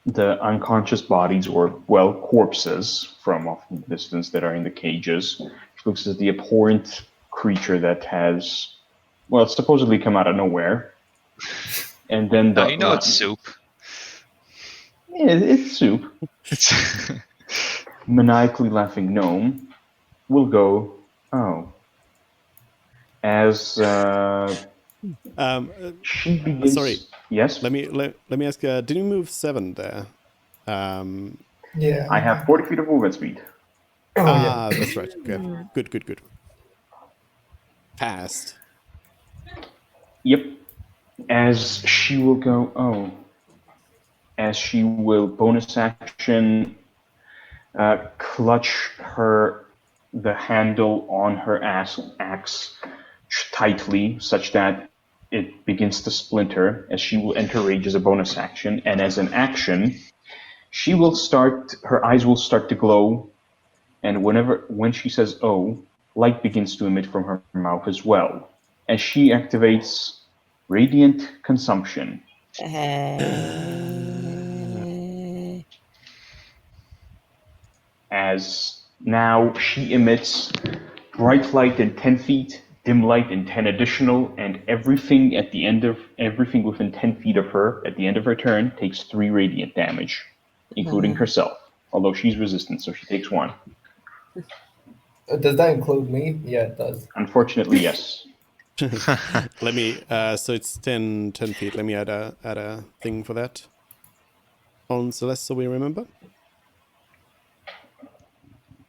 the unconscious bodies, or, well, corpses from off the distance that are in the cages. She looks at the abhorrent creature that has, well, it's supposedly come out of nowhere. And then No, you know it's soup. Yeah, it's soup. It's Maniacally laughing gnome will go, oh. As she begins. Sorry. Yes. Let me ask. Did you move 7 there? Yeah. I have 40 feet of movement speed. Oh, yeah. That's right. Okay. Good. Passed. Yep. As she will go, oh. As she will bonus action, clutch the handle on her axe tightly, such that it begins to splinter. As she will enter rage as a bonus action, and as an action, she will her eyes will start to glow, and when she says "oh," light begins to emit from her mouth as well, as she activates Radiant Consumption. As now she emits bright light in 10 feet, dim light in 10 additional, and everything within 10 feet of her at the end of her turn takes 3 radiant damage, including herself. Although she's resistant, so she takes 1. Does that include me? Yeah, it does. Unfortunately, yes. Let me. So it's 10 feet. Let me add a thing for that on Celeste, so we remember.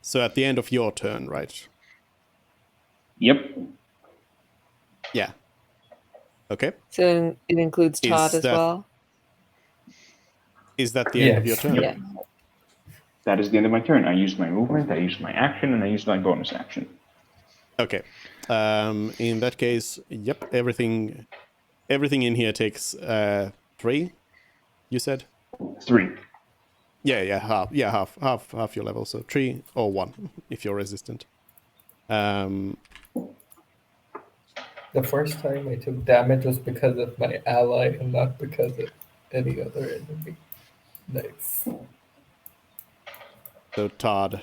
So at the end of your turn, right? Yep. Yeah. Okay. So it includes Todd as well? Is that the end of your Yes. turn? Yeah. That is the end of my turn. I used my movement, I used my action, and I used my bonus action. Okay. In that case, yep, everything in here takes 3, you said? 3. Yeah, half your level, so 3 or 1 if you're resistant. The first time I took damage was because of my ally and not because of any other enemy. Nice. So Todd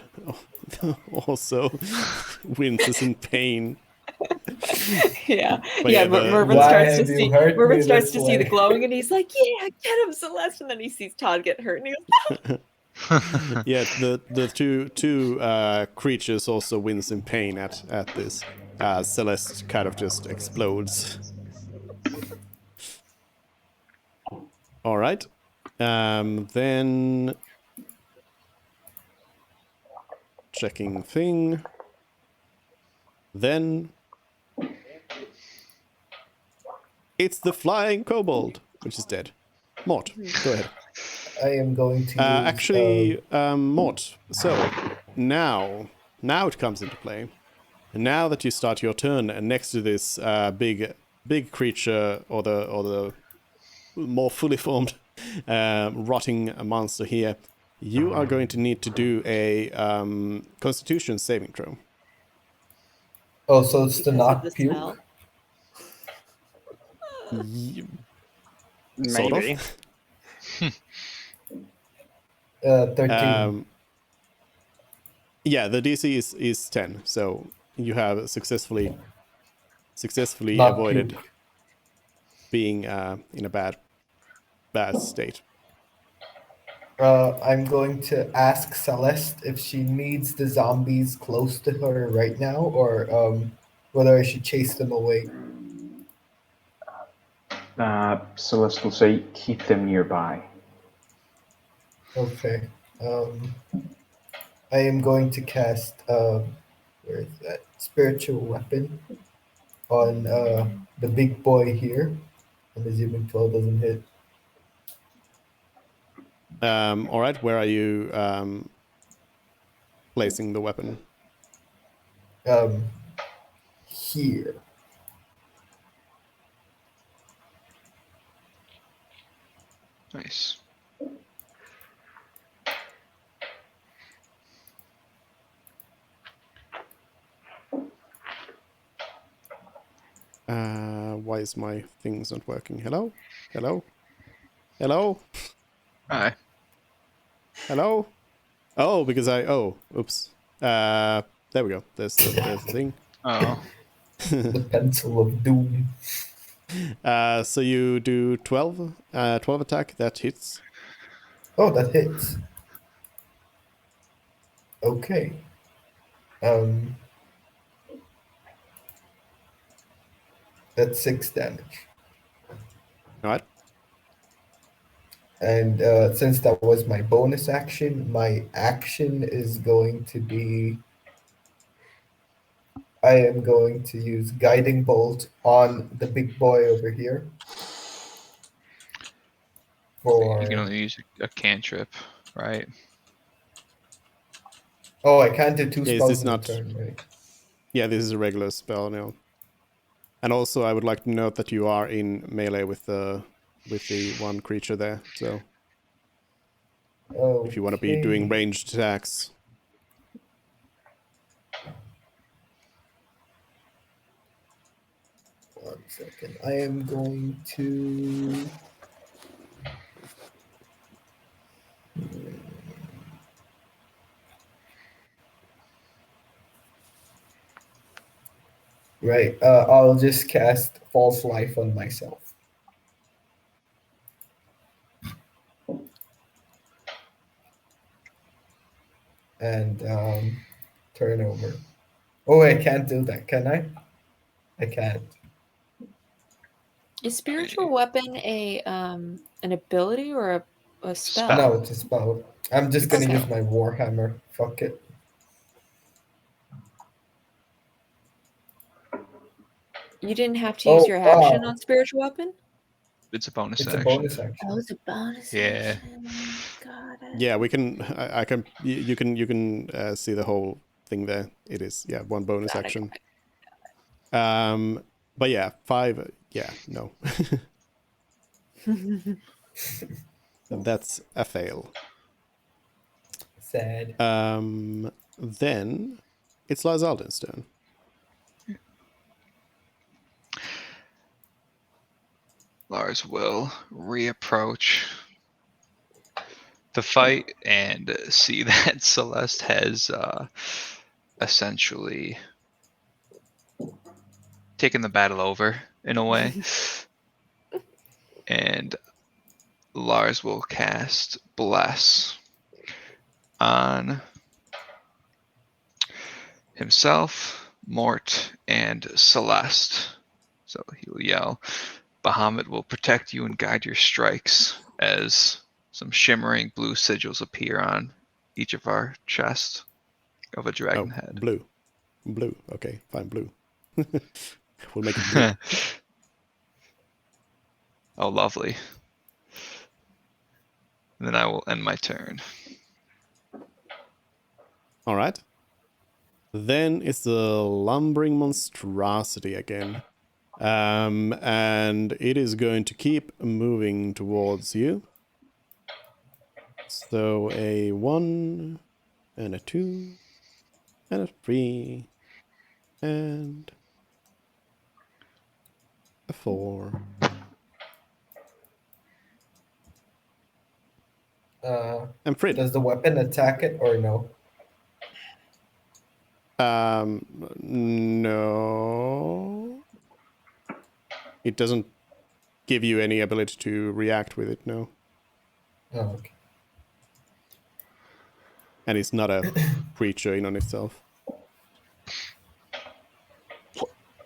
also winces in pain. Yeah. But yeah, yeah, the- Mervyn Why starts to have you see hurt Mervyn me starts this to see the way? glowing and he's like, yeah, get him, Celeste, and then he sees Todd get hurt and he goes, Yeah, the two creatures also wince in pain at this. Celeste kind of just explodes. All right. Then checking thing. Then it's the flying kobold, which is dead. Mort, go ahead. I am going to use. Actually, Mort. So now it comes into play. Now that you start your turn, and next to this big creature or the more fully formed rotting monster here, you are going to need to do a Constitution saving throw. Oh, so it's the Because of not the puke. smell. Sort of. Maybe. 13. Yeah, the DC is 10, so you have successfully Not avoided puke. being in a bad state. I'm going to ask Celeste if she needs the zombies close to her right now, or whether I should chase them away. Celeste will say, keep them nearby. Okay. I am going to cast where is that spiritual weapon on the big boy here. I'm assuming 12 doesn't hit. All right, where are you placing the weapon? Here. Nice. Why is my things not working? Hello? Hello? Hello? Hi. Hello? Oh, because oops. There we go. There's the thing. Oh. The pencil of doom. So you do 12 attack, that hits. Oh, that hits. Okay. That's 6 damage. All right. And since that was my bonus action, my action is going to be. I am going to use Guiding Bolt on the big boy over here. You can only use a cantrip, right? Oh, I can't do 2 Yeah, is spells this in a not- turn, right? Yeah, this is a regular spell now. And also, I would like to note that you are in melee with the one creature there. So if you want to be doing Okay. ranged attacks, 1 second. I am going to. Right. I'll just cast False Life on myself. And turn over. Oh, I can't do that, can I? I can't. Is spiritual weapon a an ability or a spell? No, it's a spell. I'm just gonna Okay. use my Warhammer. Fuck it. You didn't have to use Oh, your action wow. on spiritual weapon? It's a bonus It's action. a bonus action. Oh, it's a bonus Yeah. action. Got it. yeah, we can. I can. You can see the whole thing there. It is one bonus Got it, action. got it. But yeah, 5. Yeah, no. That's a fail. Sad. Then it's Lazaldin's turn. Lars will reapproach the fight and see that Celeste has essentially taken the battle over in a way. And Lars will cast Bless. on himself, Mort, and Celeste. So he will yell, Bahamut will protect you and guide your strikes, as some shimmering blue sigils appear on each of our chests of a dragon head. Blue. Blue. Okay, fine, blue. We'll make it blue. Oh, lovely. And then I will end my turn. All right. Then it's the lumbering monstrosity again. And it is going to keep moving towards you. So a 1 and a 2 and a 3 and a 4. And Frid. Does the weapon attack it or no? No. It doesn't give you any ability to react with it, no. Oh, okay. And it's not a creature in on itself.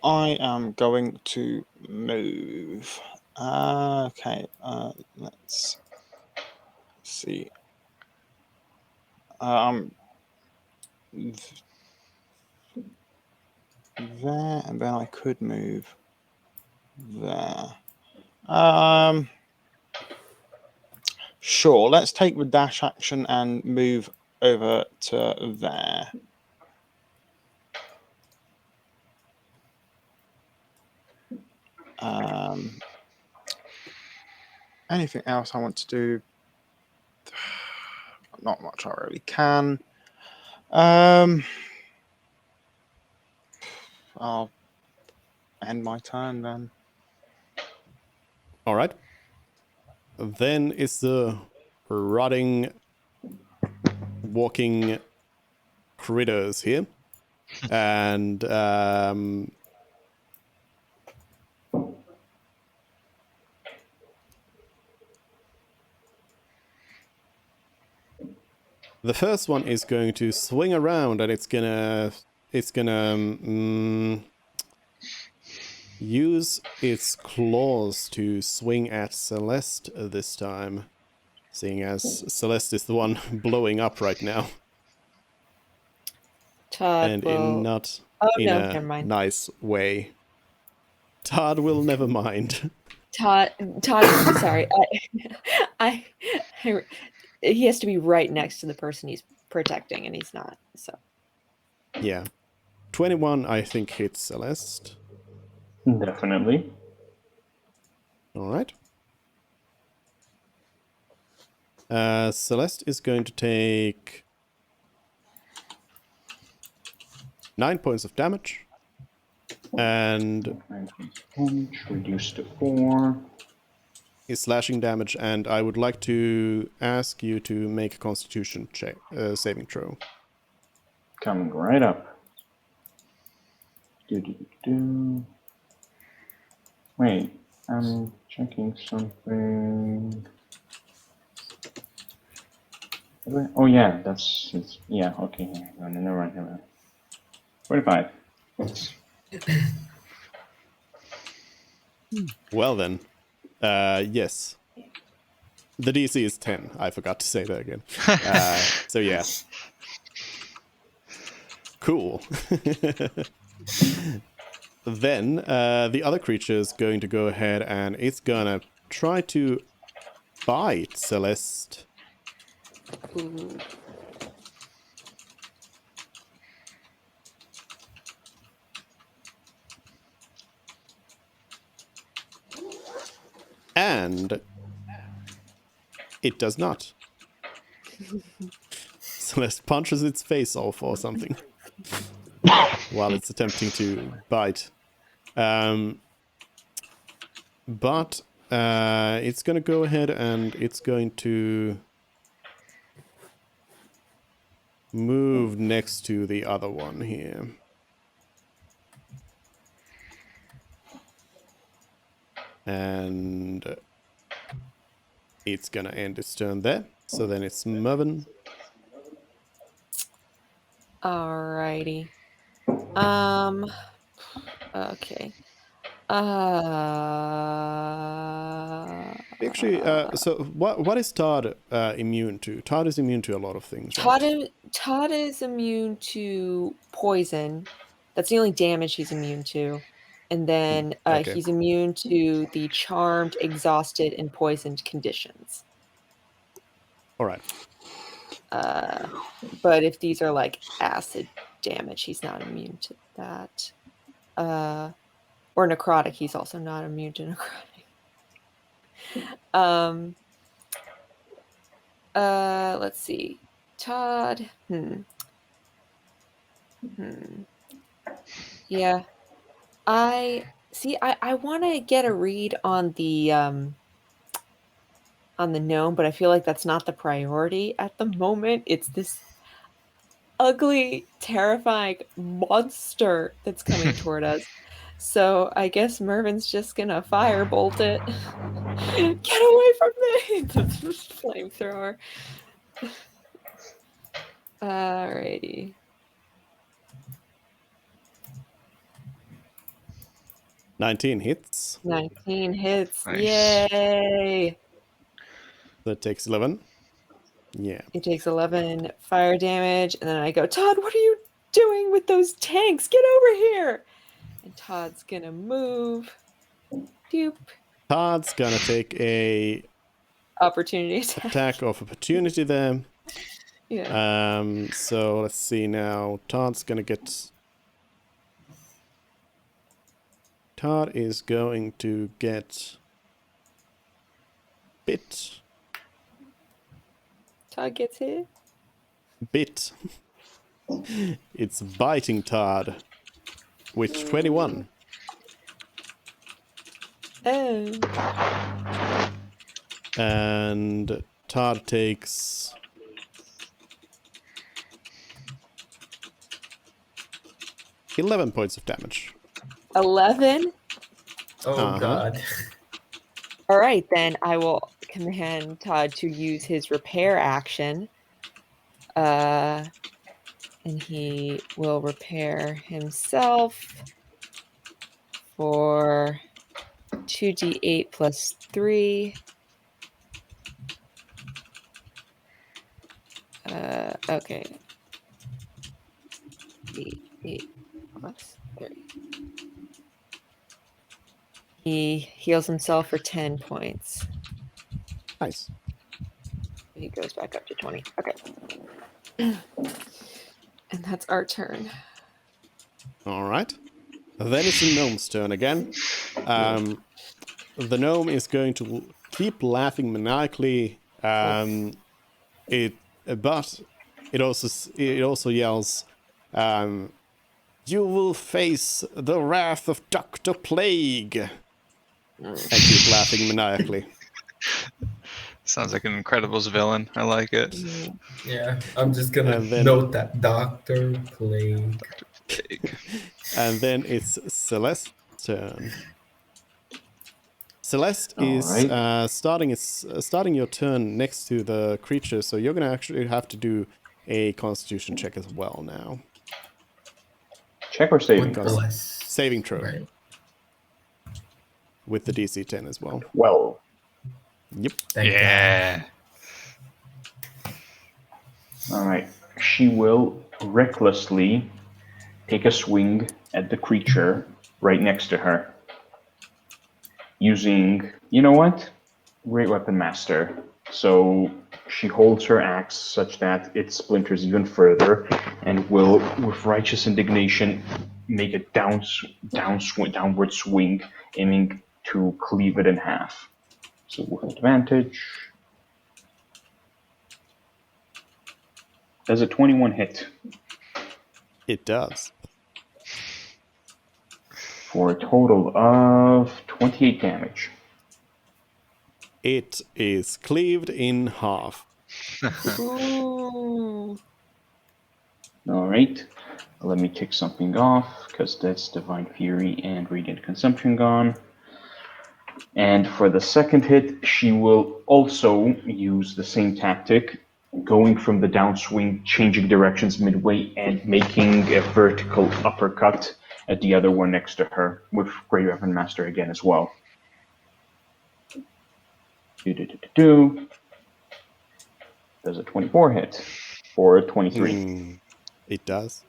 I am going to move. Okay, let's see. There, and then I could move there. Sure, let's take the dash action and move over to there. Anything else I want to do? Not much I really can. I'll end my turn then. All right. Then it's the rotting, walking critters here. And the first one is going to swing around, and it's gonna use its claws to swing at Celeste this time, seeing as Celeste is the one blowing up right now, Todd and will... in not in a never mind. nice way. Todd will never mind. Todd, sorry. He has to be right next to the person he's protecting, and he's not. So Yeah. 21, I think, hits Celeste. Definitely. All right. Celeste is going to take 9 points of damage. And Reduced to 4. is slashing damage, and I would like to ask you to make a Constitution check, saving throw. Coming right up. Wait, I'm checking something. Oh yeah, yeah, okay. No, never mind. 25. Well then, yes. The DC is 10. I forgot to say that again. So yeah. Cool. Then the other creature is going to go ahead and it's gonna try to bite Celeste. ooh. And it does not. Celeste punches its face off or something while it's attempting to bite. But it's going to go ahead and it's going to move next to the other one here. And it's going to end its turn there. So then it's Mervyn. Alrighty. Okay. Actually, so what is Todd immune to? Todd is immune to a lot of things, Todd, right? Todd is immune to poison. That's the only damage he's immune to. And then Okay. he's immune to the charmed, exhausted, and poisoned conditions. All right. But if these are like acid damage, he's not immune to that. Or necrotic, he's also not immune to necrotic. Let's see. Todd. Yeah. I want to get a read on the gnome, but I feel like that's not the priority at the moment. It's this ugly, terrifying monster that's coming toward us. So I guess Mervin's just gonna firebolt it. Get away from me! The flamethrower. Alrighty. 19 hits. 19 hits. Nice. Yay! That takes 11. Yeah. It takes 11 fire damage, and then I go, Todd, what are you doing with those tanks? Get over here! And Todd's gonna move. Doop. Todd's gonna take a Opportunity attack. attack of opportunity there. Yeah. So let's see now. Todd is going to get bit. Todd gets hit. Bit. It's biting Todd. Which 21. Oh. And Todd takes 11 points of damage. 11? Oh God. All right, then I will command Todd to use his repair action. And he will repair himself for 2d8 plus 3. Okay. 8 plus 3. He heals himself for 10 points. Nice. He goes back up to 20. Okay. And that's our turn. All right. Then it's the gnome's turn again. The gnome is going to keep laughing maniacally. But it also yells, "You will face the wrath of Dr. Plague." And keep laughing maniacally. Sounds like an Incredibles villain. I like it. Yeah, I'm just gonna And then- note that Dr. Plague. And then it's Celeste's turn. Celeste is Alright. starting your turn next to the creature, so you're gonna actually have to do a Constitution check as well now. Check or saving? Because- Bless. Saving throw Right. with the DC 10 as well. Well, Yep. Thank God. Yeah. all right. She will recklessly take a swing at the creature right next to her. Using, you know what? Great Weapon Master. So she holds her axe such that it splinters even further and will, with righteous indignation, make a downward swing, aiming to cleave it in half. So with advantage. Does a 21 hit? It does. For a total of 28 damage. It is cleaved in half. Ooh. All right. Let me take something off, because that's Divine Fury and Radiant Consumption gone. And for the second hit, she will also use the same tactic going from the downswing, changing directions midway, and making a vertical uppercut at the other one next to her, with Great Weapon Master again as well. Does a 24 hit? Or a 23? It does.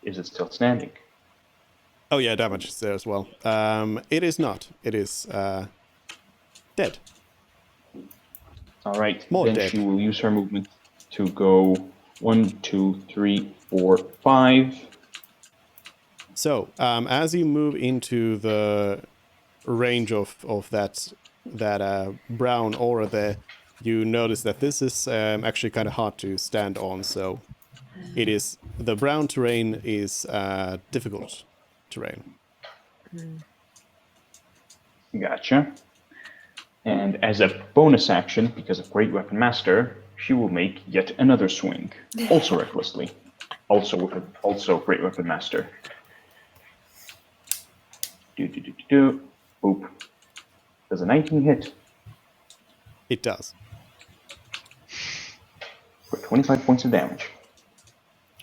Is it still standing? Oh yeah, damage is there as well. It is not. It is dead. All right, More then dead. she will use her movement to go 1, 2, 3, 4, 5. So, as you move into the range of that brown aura there, you notice that this is actually kind of hard to stand on. So, the brown terrain is difficult terrain. Gotcha. And as a bonus action, because of Great Weapon Master, she will make yet another swing, also recklessly, also Great Weapon Master. Boop. Does a 19 hit? It does. For 25 points of damage.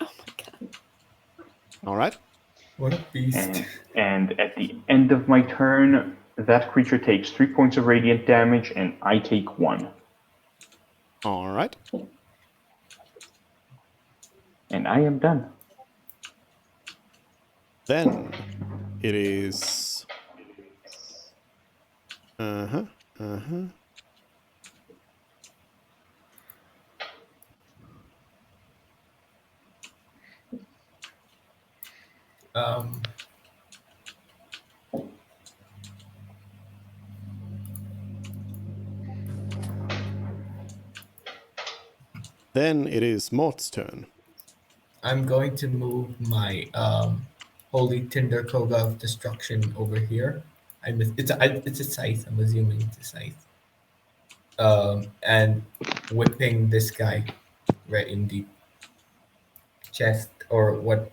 Oh my god. All right. What a beast. And at the end of my turn, that creature takes 3 points of radiant damage, and I take 1. All right. And I am done. Then it is. Then it is Mort's turn. I'm going to move my Holy Tinder Koga of Destruction over here. It's a scythe. I'm assuming it's a scythe. And whipping this guy right in the chest, or what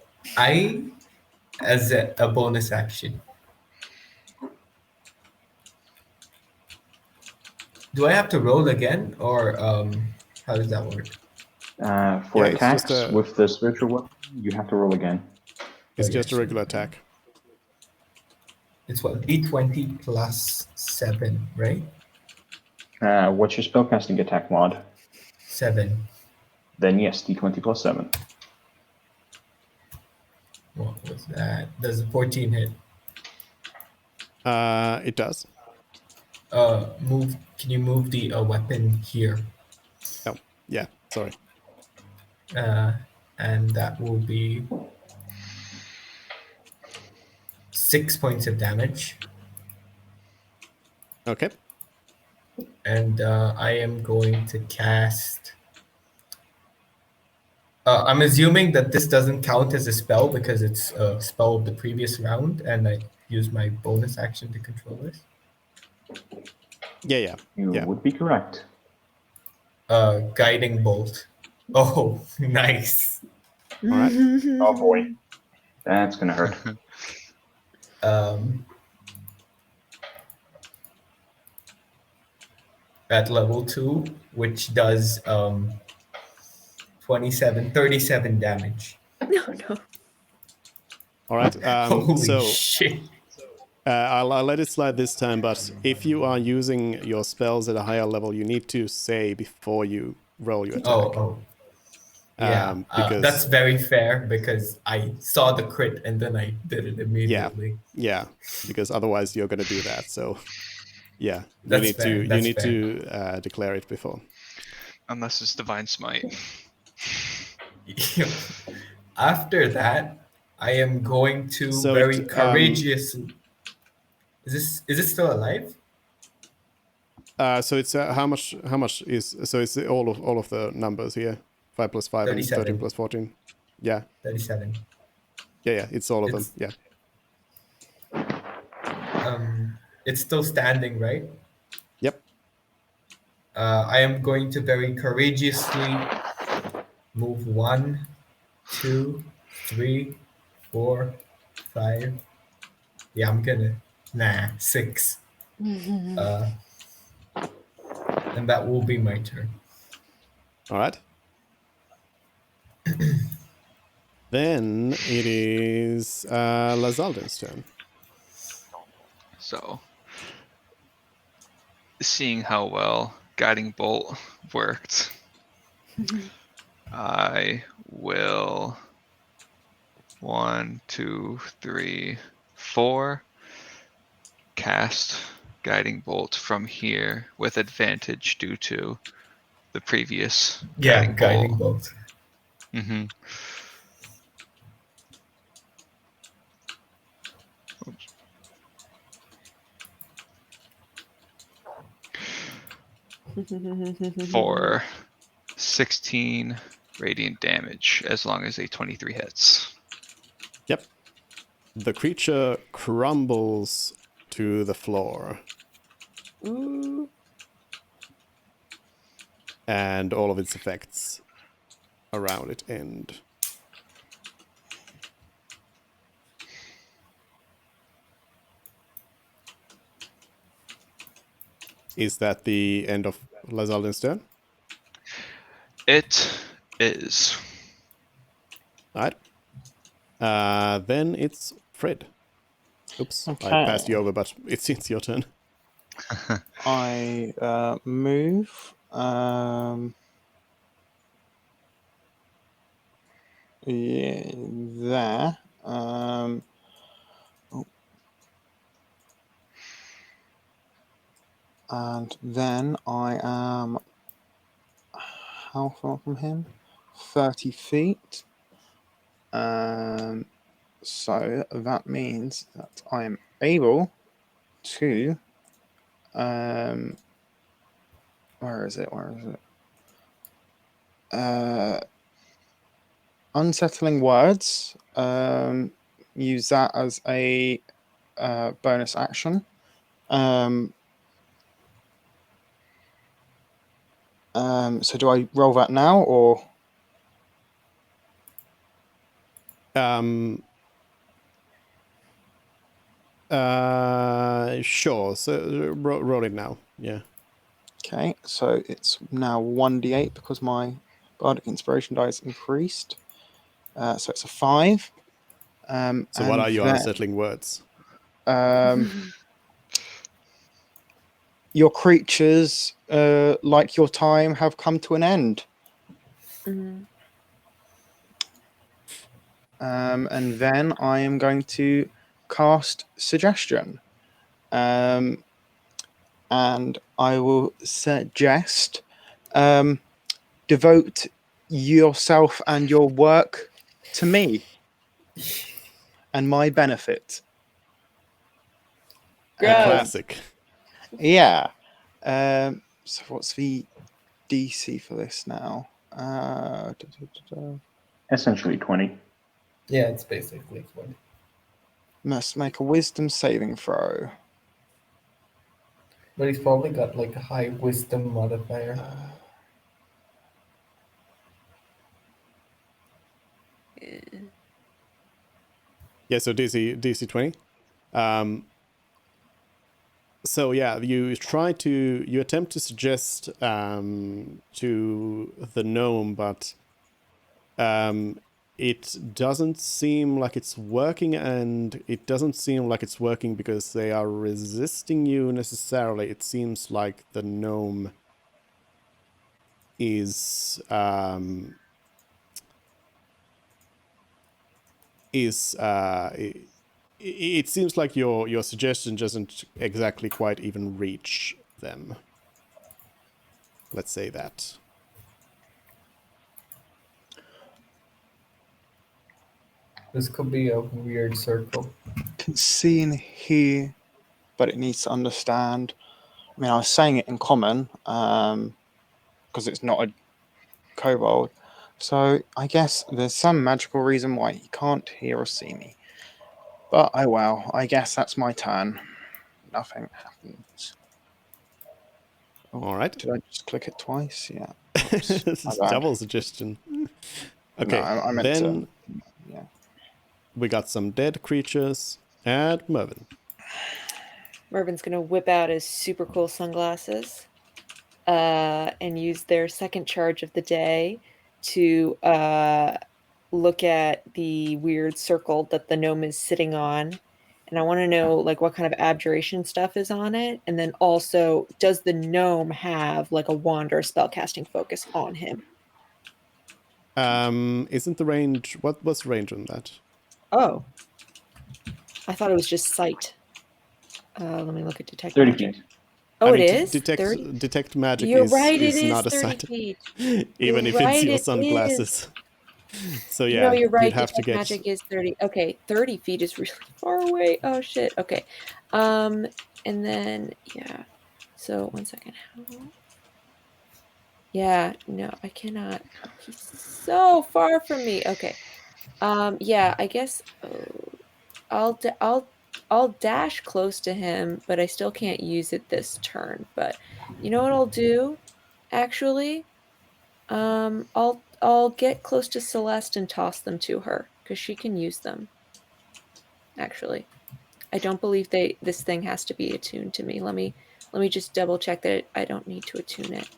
as a bonus action. Do I have to roll again, or how does that work? For Yeah, it's attacks just with the spiritual weapon, you have to roll again. It's Oh, just a yes. regular attack. It's what, D20 plus 7, right? What's your spellcasting attack mod? 7. Then yes, D20 plus 7. What was that? Does a 14 hit? It does. Can you move the weapon here? Oh, yeah. Sorry. And that will be 6 points of damage. Okay. And I am going to cast. I'm assuming that this doesn't count as a spell because it's a spell of the previous round, and I use my bonus action to control this. Yeah. You Yeah. would be correct. Guiding bolt. Oh, nice. All right. Oh boy. That's gonna hurt. At level 2, which does 37 damage. No. All right. Holy So shit. I'll let it slide this time, but if you are using your spells at a higher level, you need to say before you roll your attack. Oh. Yeah, because that's very fair because I saw the crit and then I did it immediately. Yeah, because otherwise you're going to do that. So yeah, That's you fair, need to declare it before. Unless it's Divine Smite. After that, I am going to So very it, courageously. Is it still alive? So it's how much is, so it's all of the numbers here. 5 plus 5 and 37. 13 plus 14. Yeah. 37. Yeah, it's all of them. Yeah. It's still standing, right? Yep. I am going to very courageously move 1, 2, 3, 4, 5. Yeah, I'm gonna. 6. And that will be my turn. All right. Then it is Lazalden's turn. So, seeing how well Guiding Bolt worked, I will 1, 2, 3, 4 cast Guiding Bolt from here with advantage due to the previous Yeah, Guiding guiding Bolt. bolt. Mm-hmm. Oops. For 16 radiant damage as long as a 23 hits. Yep. The creature crumbles to the floor. Ooh. And all of its effects around it end. Is that the end of Lazalden's turn? It is. Alright. Then it's Fred. Oops, I Okay. passed you over, but it's your turn. I move. Yeah, there. Oh. And then I am how far from him? 30 feet. So that means that I am able to where is it? Unsettling words. Use that as a bonus action. So do I roll that now or? Sure. So roll it now. Yeah. Okay, so it's now 1d8 because my bardic inspiration die is increased. So it's a 5. So what and are your then, unsettling words? Your creatures, like your time, have come to an end. Mm. And then I am going to cast Suggestion. And I will suggest devote yourself and your work to me and my benefit. The Gross. classic. Yeah. So what's the DC for this now? Essentially 20. Yeah, it's basically 20. Must make a wisdom saving throw. But he's probably got like a high wisdom modifier. Yeah, so DC 20. So yeah, you attempt to suggest to the gnome, but it doesn't seem like it's working, and it doesn't seem like it's working because they are resisting you necessarily. It seems like the gnome is it seems like your suggestion doesn't exactly quite even reach them. Let's say that. This could be a weird circle. Can see and hear, but it needs to understand. I mean, I was saying it in common because it's not a kobold. So I guess there's some magical reason why he can't hear or see me. But oh well, I guess that's my turn. Nothing happens. Oh, All right. did I just click it twice? Yeah. This is My bad. double suggestion. Okay, No, I meant then to. Yeah. we got some dead creatures and Mervin. Mervin's gonna whip out his super cool sunglasses and use their second charge of the day to look at the weird circle that the gnome is sitting on. And I want to know like what kind of abjuration stuff is on it. And then also, does the gnome have like a wand or spellcasting focus on him? Isn't the range... What's the range on that? Oh. I thought it was just sight. Let me look at detect 30 magic. feet. Oh, I mean, it is? detect magic You're is, right, it is is not a 30 sight. feet. Even You're if it's right, your it sunglasses. So No, yeah, you're right. you'd have to Detect get... magic is 30. Okay, 30 feet is really far away. Oh shit. Okay. And then yeah. So 1 second. Yeah, no, I cannot. He's so far from me. Okay. Yeah, I guess I'll dash close to him, but I still can't use it this turn. But you know what I'll do? Actually, I'll get close to Celeste and toss them to her because she can use them. Actually, I don't believe this thing has to be attuned to me. Let me just double check that I don't need to attune it.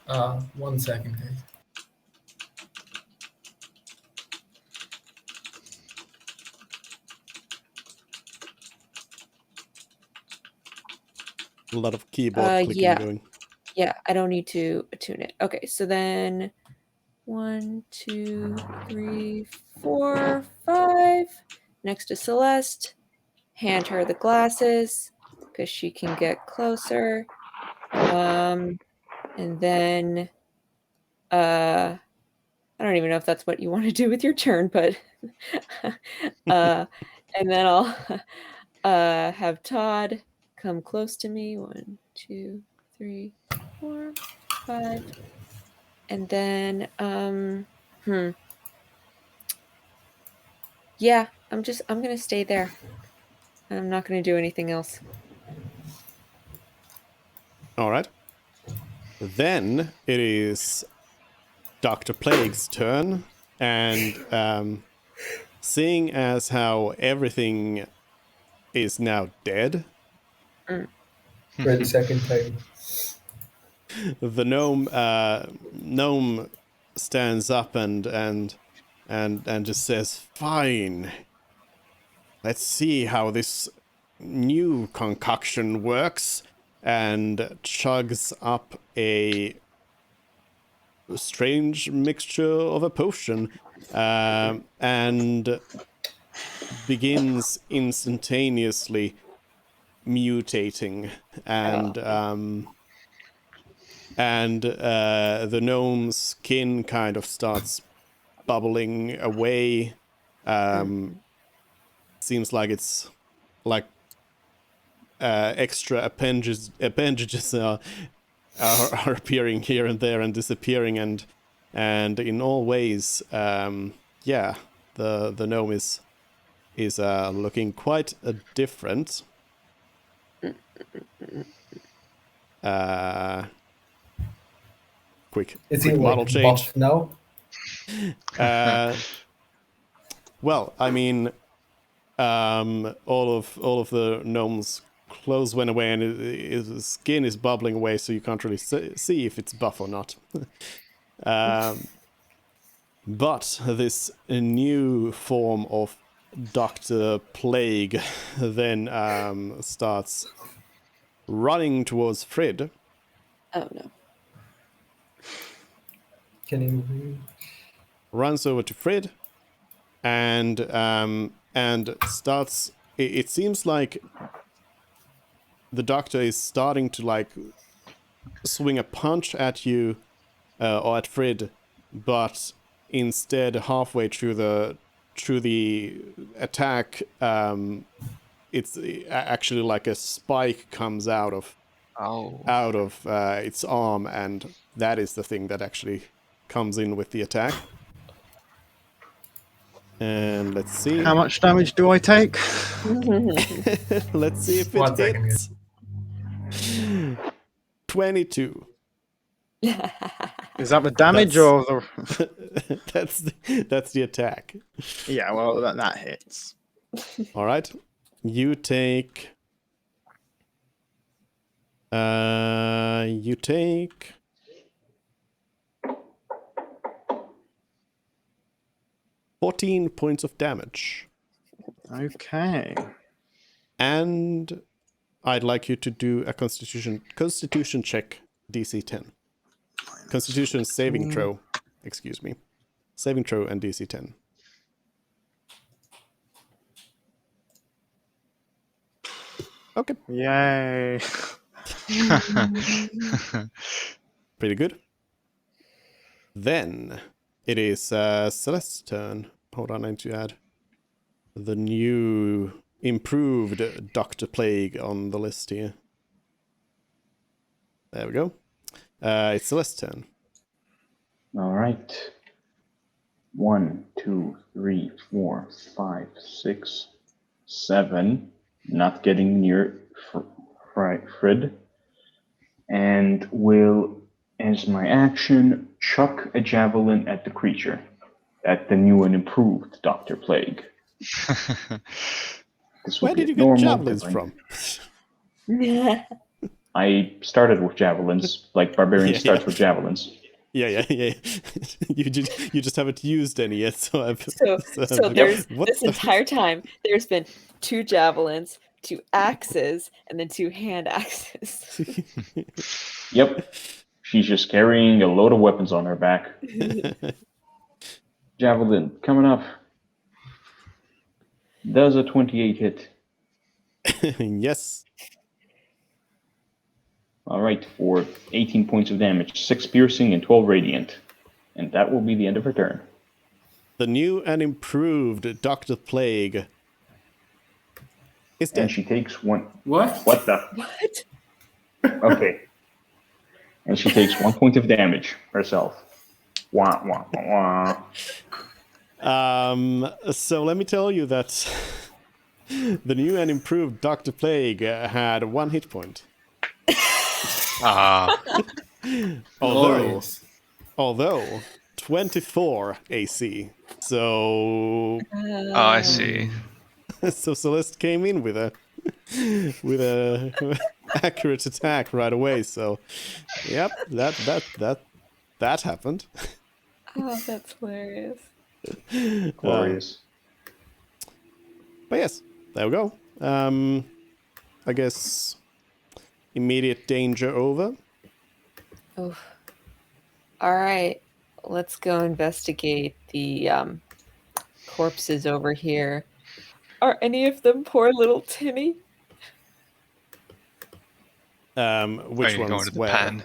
1 second, guys. A lot of keyboard clicking Yeah. going. Yeah, I don't need to attune it. Okay, so then 1, 2, 3, 4, 5. Next to Celeste. Hand her the glasses because she can get closer. And then I don't even know if that's what you want to do with your turn, but and then I'll have Todd come close to me. 1, 2, 3, 4, 5. And then yeah, I'm gonna stay there. I'm not gonna do anything else. All right. Then it is Dr. Plague's turn, and seeing as how everything is now dead, For the second time. the gnome stands up and just says, "Fine. Let's see how this new concoction works," and chugs up a strange mixture of a potion, and begins instantaneously mutating, and the gnome's skin kind of starts bubbling away. Seems like it's like extra appendages are appearing here and there and disappearing, and in all ways, yeah, the gnome is looking quite different. Quick Is he model like change. buff now? Well, I mean, all of the gnome's clothes went away, and his skin is bubbling away, so you can't really see if it's buff or not. But this new form of Dr. Plague then starts running towards Frid. Oh no. Can you? Runs over to Frid and starts. It seems like the doctor is starting to like swing a punch at you or at Frid, but instead halfway through the attack, it's actually like a spike comes out of its arm, and that is the thing that actually comes in with the attack. And let's see. How much damage do I take? Let's see if it 1 second, hits. 22. Is that the damage or the? That's the attack. Yeah, well, that hits. All right. You take You take 14 points of damage. Okay. And I'd like you to do a constitution check, DC 10. Constitution saving throw. Excuse me. Saving throw and DC 10. Okay. Yay. Pretty good. Then it is Celeste's turn. Hold on, I need to add the new improved Dr. Plague on the list here. There we go. It's Celeste's turn. All right. 1, 2, 3, 4, 5, 6, 7. Not getting near Fred. And will, as my action, chuck a javelin at the creature. At the new and improved Dr. Plague. This Where will be did you a get normal javelins killing. from? I started with javelins, like Barbarian Yeah, starts yeah. with javelins. Yeah. you just haven't used any yet, so I've. So I've- there's what this the- entire time there's been 2 javelins, 2 axes, and then 2 hand axes. Yep. She's just carrying a load of weapons on her back. Javelin, coming up. Does a 28 hit? Yes. All right, for 18 points of damage, 6 piercing and 12 radiant. And that will be the end of her turn. The new and improved Dr. Plague is And dead. she takes one. What? What the? What? Okay. And she takes 1 point of damage herself. Wah, wah, wah, wah. So let me tell you that the new and improved Dr. Plague had 1 hit point. Glorious. Although 24 AC. So I see. so Celeste came in with a accurate attack right away. So yep, that happened. Oh, that's hilarious. Glorious. But yes, there we go. I guess immediate danger over. Oh. All right. Let's go investigate the corpses over here. Are any of them poor little Timmy? Which Are you ones? going to the Where? pen?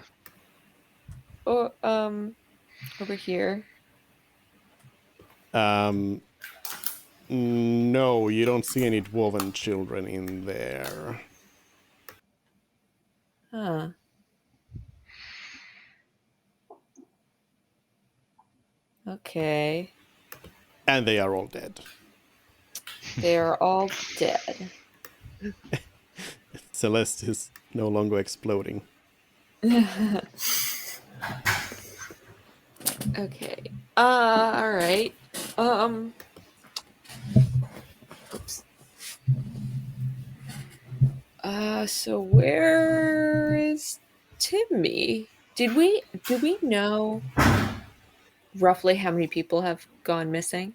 Oh, over here. No, you don't see any dwarven children in there. Huh. Okay. And they are all dead. They are all dead. Celeste is no longer exploding. Okay. All right. Oops. So where is Timmy? Do we know roughly how many people have gone missing?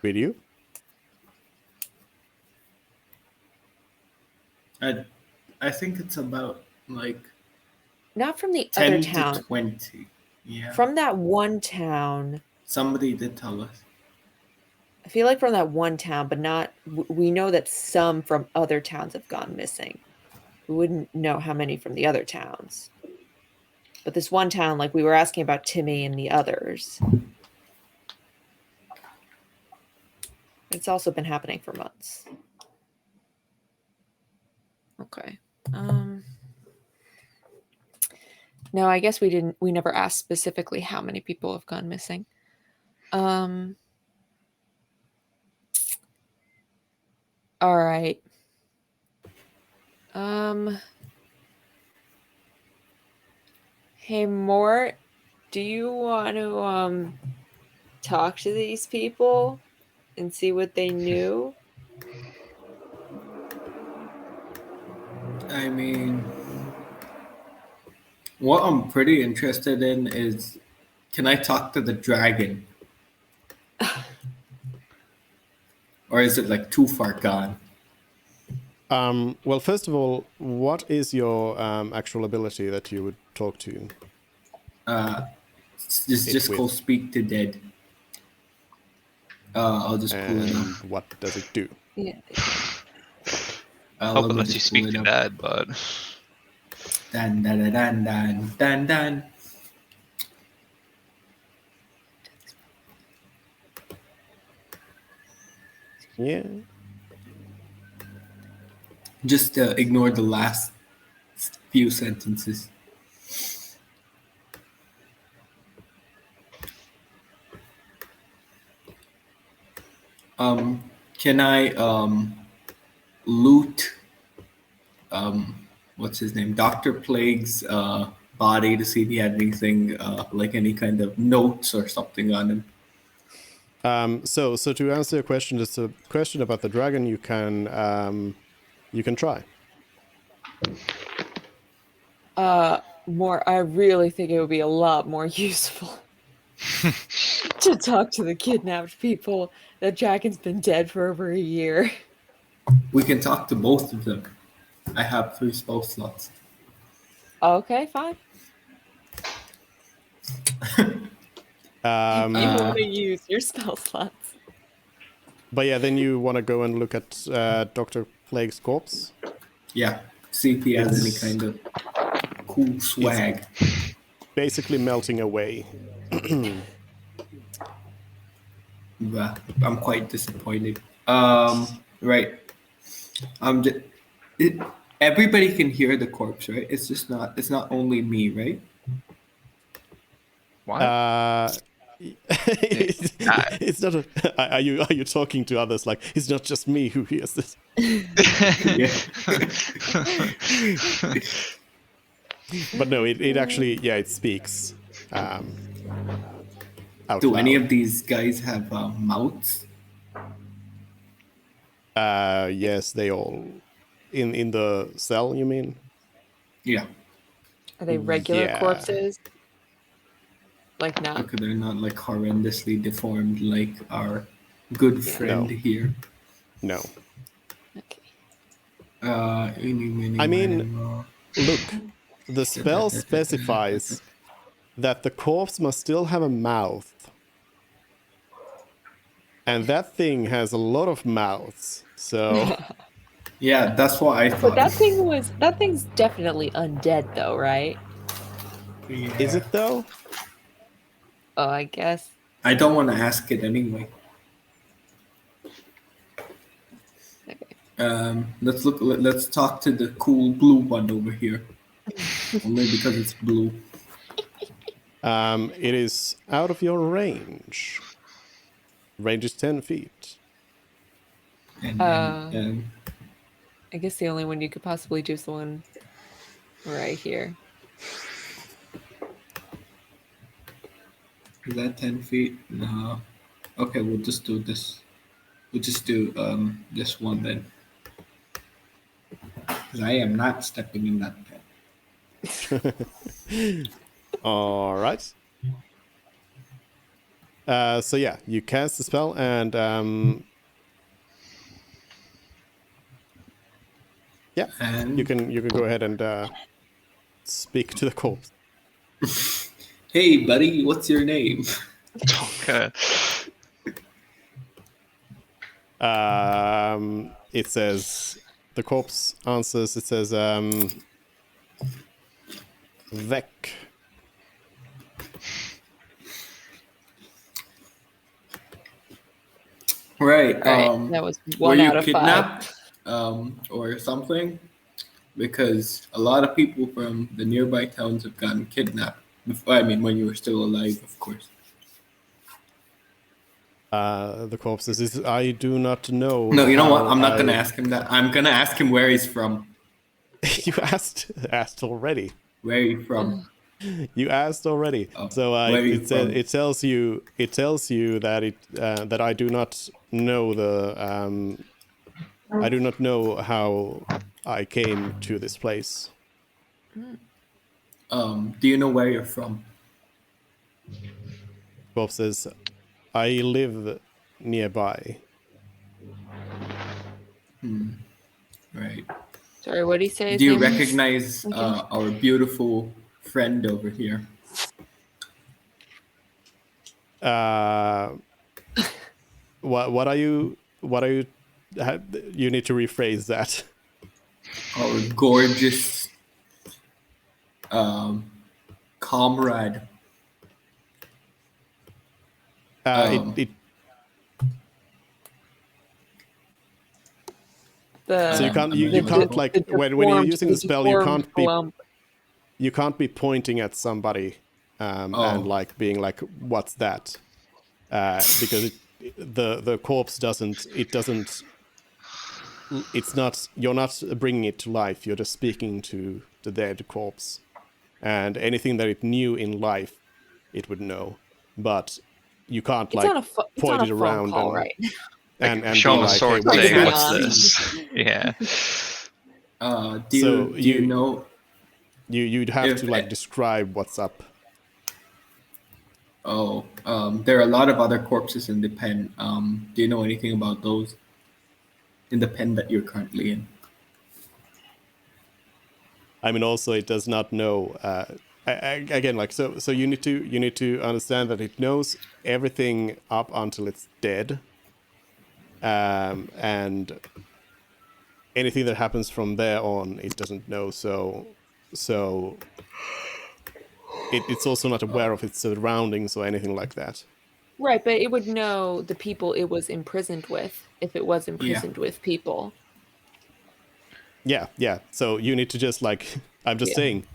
With you? I think it's about like Not from the 10 other to town. 20. Yeah. From that one town. Somebody did tell us. I feel like from that one town, but not. We know that some from other towns have gone missing. We wouldn't know how many from the other towns. But this one town, like we were asking about Timmy and the others. It's also been happening for months. Okay. No, I guess we never asked specifically how many people have gone missing. All right. Hey, Mort, do you want to talk to these people and see what they knew? I mean, what I'm pretty interested in is, can I talk to the dragon? Or is it like too far gone? Well, first of all, what is your actual ability that you would talk to? Just with. go speak to dead. I'll just pull it up. And what does it do? Yeah. I Let hope it me lets you just speak pull it to up. Dad, but Dan dan dan dan dan dan. Yeah. Just ignore the last few sentences. Can I loot what's his name? Dr. Plague's body to see if he had anything like any kind of notes or something on him. So to answer your question, it's a question about the dragon. You can try. I really think it would be a lot more useful to talk to the kidnapped people. That dragon's been dead for over a year. We can talk to both of them. I have 3 spell slots. Okay, fine. You want to use your spell slots. But yeah, then you want to go and look at Dr. Plague's corpse. Yeah, see if he has any kind of cool swag. Basically melting away. I'm quite disappointed. Right. Everybody can hear the corpse, right? It's not only me, right? what? It's not. Are you talking to others? Like, it's not just me who hears this. Yeah. But no, it actually, yeah, it speaks. Out Do any loud. of these guys have mouths? Yes, they all in the cell. You mean? Yeah. Are they regular Yeah. corpses? Like not? Okay, they're not like horrendously deformed like our good friend No. here. No. Okay. I mean, look, the spell specifies that the corpse must still have a mouth. And that thing has a lot of mouths, so... Yeah, that's what I thought. But that thing's definitely undead though, right? Yeah. Is it though? Oh, I guess. I don't want to ask it anyway. Okay. Let's talk to the cool blue one over here. Only because it's blue. It is out of your range. Range is 10 feet. And I guess the only one you could possibly do is the one right here. is that 10 feet? No. Okay, we'll just do this. We'll just do this one then. Because I am not stepping in that pit. All right. So yeah, you cast the spell and yeah, And you can go ahead and speak to the corpse. hey, buddy, what's your name? Okay. It says the corpse answers. It says Vec. Right. Right. That was Were 1 you out of 5. kidnapped or something? Because a lot of people from the nearby towns have gotten kidnapped. I mean, when you were still alive, of course. The corpse says, I do not know. No, you know what? how I'm not going to I- ask him that. I'm going to ask him where he's from. You asked already. Where are you from? You asked already. Oh, So where are you it says from? it tells you that that I do not know the I do not know how I came to this place. Do you know where you're from? Bob says, I live nearby. Right. Sorry, what did he say? His Do you name was? recognize our beautiful friend over here? What are you? You need to rephrase that. Our gorgeous comrade. So you can't you The- can't like when you're using the spell you deformed can't be pointing at somebody and like being like what's that because the corpse doesn't it's not you're not bringing it to life, you're just speaking to the dead corpse, and anything that it knew in life it would know, but you can't It's like on a point it phone around call, and right? and Show be him a like, sword hey, saying, going what's on? this? Yeah. Do you know? You'd have If to like it- describe what's up. Oh, there are a lot of other corpses in the pen. Do you know anything about those in the pen that you're currently in? I mean, also it does not know. Again, like so you need to understand that it knows everything up until it's dead, and anything that happens from there on, it doesn't know. So it's also not aware of its surroundings or anything like that. Right, but it would know the people it was imprisoned with if it was imprisoned with people. Yeah. So you need to just like I'm just saying,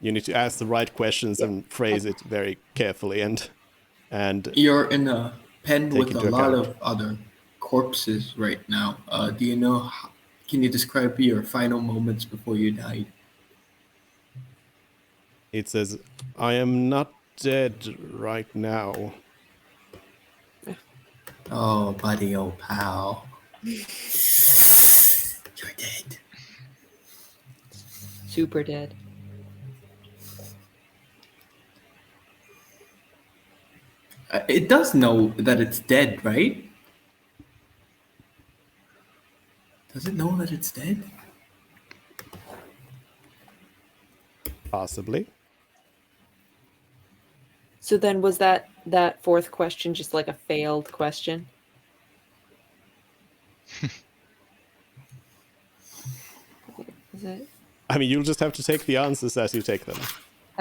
you need to ask the right questions and phrase it very carefully and You're in a pen take with a into lot account. of other corpses right now. Do you know? Can you describe your final moments before you died? It says, I am not dead right now. Oh, buddy, oh pal, you're dead. Super dead. It does know that it's dead, right? Does it know that it's dead? Possibly. So then was that fourth question just like a failed question? Is it? I mean, you'll just have to take the answers as you take them.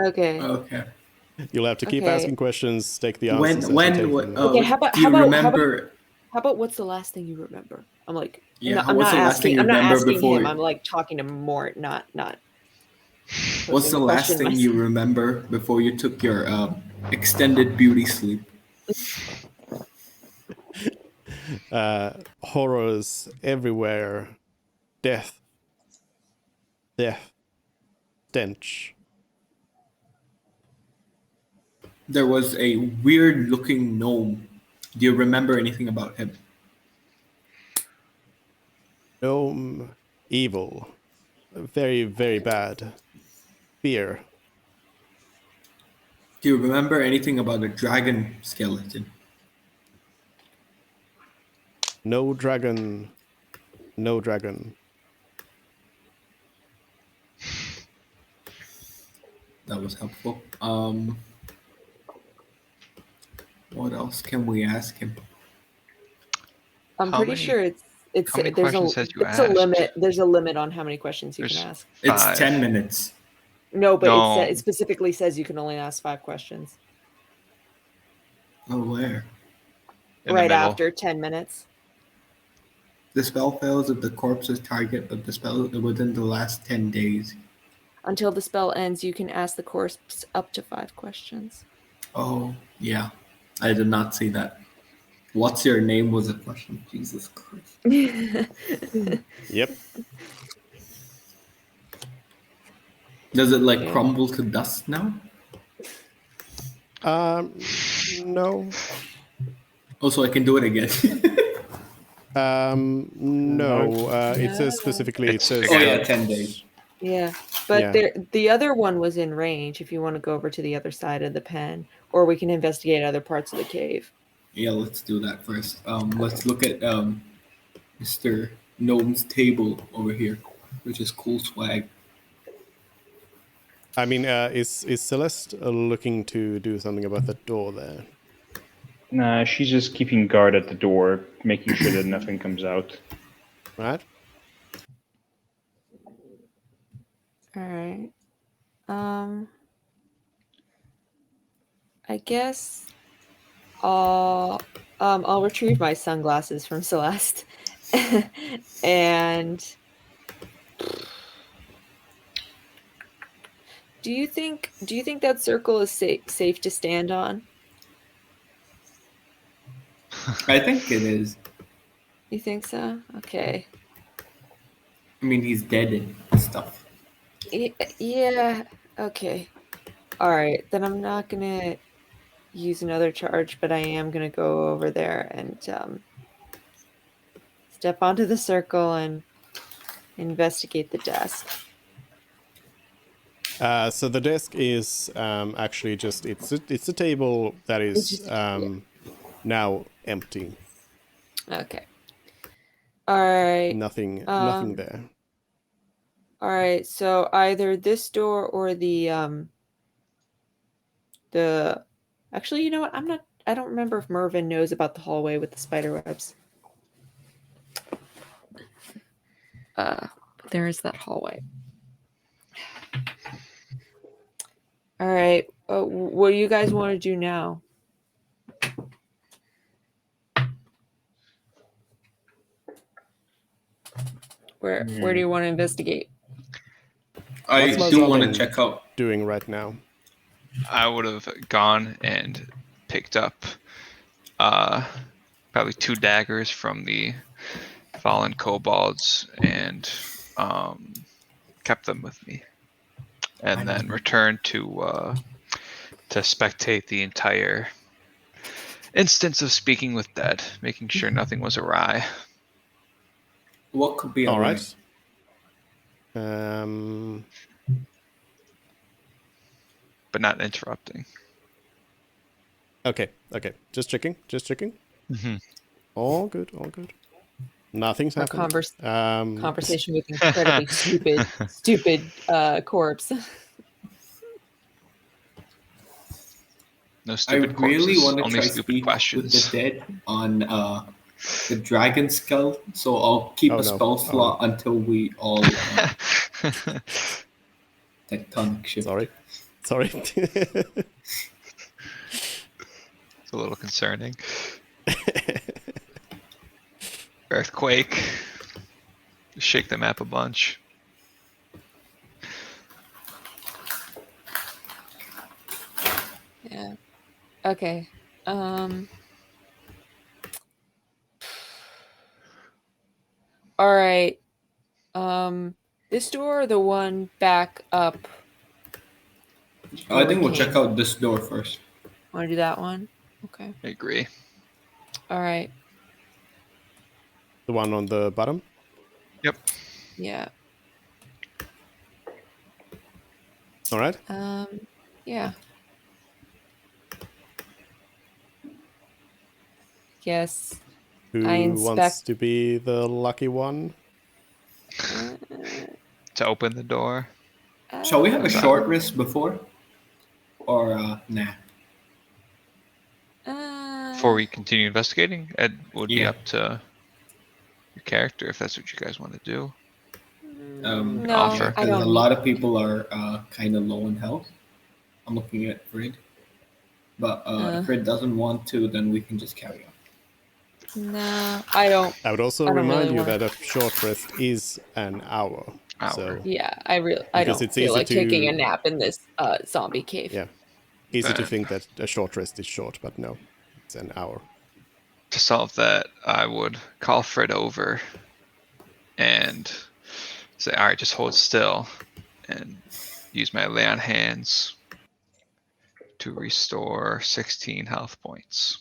Okay. Okay. You'll have to keep Okay. asking questions, take the answers as you When? take them. Okay, how about- do you how about- remember? How about what's the last thing you remember? I'm like, Yeah, I'm what's not the last thing asking. you I'm not remember asking before- him. I'm like talking to Mort, not. What's the posing last question thing myself. you remember before you took your extended beauty sleep? Horrors everywhere. Death, stench. There was a weird-looking gnome. Do you remember anything about him? Gnome, evil. Very, very bad. Fear. Do you remember anything about a dragon skeleton? No dragon. No dragon. That was helpful. What else can we ask him? I'm How pretty many- sure it's how many there's questions has you it's a asked? limit. There's a limit on how many questions you There's- can ask. It's 5. 10 minutes. No, but No. it specifically says you can only ask 5 questions. Oh, where? In the Right middle. after 10 minutes. The spell fails if the corpse's target of the spell within the last 10 days. Until the spell ends, you can ask the corpse up to 5 questions. Oh, yeah. I did not see that. What's your name was a question. Jesus Christ. Yep. Does it like Yeah. crumble to dust now? No. Also, I can do it again. No. It says specifically. It It's says. Oh yeah, again. 10 days. Yeah, but Yeah. the other one was in range. If you want to go over to the other side of the pen, or we can investigate other parts of the cave. Yeah, let's do that first. Let's look at Mr. Gnome's table over here, which is cool swag. I mean, is Celeste looking to do something about the door there? Nah, she's just keeping guard at the door, making sure that nothing comes out. Right. All right. I guess I'll retrieve my sunglasses from Celeste, and do you think that circle is safe to stand on? I think it is. You think so? Okay. I mean, he's dead and stuff. Yeah. Okay. All right. Then I'm not gonna use another charge, but I am gonna go over there and step onto the circle and investigate the desk. So the desk is actually just it's a table that It's is just a- now empty. Okay. All right. Nothing Um, there. All right. So either this door or the actually, you know what? I don't remember if Mervin knows about the hallway with the spider webs. But there is that hallway. All right. What do you guys want to do now? Where do you want to investigate? I What's do want to Robin check out. doing right now? I would have gone and picked up probably 2 daggers from the fallen kobolds and kept them with me, and then returned to spectate the entire instance of speaking with dead, making sure nothing was awry. What could be All alright? right. But not interrupting. Okay. Just checking. Mm-hmm. All good. Nothing's Our happening. conversation with incredibly stupid corpse. No I stupid really corpses, want to only try stupid speak with questions. the dead on the dragon skull, so I'll keep Oh, a no. spell Oh, slot until we all tectonic shift. Sorry. It's a little concerning. Earthquake. Shake the map a bunch. Yeah. Okay. All right. This door or the one back up? I think we'll Okay. check out this door first. Want to do that one? Okay. I agree. All right. The one on the bottom. Yep. Yeah. All right. Yeah. Yes. Who I wants inspect- to be the lucky one? To open the door. Shall we have a Okay. short rest before? Or nah? Before we continue investigating, it would be Yeah. up to your character if that's what you guys want to do. No, offer. I Because don't. a lot of people are kind of low in health. I'm looking at Fred. But if Fred doesn't want to, then we can just carry on. No, I don't. I would also I don't remind really you wanna- that a short rest is an hour. Hour. So Yeah, I Because don't it's feel easy like taking to- a nap in this zombie cave. yeah, easy to Then- think that a short rest is short, but no, it's an hour. To solve that, I would call Fred over and say, all right, just hold still, and use my lay on hands to restore 16 health points.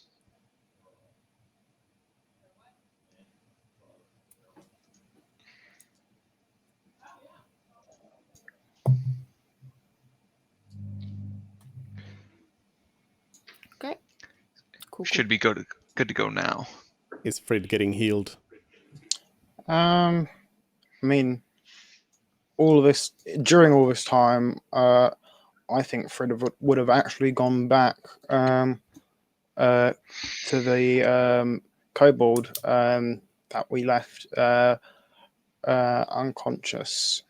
Cool. Should be good to go now. Is Frid getting healed? I mean, during all this time, I think Fred would have actually gone back to the kobold that we left unconscious.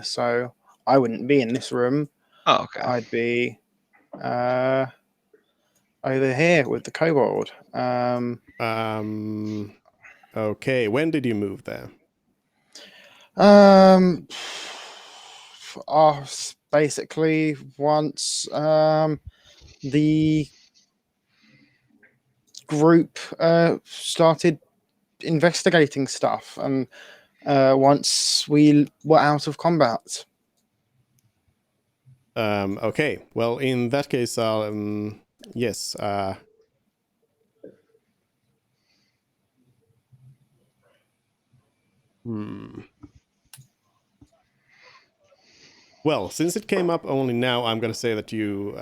So I wouldn't be in this room. Oh, okay. I'd be over here with the kobold. Okay. When did you move there? Basically, once the group started investigating stuff, and once we were out of combat. Okay. Well, in that case, I'll yes. Well, since it came up only now, I'm gonna say that you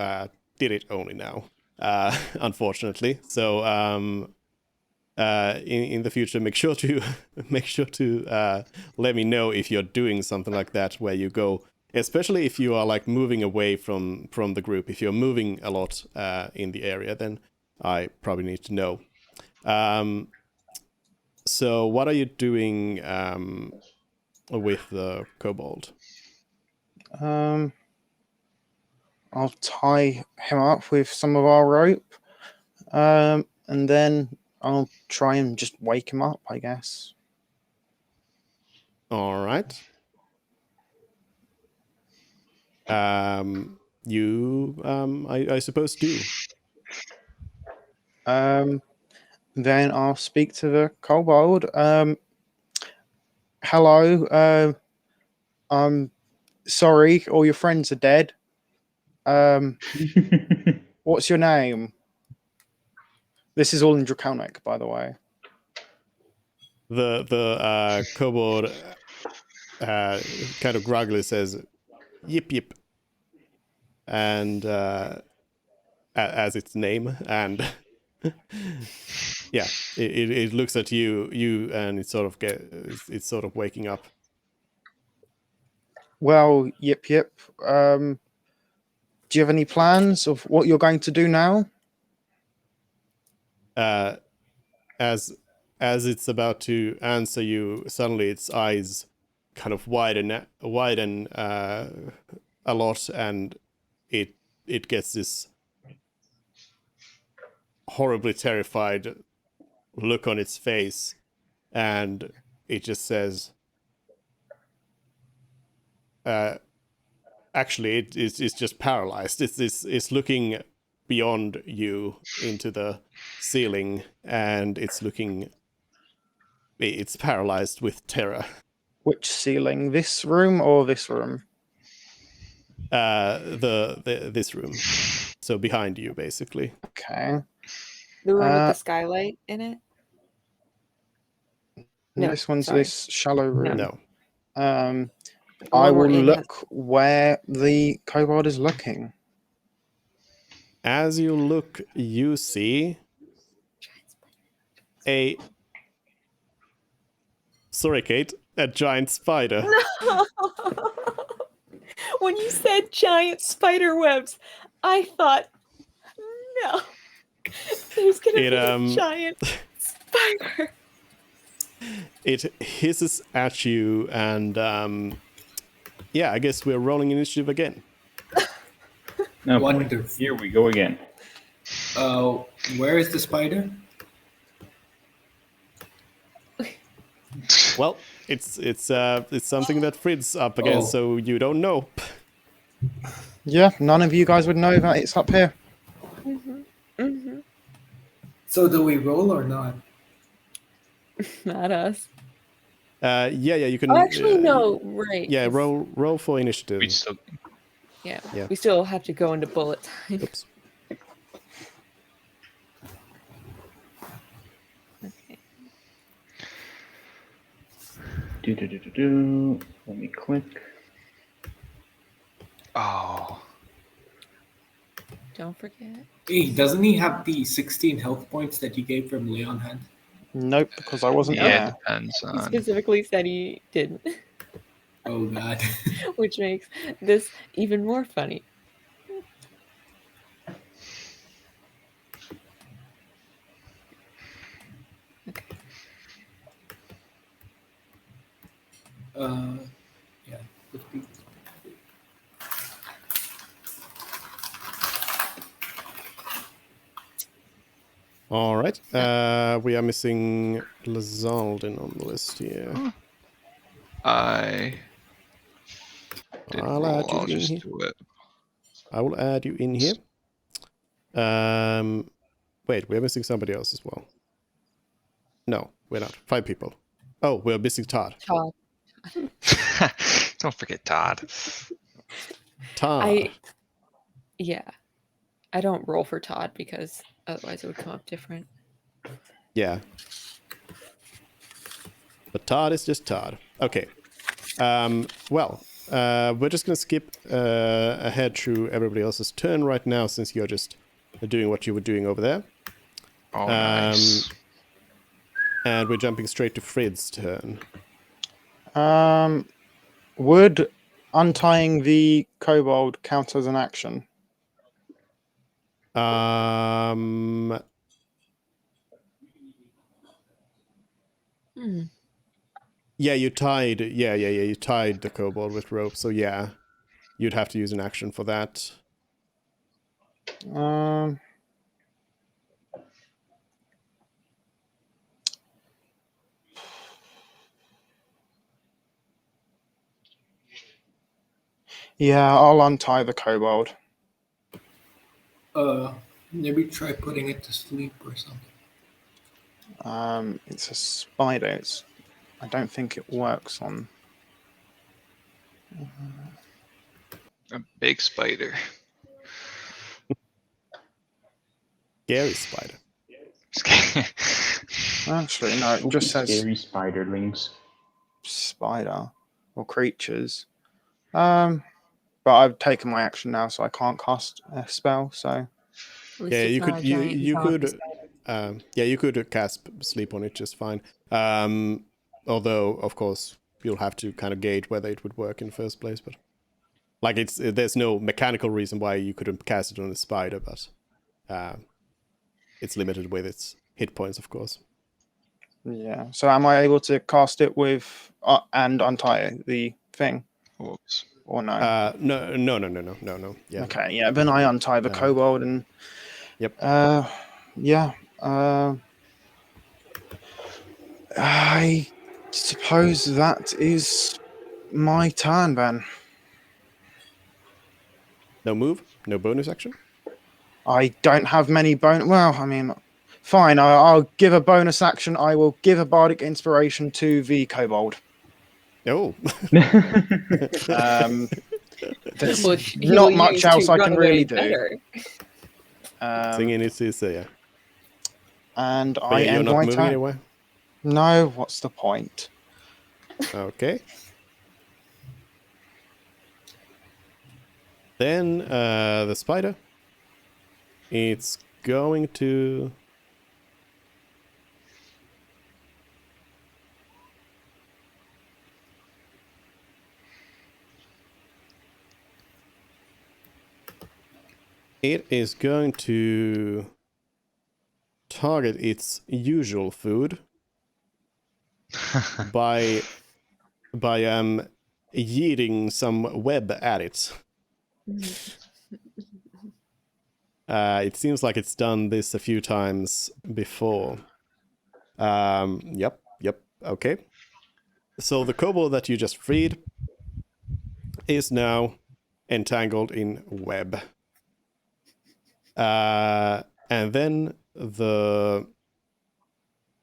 did it only now, unfortunately. So in the future, make sure to let me know if you're doing something like that, where you go, especially if you are like moving away from the group. If you're moving a lot in the area, then I probably need to know. So what are you doing with the kobold? I'll tie him up with some of our rope, and then I'll try and just wake him up, I guess. All right. I suppose do. Then I'll speak to the kobold. Hello. I'm sorry, all your friends are dead. What's your name? This is all in Draconic, by the way. The kobold kind of groggily says, "Yip yip," and as its name, and yeah, it looks at you, and it's sort of waking up. Well, yip yip. Do you have any plans of what you're going to do now? As it's about to answer you, suddenly its eyes kind of widen a lot, and it gets this horribly terrified look on its face, and it just says, actually it's just paralyzed. It's looking beyond you into the ceiling, and it's paralyzed with terror. Which ceiling? This room or this room? This room, so behind you, basically. Okay. The room with the skylight in it? No, this one's sorry. this shallow room. No. The I one we're will in look where the kobold is looking. As you look, you see sorry, Kate, a giant spider. When you said giant spider webs, I thought, no, there's gonna be a giant spider. It hisses at you, and yeah, I guess we're rolling initiative again. No, Wonderful. here we go again. Where is the spider? Well, it's something that Frid's up against, so you don't know. Yeah, none of you guys would know that it's up here. So do we roll or not? Not us. Yeah, you can. Oh, actually, no, right. Yeah, roll for initiative. We still We still have to go into bullet time. Oops. Okay. Let me click. Oh. Don't forget. Hey, doesn't he have the 16 health points that you gave from Leon had? Nope, because I wasn't Yeah, it there. depends He on. specifically said he didn't, Oh god. which makes this even more funny. Okay. Yeah. Would be- All right. We are missing Lazaldin on the list here. I didn't I'll roll. add you I'll in just here. do it. I will add you in here. Wait, we're missing somebody else as well. No, we're not. 5 people. Oh, we're missing Todd. Todd. Don't forget Todd. Todd. Yeah. I don't roll for Todd because otherwise it would come up different. Yeah. But Todd is just Todd. Okay. Well, we're just gonna skip ahead through everybody else's turn right now since you're just doing what you were doing over there. Oh, nice. And we're jumping straight to Frid's turn. Would untying the kobold count as an action? Hmm. Yeah, you tied. Yeah. You tied the kobold with rope. So yeah, you'd have to use an action for that. Yeah, I'll untie the kobold. Maybe try putting it to sleep or something. It's a spider. I don't think it works on. A big spider. Scary spider. Actually, no, it Spooky, just says scary spiderlings. spider or creatures. But I've taken my action now, so I can't cast a spell. So At least Yeah, it's you not a could. giant You zombie could. spider. Yeah, you could cast sleep on it just fine. Although, of course, you'll have to kind of gauge whether it would work in the first place. But like, there's no mechanical reason why you couldn't cast it on a spider, but it's limited with its hit points, of course. yeah. So am I able to cast it with and untie the thing, Whoops. or no? No. Yeah. Okay. Yeah. Then I untie the kobold and. Yep. Yeah. I suppose that is my turn, Ben. No move. No bonus action. I don't have many Well, I mean, fine. I'll give a bonus action. I will give a bardic inspiration to the kobold. Oh. There's Which he not will much use else to I run can away really do. better. Singing is yeah. And But I yeah, you're end not my moving turn. anywhere. No, what's the point? Okay. Then the spider. It's going to. It is going to target its usual food by yeeting some web at it. It seems like it's done this a few times before. Yep, okay. So the kobold that you just freed is now entangled in web. And then the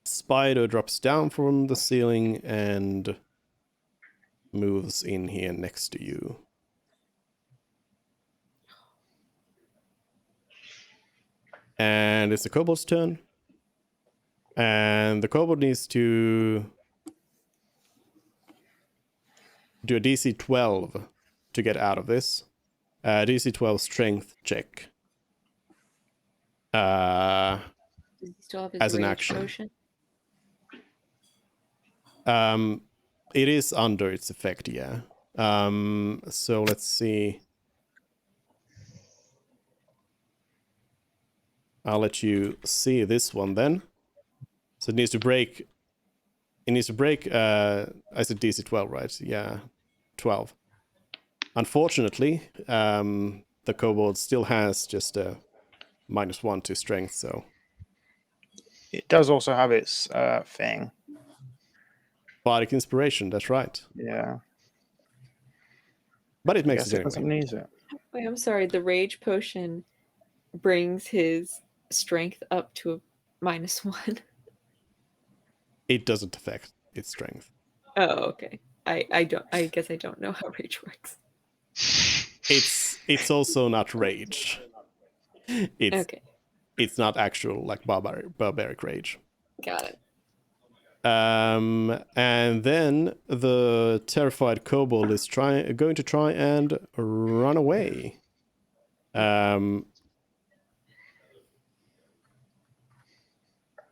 spider drops down from the ceiling and moves in here next to you. And it's the kobold's turn. And the kobold needs to do a DC 12 to get out of this. DC 12 strength check. Uh, Does he still have his as an rage action. potion? It is under its effect, yeah. So let's see. I'll let you see this one then. So it needs to break. It needs to break. I said DC 12, right? Yeah, 12. Unfortunately, the kobold still has just a -1 to strength, so It does also have its thing. bardic inspiration. That's right. Yeah. But it I makes guess it it doesn't anyway. need it. Wait, I'm sorry. The rage potion brings his strength up to a -1. It doesn't affect its strength. Oh, okay. I don't. I guess I don't know how rage works. It's also not rage. Okay, It's not actual like barbaric rage. got it. And then the terrified kobold is going to try and run away.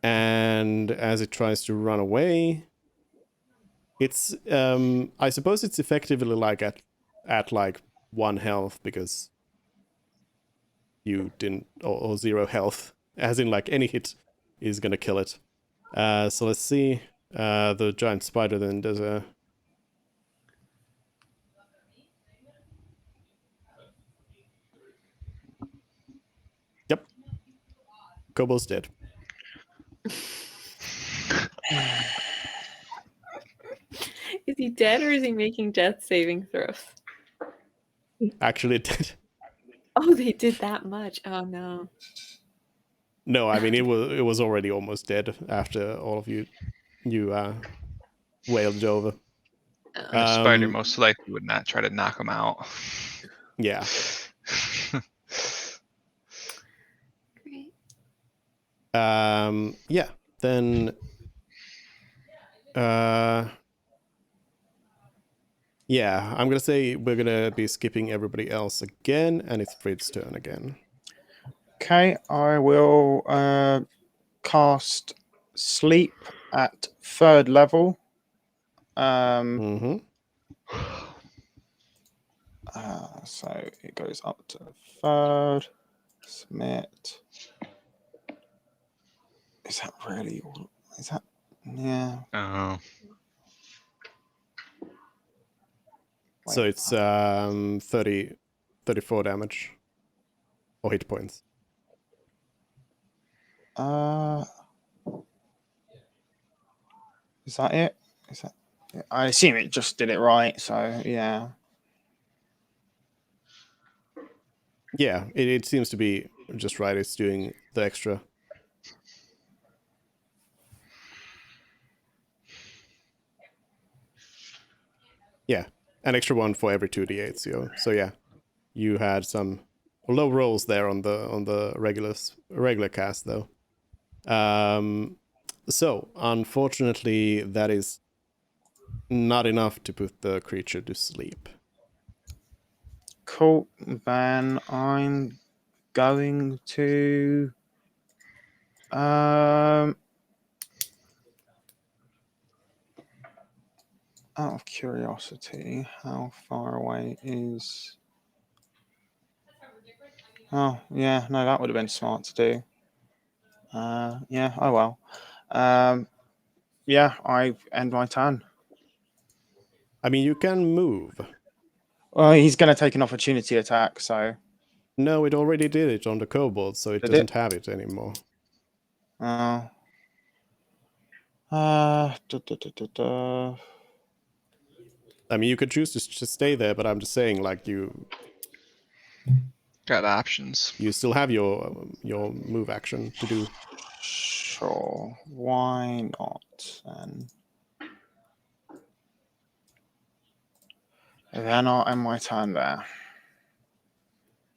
And as it tries to run away, it's I suppose it's effectively like at like 1 health because you didn't or 0 health, as in like any hit is gonna kill it. So let's see. The giant spider then does a. Yep. Kobold's dead. Is he dead or is he making death saving throws? Actually dead. Oh, they did that much. Oh no. No, I mean it was already almost dead after all of you wailed it over. The spider most likely would not try to knock him out. Yeah. Great. Yeah. Then yeah, I'm gonna say we're gonna be skipping everybody else again, and it's Frid's turn again. Okay, I will cast sleep at 3rd level. Mm-hmm. So it goes up to 3rd. Submit. Is that really all? Is that? Yeah. Oh. So Wait, it's 34 damage. Or hit points. Is that it? Is that? I assume it just did it right. So yeah. Yeah, it seems to be just right. It's doing the extra. Yeah, an extra one for every 2d8. So yeah, you had some low rolls there on the regular cast though. So unfortunately, that is not enough to put the creature to sleep. Cool. Then I'm going to out of curiosity, how far away is? Oh yeah, no, that would have been smart to do. Yeah. Oh well. Yeah, I end my turn. I mean, you can move. Well, he's going to take an opportunity attack, so. No, it already did it on the kobold, so it Did doesn't it? have it anymore. Da, da, da, da. I mean, you could choose to just stay there, but I'm just saying, like you Got options. still have your move action to do. Sure. Why not then? Then I'll end my turn there.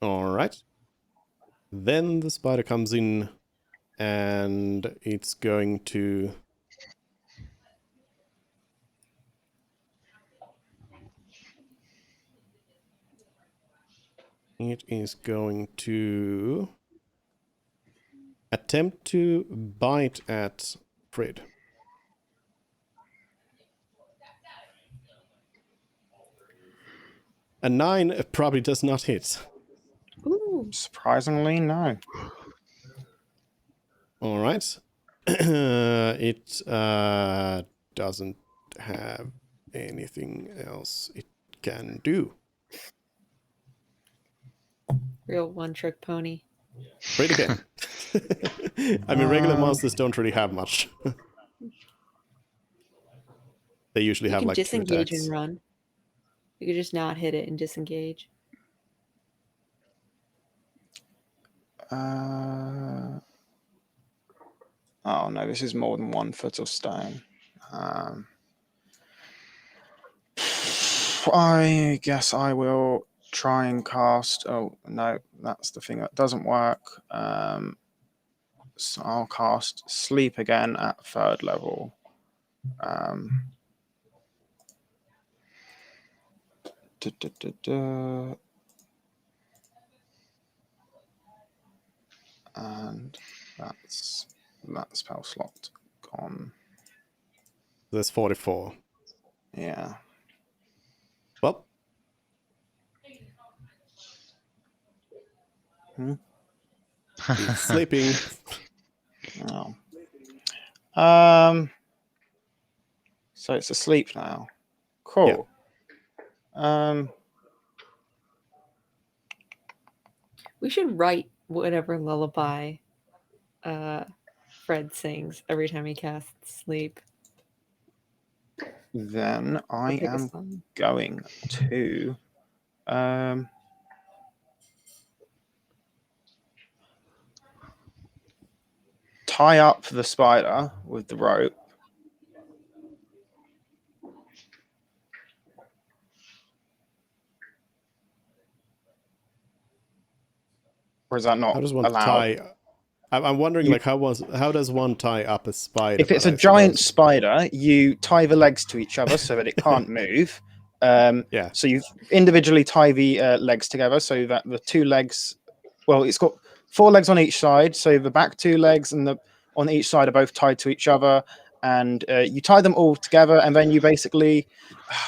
All right. Then the spider comes in, and it's going to. It is going to Attempt to bite at Frid. A 9 probably does not hit. Ooh. Surprisingly, no. All right. It doesn't have anything else it can do. Real one-trick pony. Frid again. I mean, regular monsters don't really have much. They usually You have can like 2 disengage attacks. and run. You could just not hit it and disengage. Oh no, this is more than 1 foot of stone. I guess I will try and cast. Oh no, that's the thing that doesn't work. So I'll cast Sleep again at 3rd level. And that's that spell slot gone. There's 44. Yeah. Well. It's sleeping. Oh. So it's asleep now. Cool. We should write whatever lullaby Fred sings every time he casts sleep. Then I Pick a am song. going to tie up the spider with the rope. Or is that not How does one allowed? tie? I'm wondering, like, how does one tie up a spider? If it's but a I giant suppose- spider, you tie the legs to each other so that it can't move. Yeah. So you individually tie the legs together so that the 2 legs, well, it's got 4 legs on each side. So the back 2 legs and the on each side are both tied to each other. And you tie them all together. And then you basically,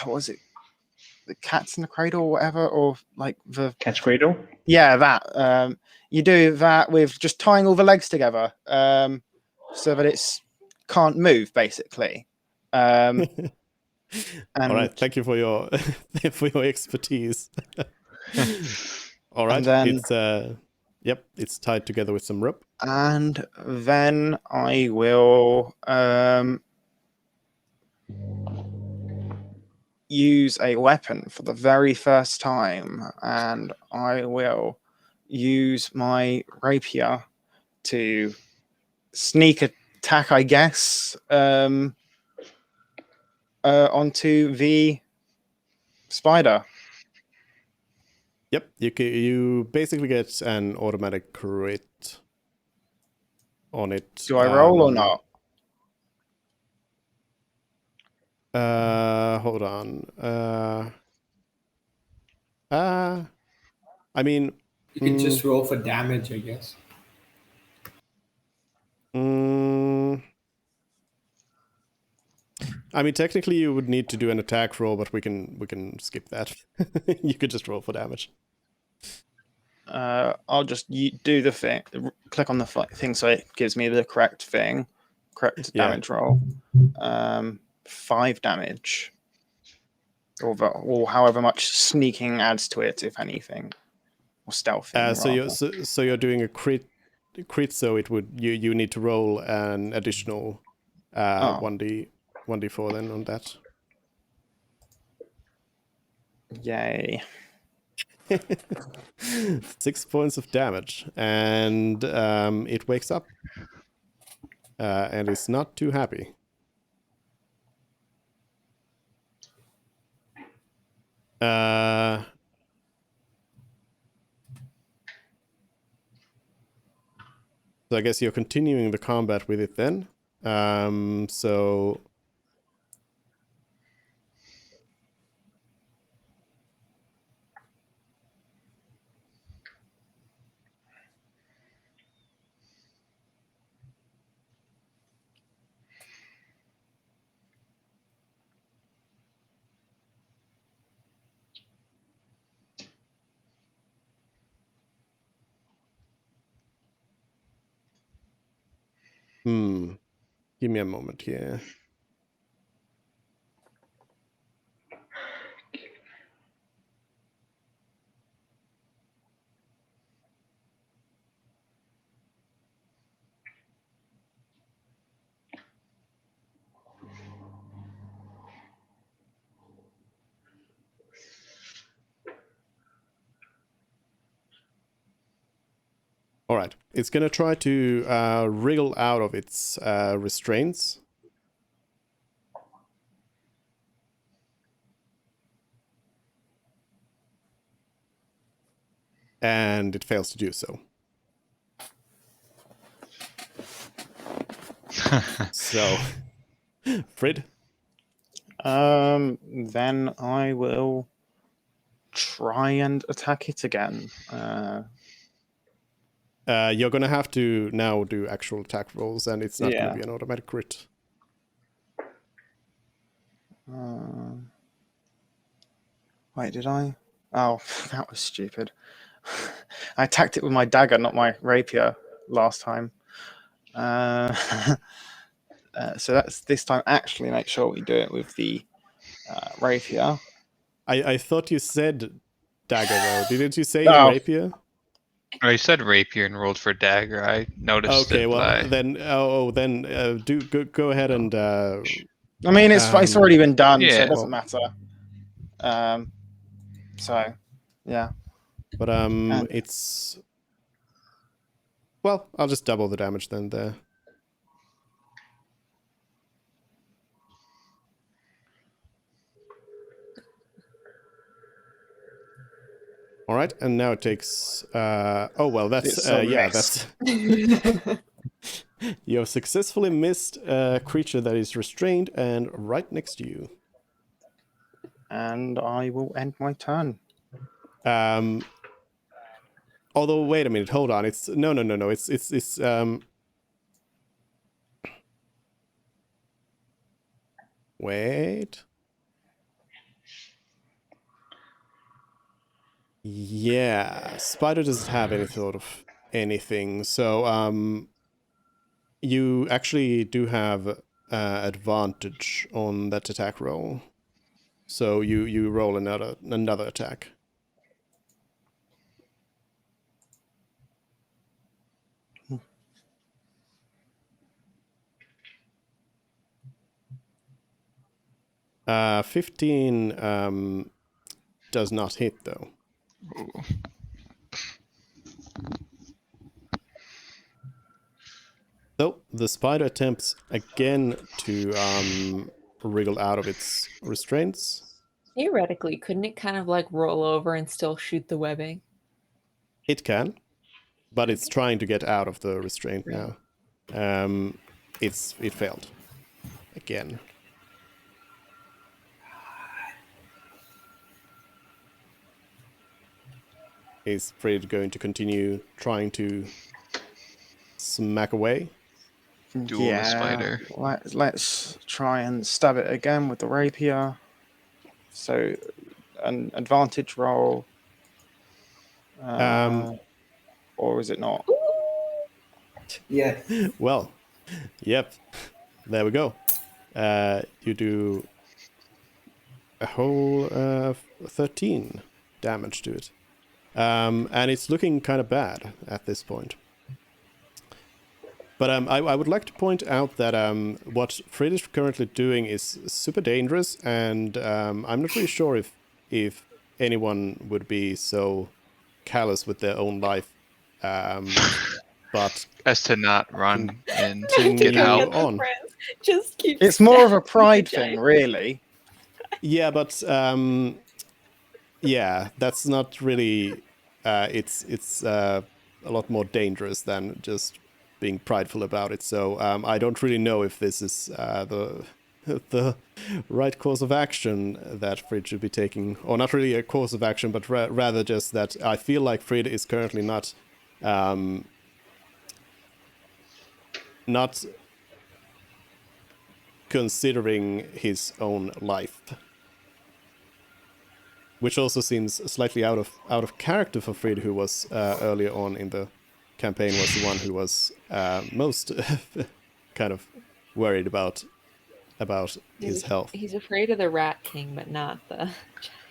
what was it? The cat's in the cradle or whatever, or like the Cat's cradle? yeah, that. You do that with just tying all the legs together, so that it's can't move, basically. And All right. Thank you for your for your expertise. All right. then- It's yep. It's tied together with some rope. and then I will use a weapon for the very first time, and I will use my rapier to sneak attack, I guess, onto the spider. Yep. You basically get an automatic crit on it. Do I roll or not? Hold on. I mean, You can just roll for damage, I guess. I mean, technically, you would need to do an attack roll, but we can skip that. You could just roll for damage. I'll just do the thing, click on the thing so it gives me the correct damage roll. 5 damage. Or however much sneaking adds to it, if anything. Or stealthing. So you're doing a crit, so it would you need to roll an additional 1d4 then on that. Yay. 6 points of damage, and it wakes up and is not too happy. So I guess you're continuing the combat with it then. So Give me a moment here. All right, it's gonna try to wriggle out of its restraints. And it fails to do so. So, Frid? Then I will try and attack it again. You're gonna have to now do actual attack rolls, and it's not gonna Yeah. be an automatic crit. Wait, did I? Oh, that was stupid. I attacked it with my dagger, not my rapier, last time. So that's this time. Actually, make sure we do it with the rapier. I thought you said dagger though. Didn't you say Oh. rapier? Oh, you said rapier and rolled for dagger. I noticed Okay, it. well then, do go ahead and. I mean, it's already been done, so yeah. it doesn't matter. So, yeah. But it's. Well, I'll just double the damage then there. All right, and now it takes. Oh well, that's It's a yeah, miss. that's. You have successfully missed a creature that is restrained and right next to you. And I will end my turn. Although, wait a minute, hold on. It's no. It's wait. Yeah, Spider doesn't have any sort of anything, so you actually do have advantage on that attack roll. So you roll another attack. Uh, 15 does not hit though. Ooh. So the spider attempts again to wriggle out of its restraints. Theoretically, couldn't it kind of like roll over and still shoot the webbing? It can, but it's trying to get out of the restraint now. It failed again. Is Fred going to continue trying to smack away? Duel the spider. Let's try and stab it again with the rapier. So, an advantage roll. Or is it not? Yeah. Well, yep. There we go. You do a whole 13 damage to it. And it's looking kind of bad at this point. But I would like to point out that what Fred is currently doing is super dangerous, and I'm not really sure if anyone would be so callous with their own life. But As to not run and continue get out. on. Just keep. It's more of a pride stabbing thing, really. Yeah, but yeah, that's not really. It's a lot more dangerous than just being prideful about it. So I don't really know if this is the right course of action that Fred should be taking, or not really a course of action, but rather just that I feel like Fred is currently not considering his own life, which also seems slightly out of character for Fred, who was earlier on in the campaign was the one who was most kind of worried about his health. He's afraid of the Rat King, but not the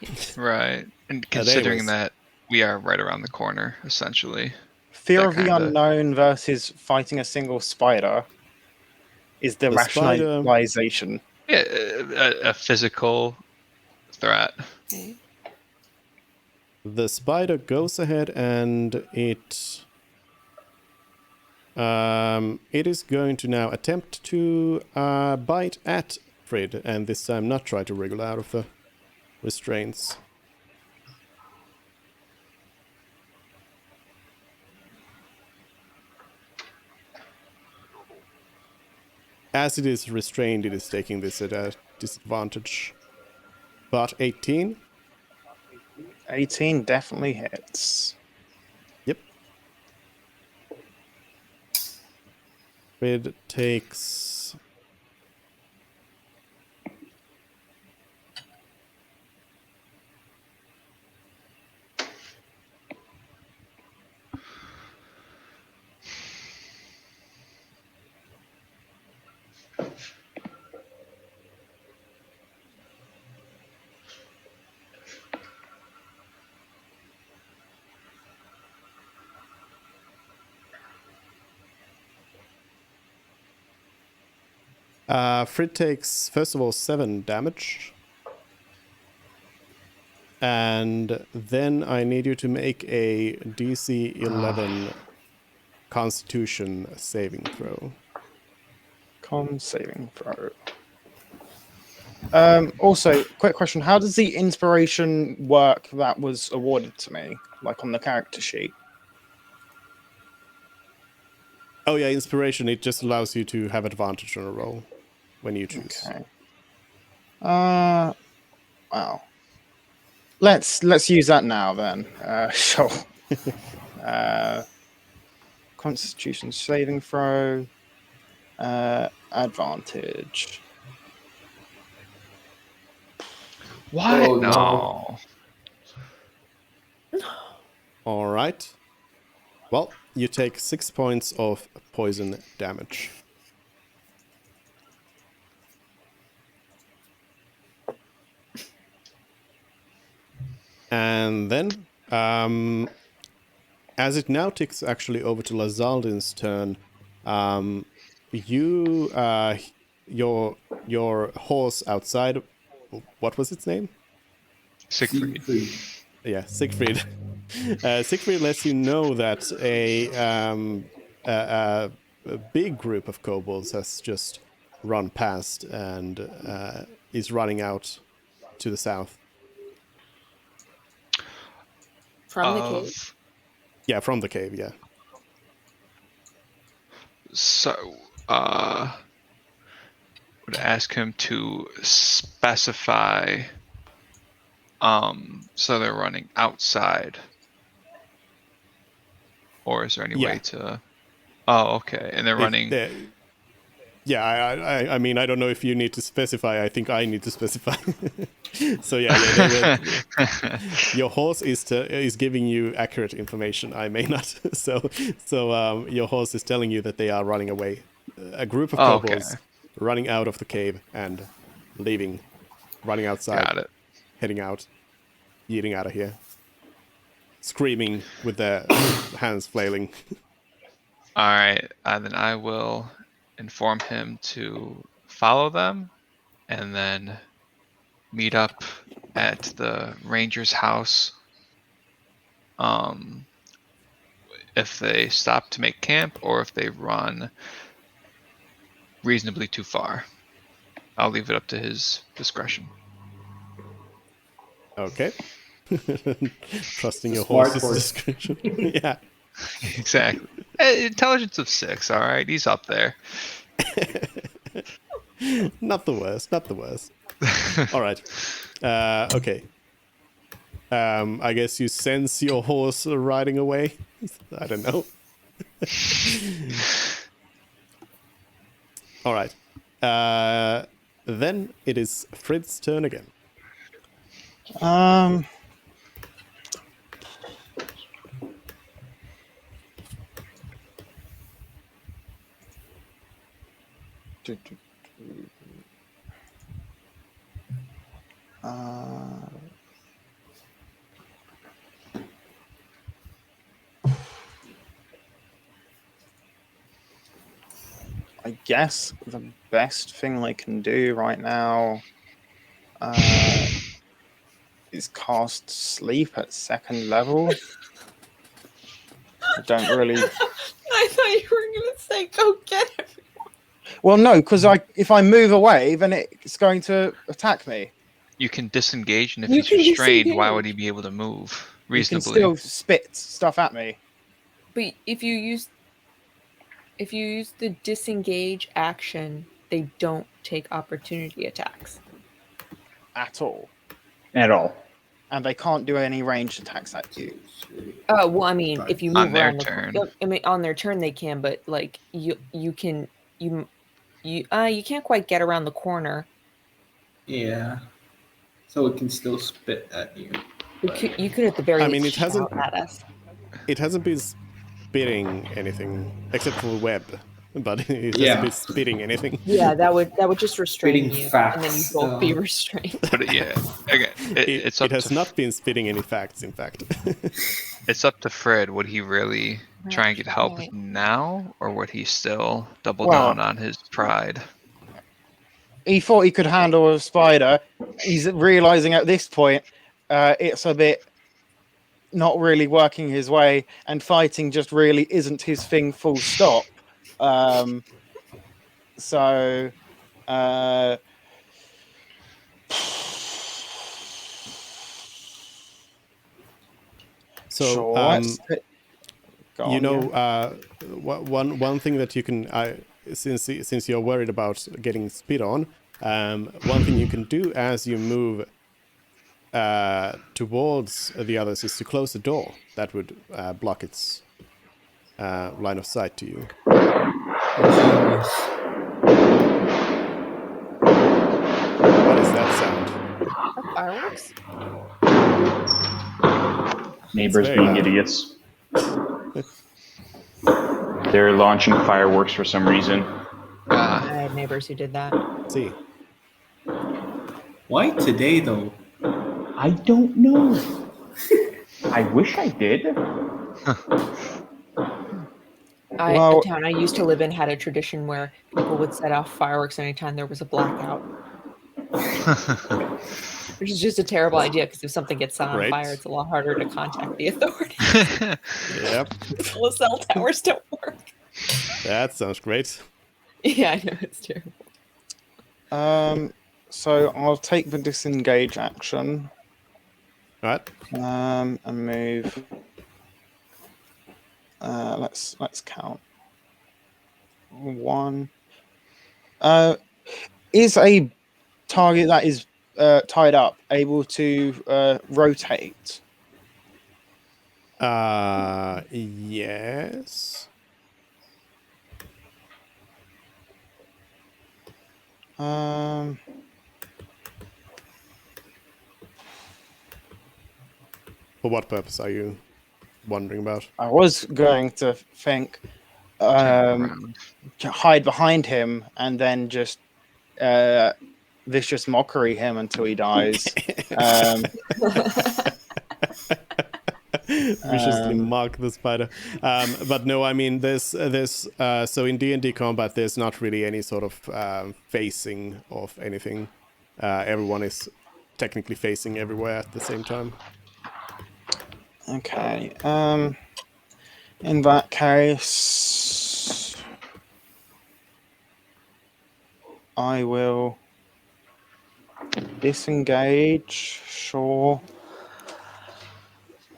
giant. Right. And But considering anyways. that we are right around the corner, essentially. Fear That of the kinda- unknown versus fighting a single spider is the, The spider- rationalization. Yeah, a physical threat. Okay. The spider goes ahead and it is going to now attempt to bite at Frid, and this time not try to wriggle out of the restraints. As it is restrained, it is taking this at a disadvantage. But 18? 18 definitely hits. Yep. Frid takes... Frid takes, first of all, 7 damage. And then I need you to make a DC 11 Constitution saving throw. Con saving throw. Also, quick question. How does the inspiration work that was awarded to me? Like on the character sheet? Oh yeah, inspiration, it just allows you to have advantage on a roll when you choose. Okay. Wow. Let's use that now then. Sure. Constitution saving throw. Advantage. What? Oh, no. All right. Well, you take 6 points of poison damage. And then, as it now ticks actually over to Lazaldin's turn, your horse outside, what was its name? Siegfried. Yeah, Siegfried. Siegfried lets you know that a big group of kobolds has just run past and is running out to the south. From the cave. Yeah, from the cave, yeah. So, would ask him to specify. So they're running outside, or is there any Yeah. way to? Oh, okay, and they're running. Yeah, I mean, I don't know if you need to specify. I think I need to specify. So yeah, your horse is giving you accurate information. I may not. So your horse is telling you that they are running away. A group of kobolds running out of the cave and leaving, running outside. Got it. Heading out, yeeting out of here, screaming with their hands flailing. All right, then I will inform him to follow them, and then meet up at the ranger's house. If they stop to make camp, or if they run reasonably too far, I'll leave it up to his discretion. Okay. Trusting your Smart horse's horse. discretion. Yeah. Exactly. Intelligence of 6. All right, he's up there. Not the worst. Not the worst. All right. Okay. I guess you sense your horse riding away. I don't know. All right. Then it is Frid's turn again. I guess the best thing I can do right now is cast sleep at 2nd level. I don't really. I thought you were gonna say go get him. Well, no, because if I move away, then it's going to attack me. You can disengage, and if You he's can restrained, why disengage. would he be able to move You can reasonably? still spit stuff at me. But if you use the disengage action, they don't take opportunity attacks. At all. At all. And they can't do any ranged attacks at you. Oh well, I mean, if you move On their around turn. I mean, on their turn they can, but like you can't quite get around the corner. Yeah. So it can still spit at you. You could at the very I mean, least it hasn't- shout at us. It hasn't been spitting anything except for web, but it hasn't Yeah. been spitting anything. Yeah, that would just restrain Spitting you, facts, and then you both be though. restrained. But yeah, again, it's up It has to not been spitting any facts, in fact. it's up to Fred. Would he really try and get help Right. now, or would he still double Well- down on his pride? He thought he could handle a spider. He's realizing at this point it's a bit not really working his way, and fighting just really isn't his thing, full stop. So So, sure, go you on, know, yeah. one thing that you can, since you're worried about getting spit on, one thing you can do as you move towards the others is to close the door. That would block its line of sight to you. What is that sound? Fireworks? Neighbors very being loud. idiots. They're launching fireworks for some reason. I had neighbors who did that. See, Why today, though? I don't know. I wish I did. Well- A town I used to live in had a tradition where people would set off fireworks anytime there was a blackout, which is just a terrible idea because if something gets set on Right. fire, it's a lot harder to contact the authorities. yep, The cell towers don't work. that sounds great. Yeah, I know it's terrible. So I'll take the disengage action Right, and move. Let's count. 1. Is a target that is tied up able to rotate? yes. For what purpose are you wondering about? I was going to think Around. hide behind him and then just vicious mockery him until he dies. Viciously mock the spider. But no, I mean, there's so in D&D combat, there's not really any sort of facing of anything. Everyone is technically facing everywhere at the same time. Okay. In that case, I will disengage. Sure.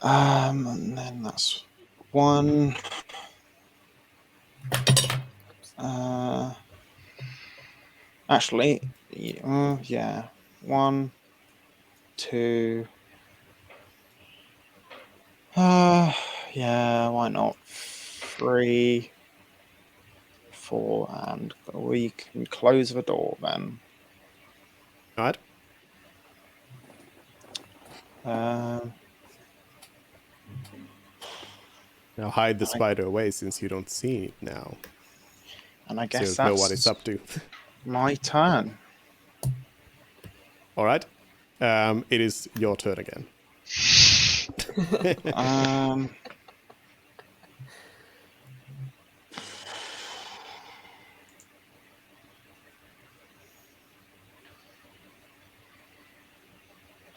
And then that's 1. Actually, yeah. 1, 2. Yeah, why not? 3, 4, and we can close the door then. Right? Now hide the spider away since you don't see it now. And I So guess you know what it's that's up to. my turn. All right. It is your turn again. Um,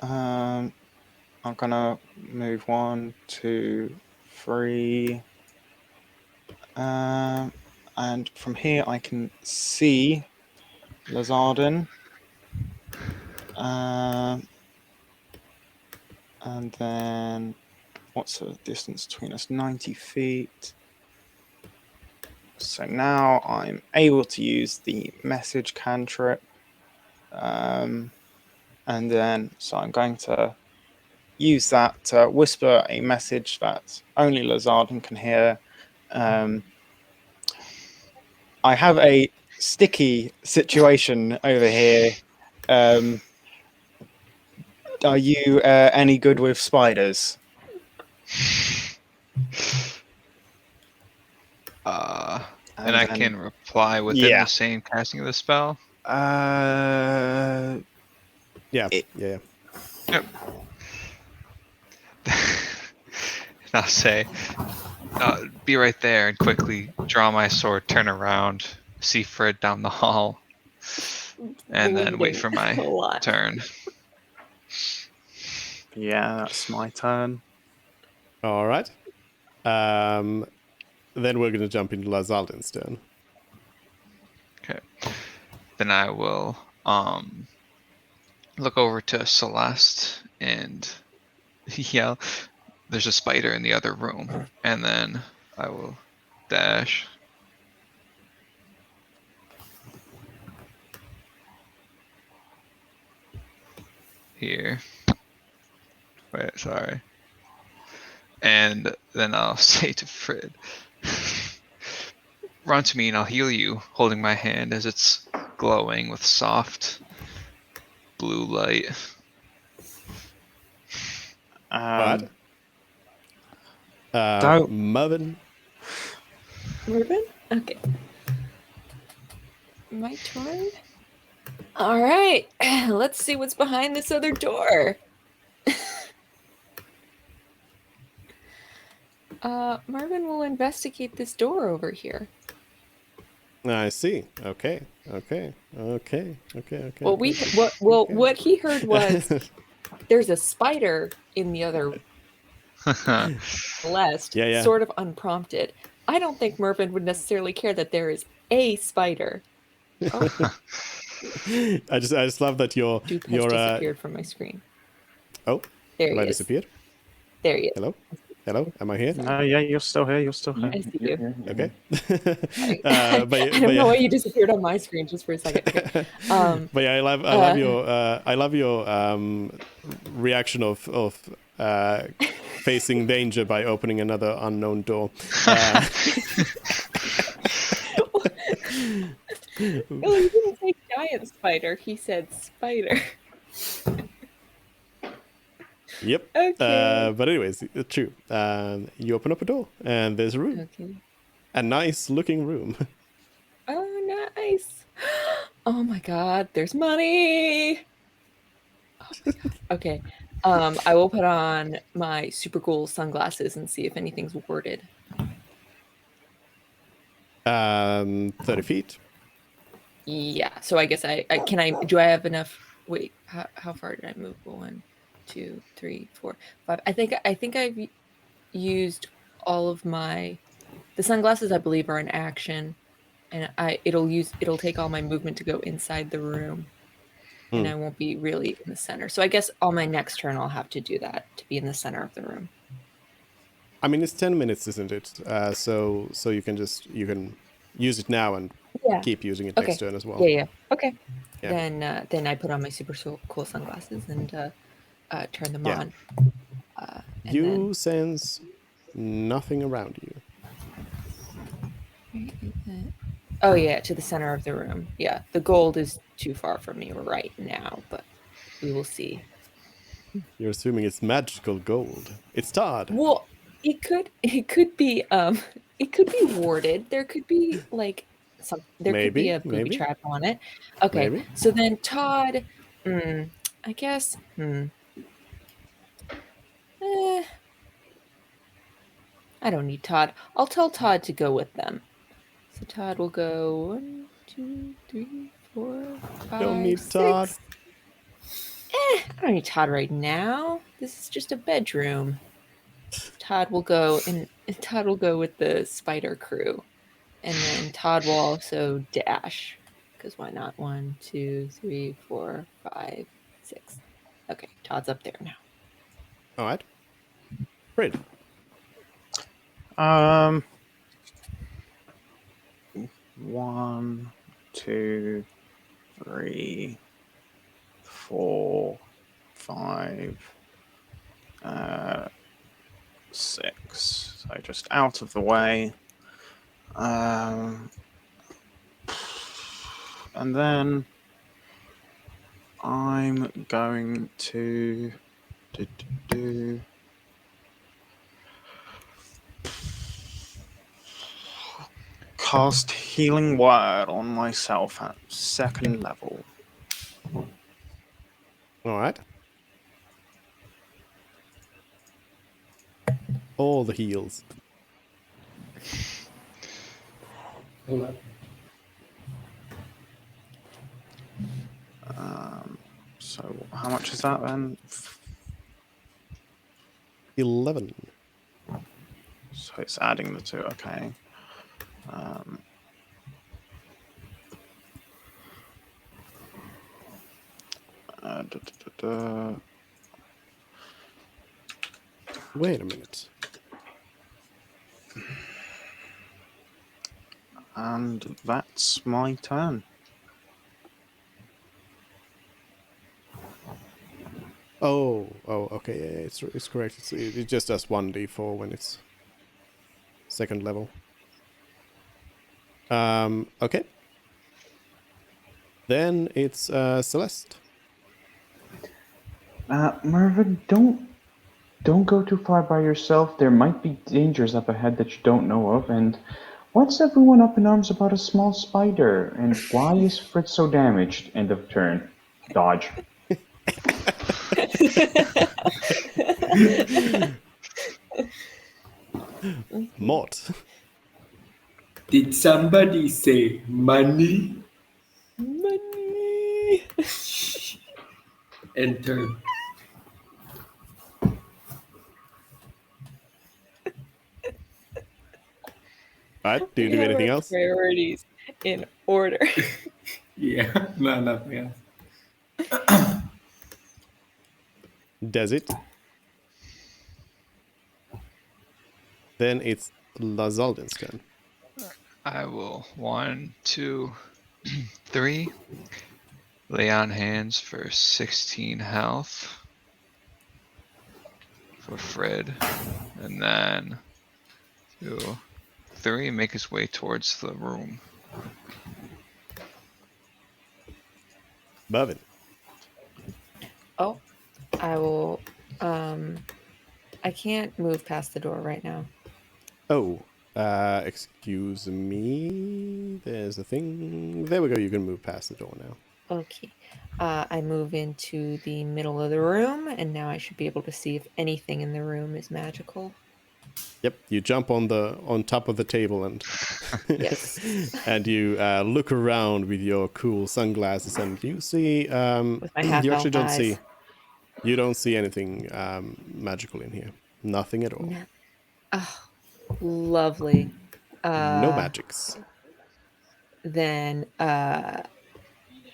I'm gonna move 1, 2, 3. And from here I can see Lazardin. And then what's the distance between us? 90 feet. So now I'm able to use the message cantrip. And then, so I'm going to use that to whisper a message that only Lazardin can hear. I have a sticky situation over here. Are you any good with spiders? And I then- can reply within yeah. the same casting of the spell. Uh, Yeah. It- Yeah. Yep. And I'll say, be right there, and quickly draw my sword, turn around, see Fred down the hall, and then wait for my A lot. turn. yeah, that's my turn. All right. Then we're going to jump into Lazaldin's turn. Okay. Then I will look over to Celeste and yell, "There's a spider in the other room," and then I will dash. Here. Wait, sorry. And then I'll say to Fred, "Run to me and I'll heal you," holding my hand as it's glowing with soft blue light. All right. Don't- Mervin. Ruben? Okay. My turn? All right. Let's see what's behind this other door. Marvin will investigate this door over here. I see. Okay. Well, what he heard was there's a spider in the other Celeste, Yeah. sort of unprompted. I don't think Mervin would necessarily care that there is a spider. Oh, I just love that Dupe has disappeared from my screen. Oh, There have he I is. disappeared? There he is. Hello, am I here? No, yeah, you're still here. You're still here. I see you. Okay. I don't know why you disappeared on my screen just for a second. Okay. But yeah, I love your reaction of facing danger by opening another unknown door. Well, he didn't say giant spider. He said spider. Yep. Okay. But anyways, it's true. You open up a door, and there's a room, Okay. a nice looking room. Oh, nice. Oh my God, there's money. Oh my God. Okay. I will put on my super cool sunglasses and see if anything's worded. 30 feet. Yeah. So I guess do I have enough? Wait, how far did I move? 1, 2, 3, 4, 5. I think I've used all of the sunglasses. I believe are an action, and it'll take all my movement to go inside the room, and I won't be really in the center. So I guess on my next turn I'll have to do that to be in the center of the room. I mean, it's 10 minutes, isn't it? So you can use it now and keep using it next turn as well. Yeah. Okay. Yeah. Then I put on my super cool sunglasses and turn them on. And You sense nothing around you. Oh yeah, to the center of the room. Yeah, the gold is too far from me right now, but we will see. You're assuming it's magical gold. It's tarred. Well, it could be warded. There could be like there could be Maybe, a booby maybe. trap on it. Okay, Maybe. so then Todd, I guess, I don't need Todd. I'll tell Todd to go with them. So Todd will go 1, 2, 3, 4, 5, Don't need 6. Todd. I don't need Todd right now. This is just a bedroom. Todd will go and Todd will go with the spider crew. And then Todd will also dash. Because why not? 1, 2, 3, 4, 5, 6. Okay, Todd's up there now. All right. Great. 1, 2, 3, 4, 5, 6. So just out of the way. And then I'm going to cast Healing Word on myself at 2nd level. All right. All the heals. Hold up. So how much is that then? 11. So it's adding the 2. Okay. Wait a minute. And that's my turn. Oh, okay, yeah, it's correct. It just does 1d4 when it's 2nd level. Okay. Then it's Celeste. Mervin, don't go too far by yourself. There might be dangers up ahead that you don't know of. And what's everyone up in arms about a small spider? And why is Fritz so damaged? End of turn. Dodge. Mort. Did somebody say money? Money. Enter. Alright, do you We do have anything our else? Priorities in order. Yeah, no, nothing else. Does it? Then it's Lazaldin's turn. I will 1, 2, 3. Lay on hands for 16 health for Fred, and then 2, 3. Make his way towards the room. Bovin. Oh, I will. I can't move past the door right now. Oh, excuse me. There's a thing. There we go. You can move past the door now. Okay. I move into the middle of the room, and now I should be able to see if anything in the room is magical. Yep, you jump on top of the table and Yes. and you look around with your cool sunglasses, and you see With my half you actually elf don't eyes. see you don't see anything magical in here. Nothing at all. No. Oh, lovely. No magics. Then I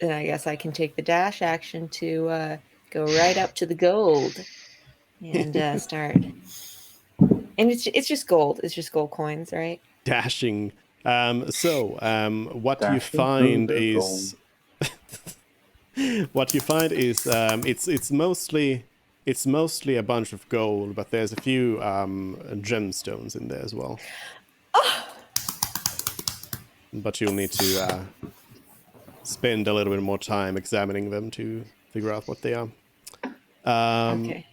guess I can take the dash action to go right up to the gold and start. And it's just gold. It's just gold coins, right? Dashing. What you Dashing find through the is what you find is it's mostly a bunch of gold, but there's a few gemstones in there as well. But you'll need to spend a little bit more time examining them to figure out what they are. Okay.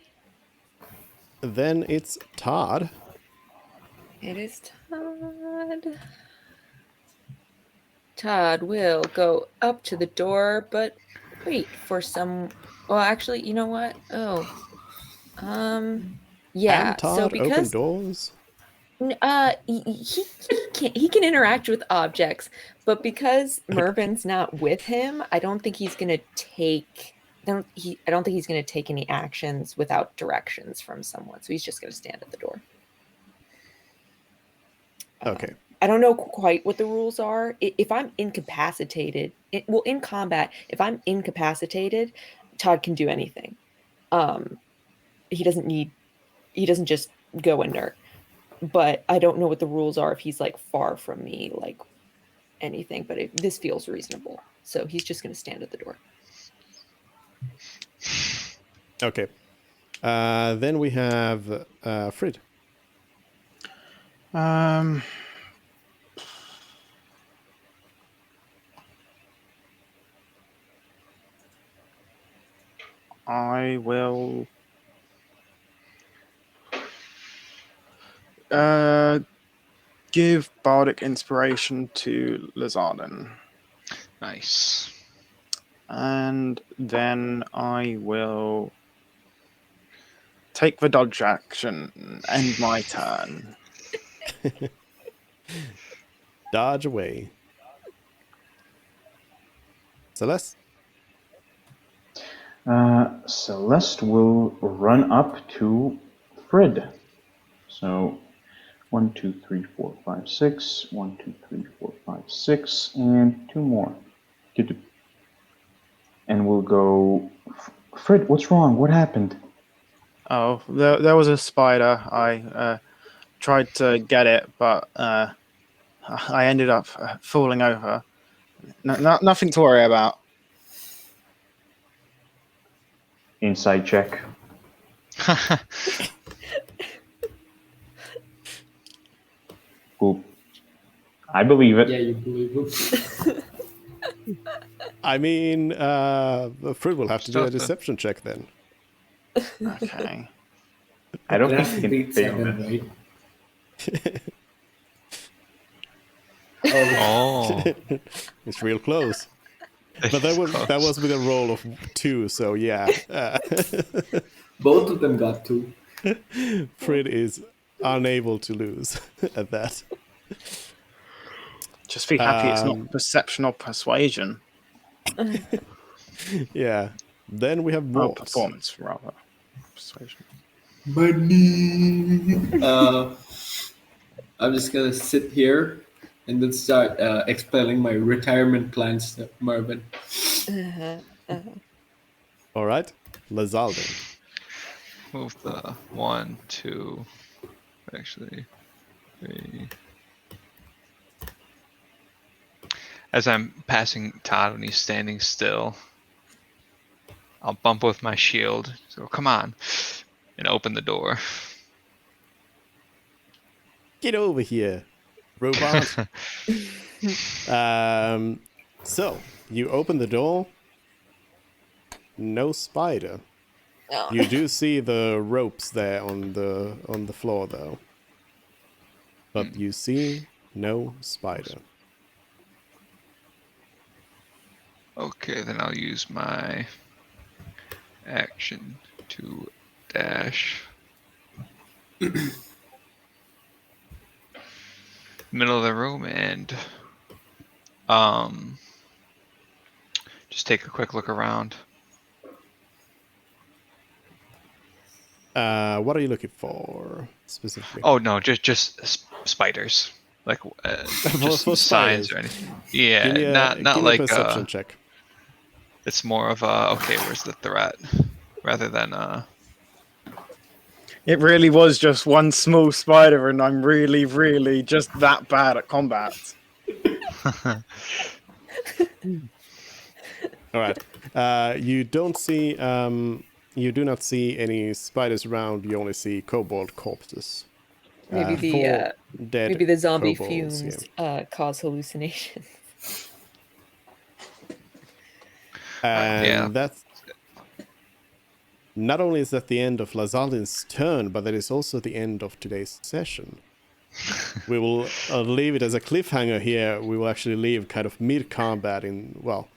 Then it's Todd. It is Todd. Todd will go up to the door, but wait for some. Well, actually, you know what? Oh, yeah. And So Todd open because doors. he can interact with objects, but because Mervin's not with him, I don't think he's gonna take. I don't think he's gonna take any actions without directions from someone. So he's just gonna stand at the door. Okay. I don't know quite what the rules are. If I'm incapacitated, in combat, if I'm incapacitated, Todd can do anything. He doesn't just go inert. But I don't know what the rules are if he's like far from me, like anything. But this feels reasonable, so he's just going to stand at the door. Okay. Then we have Frid. I will give Bardic Inspiration to Lazardin. Nice. And then I will take the dodge action, end my turn. Dodge away. Celeste? Celeste will run up to Frid. So 1, 2, 3, 4, 5, 6. 1, 2, 3, 4, 5, 6, and 2 more. And we'll go. Frid, what's wrong? What happened? Oh, there was a spider. I tried to get it, but I ended up falling over. Nothing to worry about. Inside check. Oop. I believe it. Yeah, you believe him. I mean, Frid will have to do a Stealth then. deception check then. Okay. I don't It has think to he can beat fail 7, that. right? Oh, Oh, It's real close. But that was with a roll of 2, so yeah. both of them got 2. Frid is unable to lose at that. Just be happy it's not perception or persuasion. Yeah. Then we have Or Mort. performance, rather. Persuasion. Money. I'm just gonna sit here and then start explaining my retirement plans to Marvin. All right. Lazaldin. move the 1, 2, actually 3. As I'm passing Todd when he's standing still, I'll bump with my shield. So come on, and open the door. Get over here, robot. So you open the door. No spider. Oh. You do see the ropes there on the floor though. But you see no spider. Okay, then I'll use my action to dash. Middle of the room and just take a quick look around. What are you looking for specifically? Oh no, just spiders, like just For signs spiders. or anything. Yeah, Give me a, not give me like a perception check. It's more of a okay, where's the threat, rather than It really was just one small spider, and I'm really, really just that bad at combat. All right. You don't see. You do not see any spiders around. You only see kobold corpses. Maybe Four dead maybe the zombie kobolds, fumes yeah. cause hallucinations. And yeah. that's not only is that the end of Lazaldin's turn, but that is also the end of today's session. we will leave it as a cliffhanger here. We will actually leave kind of mid-combat in, well,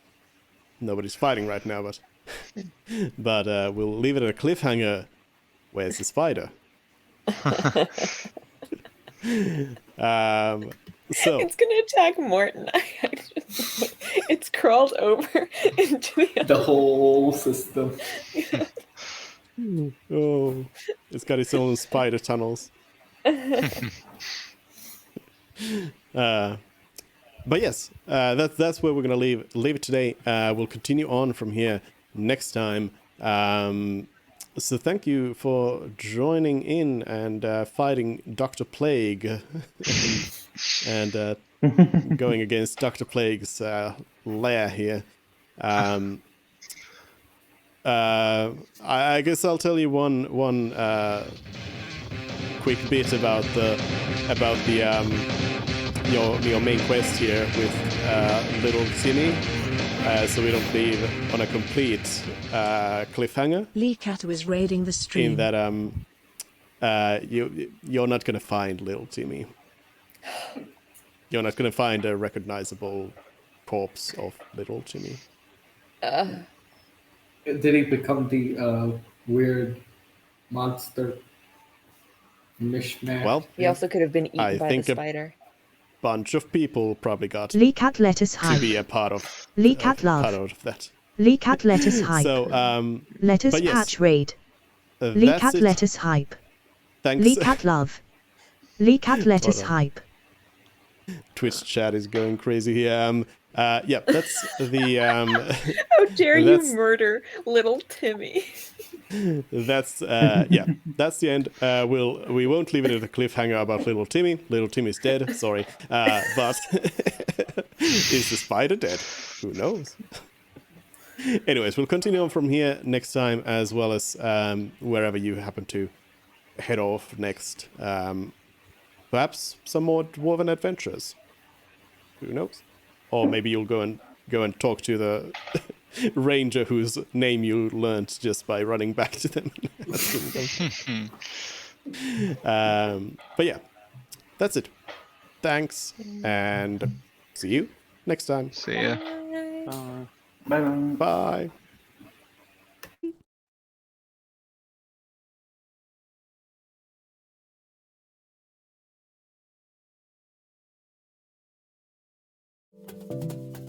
nobody's fighting right now, but we'll leave it at a cliffhanger. Where's the spider? So It's gonna attack Morton. It's crawled over into The whole system. oh, it's got its own spider tunnels. But yes, that's where we're gonna leave it today. We'll continue on from here next time. So thank you for joining in and fighting Dr. Plague and going against Dr. Plague's lair here. I guess I'll tell you one quick bit about your main quest here with little Timmy, so we don't leave on a complete cliffhanger. Lee Cat was raiding the stream. In that you're not gonna find little Timmy. You're not gonna find a recognizable corpse of little Timmy. Did he become the weird monster mishmash? Well, He also could have been eaten I by think the a- spider. bunch of people probably got Lee Cat let us to hype. be a part of Lee Cat love. part of that. Lee Cat let us hype. So let us but yes, patch raid. Lee that's Cat it. let us hype. Thanks. Lee Cat love. Lee Cat let us Hold on. hype. Twitch chat is going crazy here. Yeah, that's the How dare That's- you murder little Timmy? that's that's the end. We won't leave it at a cliffhanger about little Timmy. Little Timmy's dead. Sorry, but is the spider dead? Who knows? Anyways, we'll continue on from here next time, as well as wherever you happen to head off next. Perhaps some more dwarven adventures. Who knows? Or maybe you'll go and talk to the ranger whose name you learned just by running back to them. But yeah, that's it. Thanks, and see you next time. See ya. Bye-bye. Bye.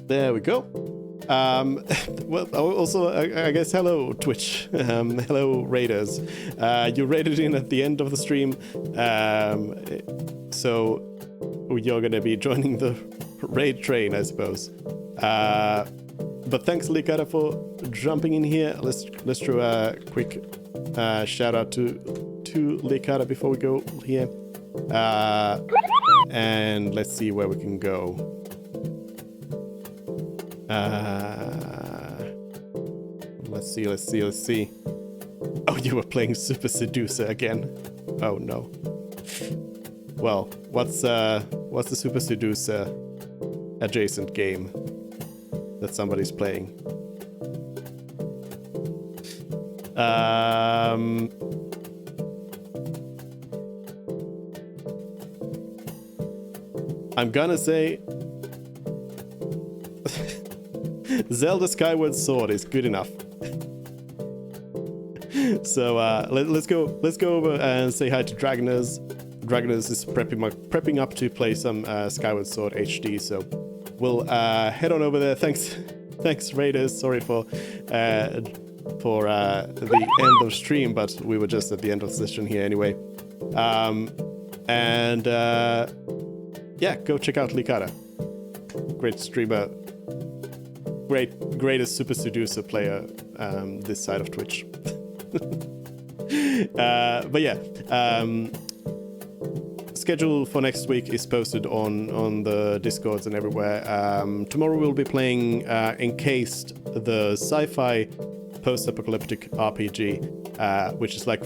There we go. Well, also, I guess hello, Twitch. Hello, Raiders. You raided in at the end of the stream. So you're going to be joining the raid train, I suppose. But thanks, Likara, for jumping in here. Let's do a quick shout out to Likara before we go here. And let's see where we can go. Let's see. Oh, you were playing Super Seducer again. Oh no. Well, what's the Super Seducer adjacent game that somebody's playing? I'm gonna say Zelda Skyward Sword is good enough. So let's go over and say hi to Dragoners. Dragoners is prepping up to play some Skyward Sword HD. So we'll head on over there. Thanks, Raiders. Sorry for the end of stream, but we were just at the end of the session here anyway. Yeah, go check out Likara. Great streamer. Greatest Super Seducer player this side of Twitch. But yeah, schedule for next week is posted on the Discords and everywhere. Tomorrow we'll be playing Encased, the sci-fi post-apocalyptic RPG, which is like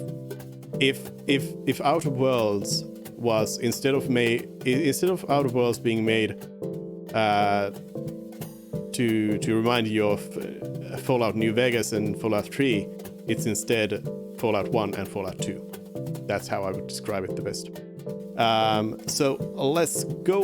if Outer Worlds was instead of Outer Worlds being made to remind you of Fallout New Vegas and Fallout 3, it's instead Fallout 1 and Fallout 2. That's how I would describe it the best. So let's go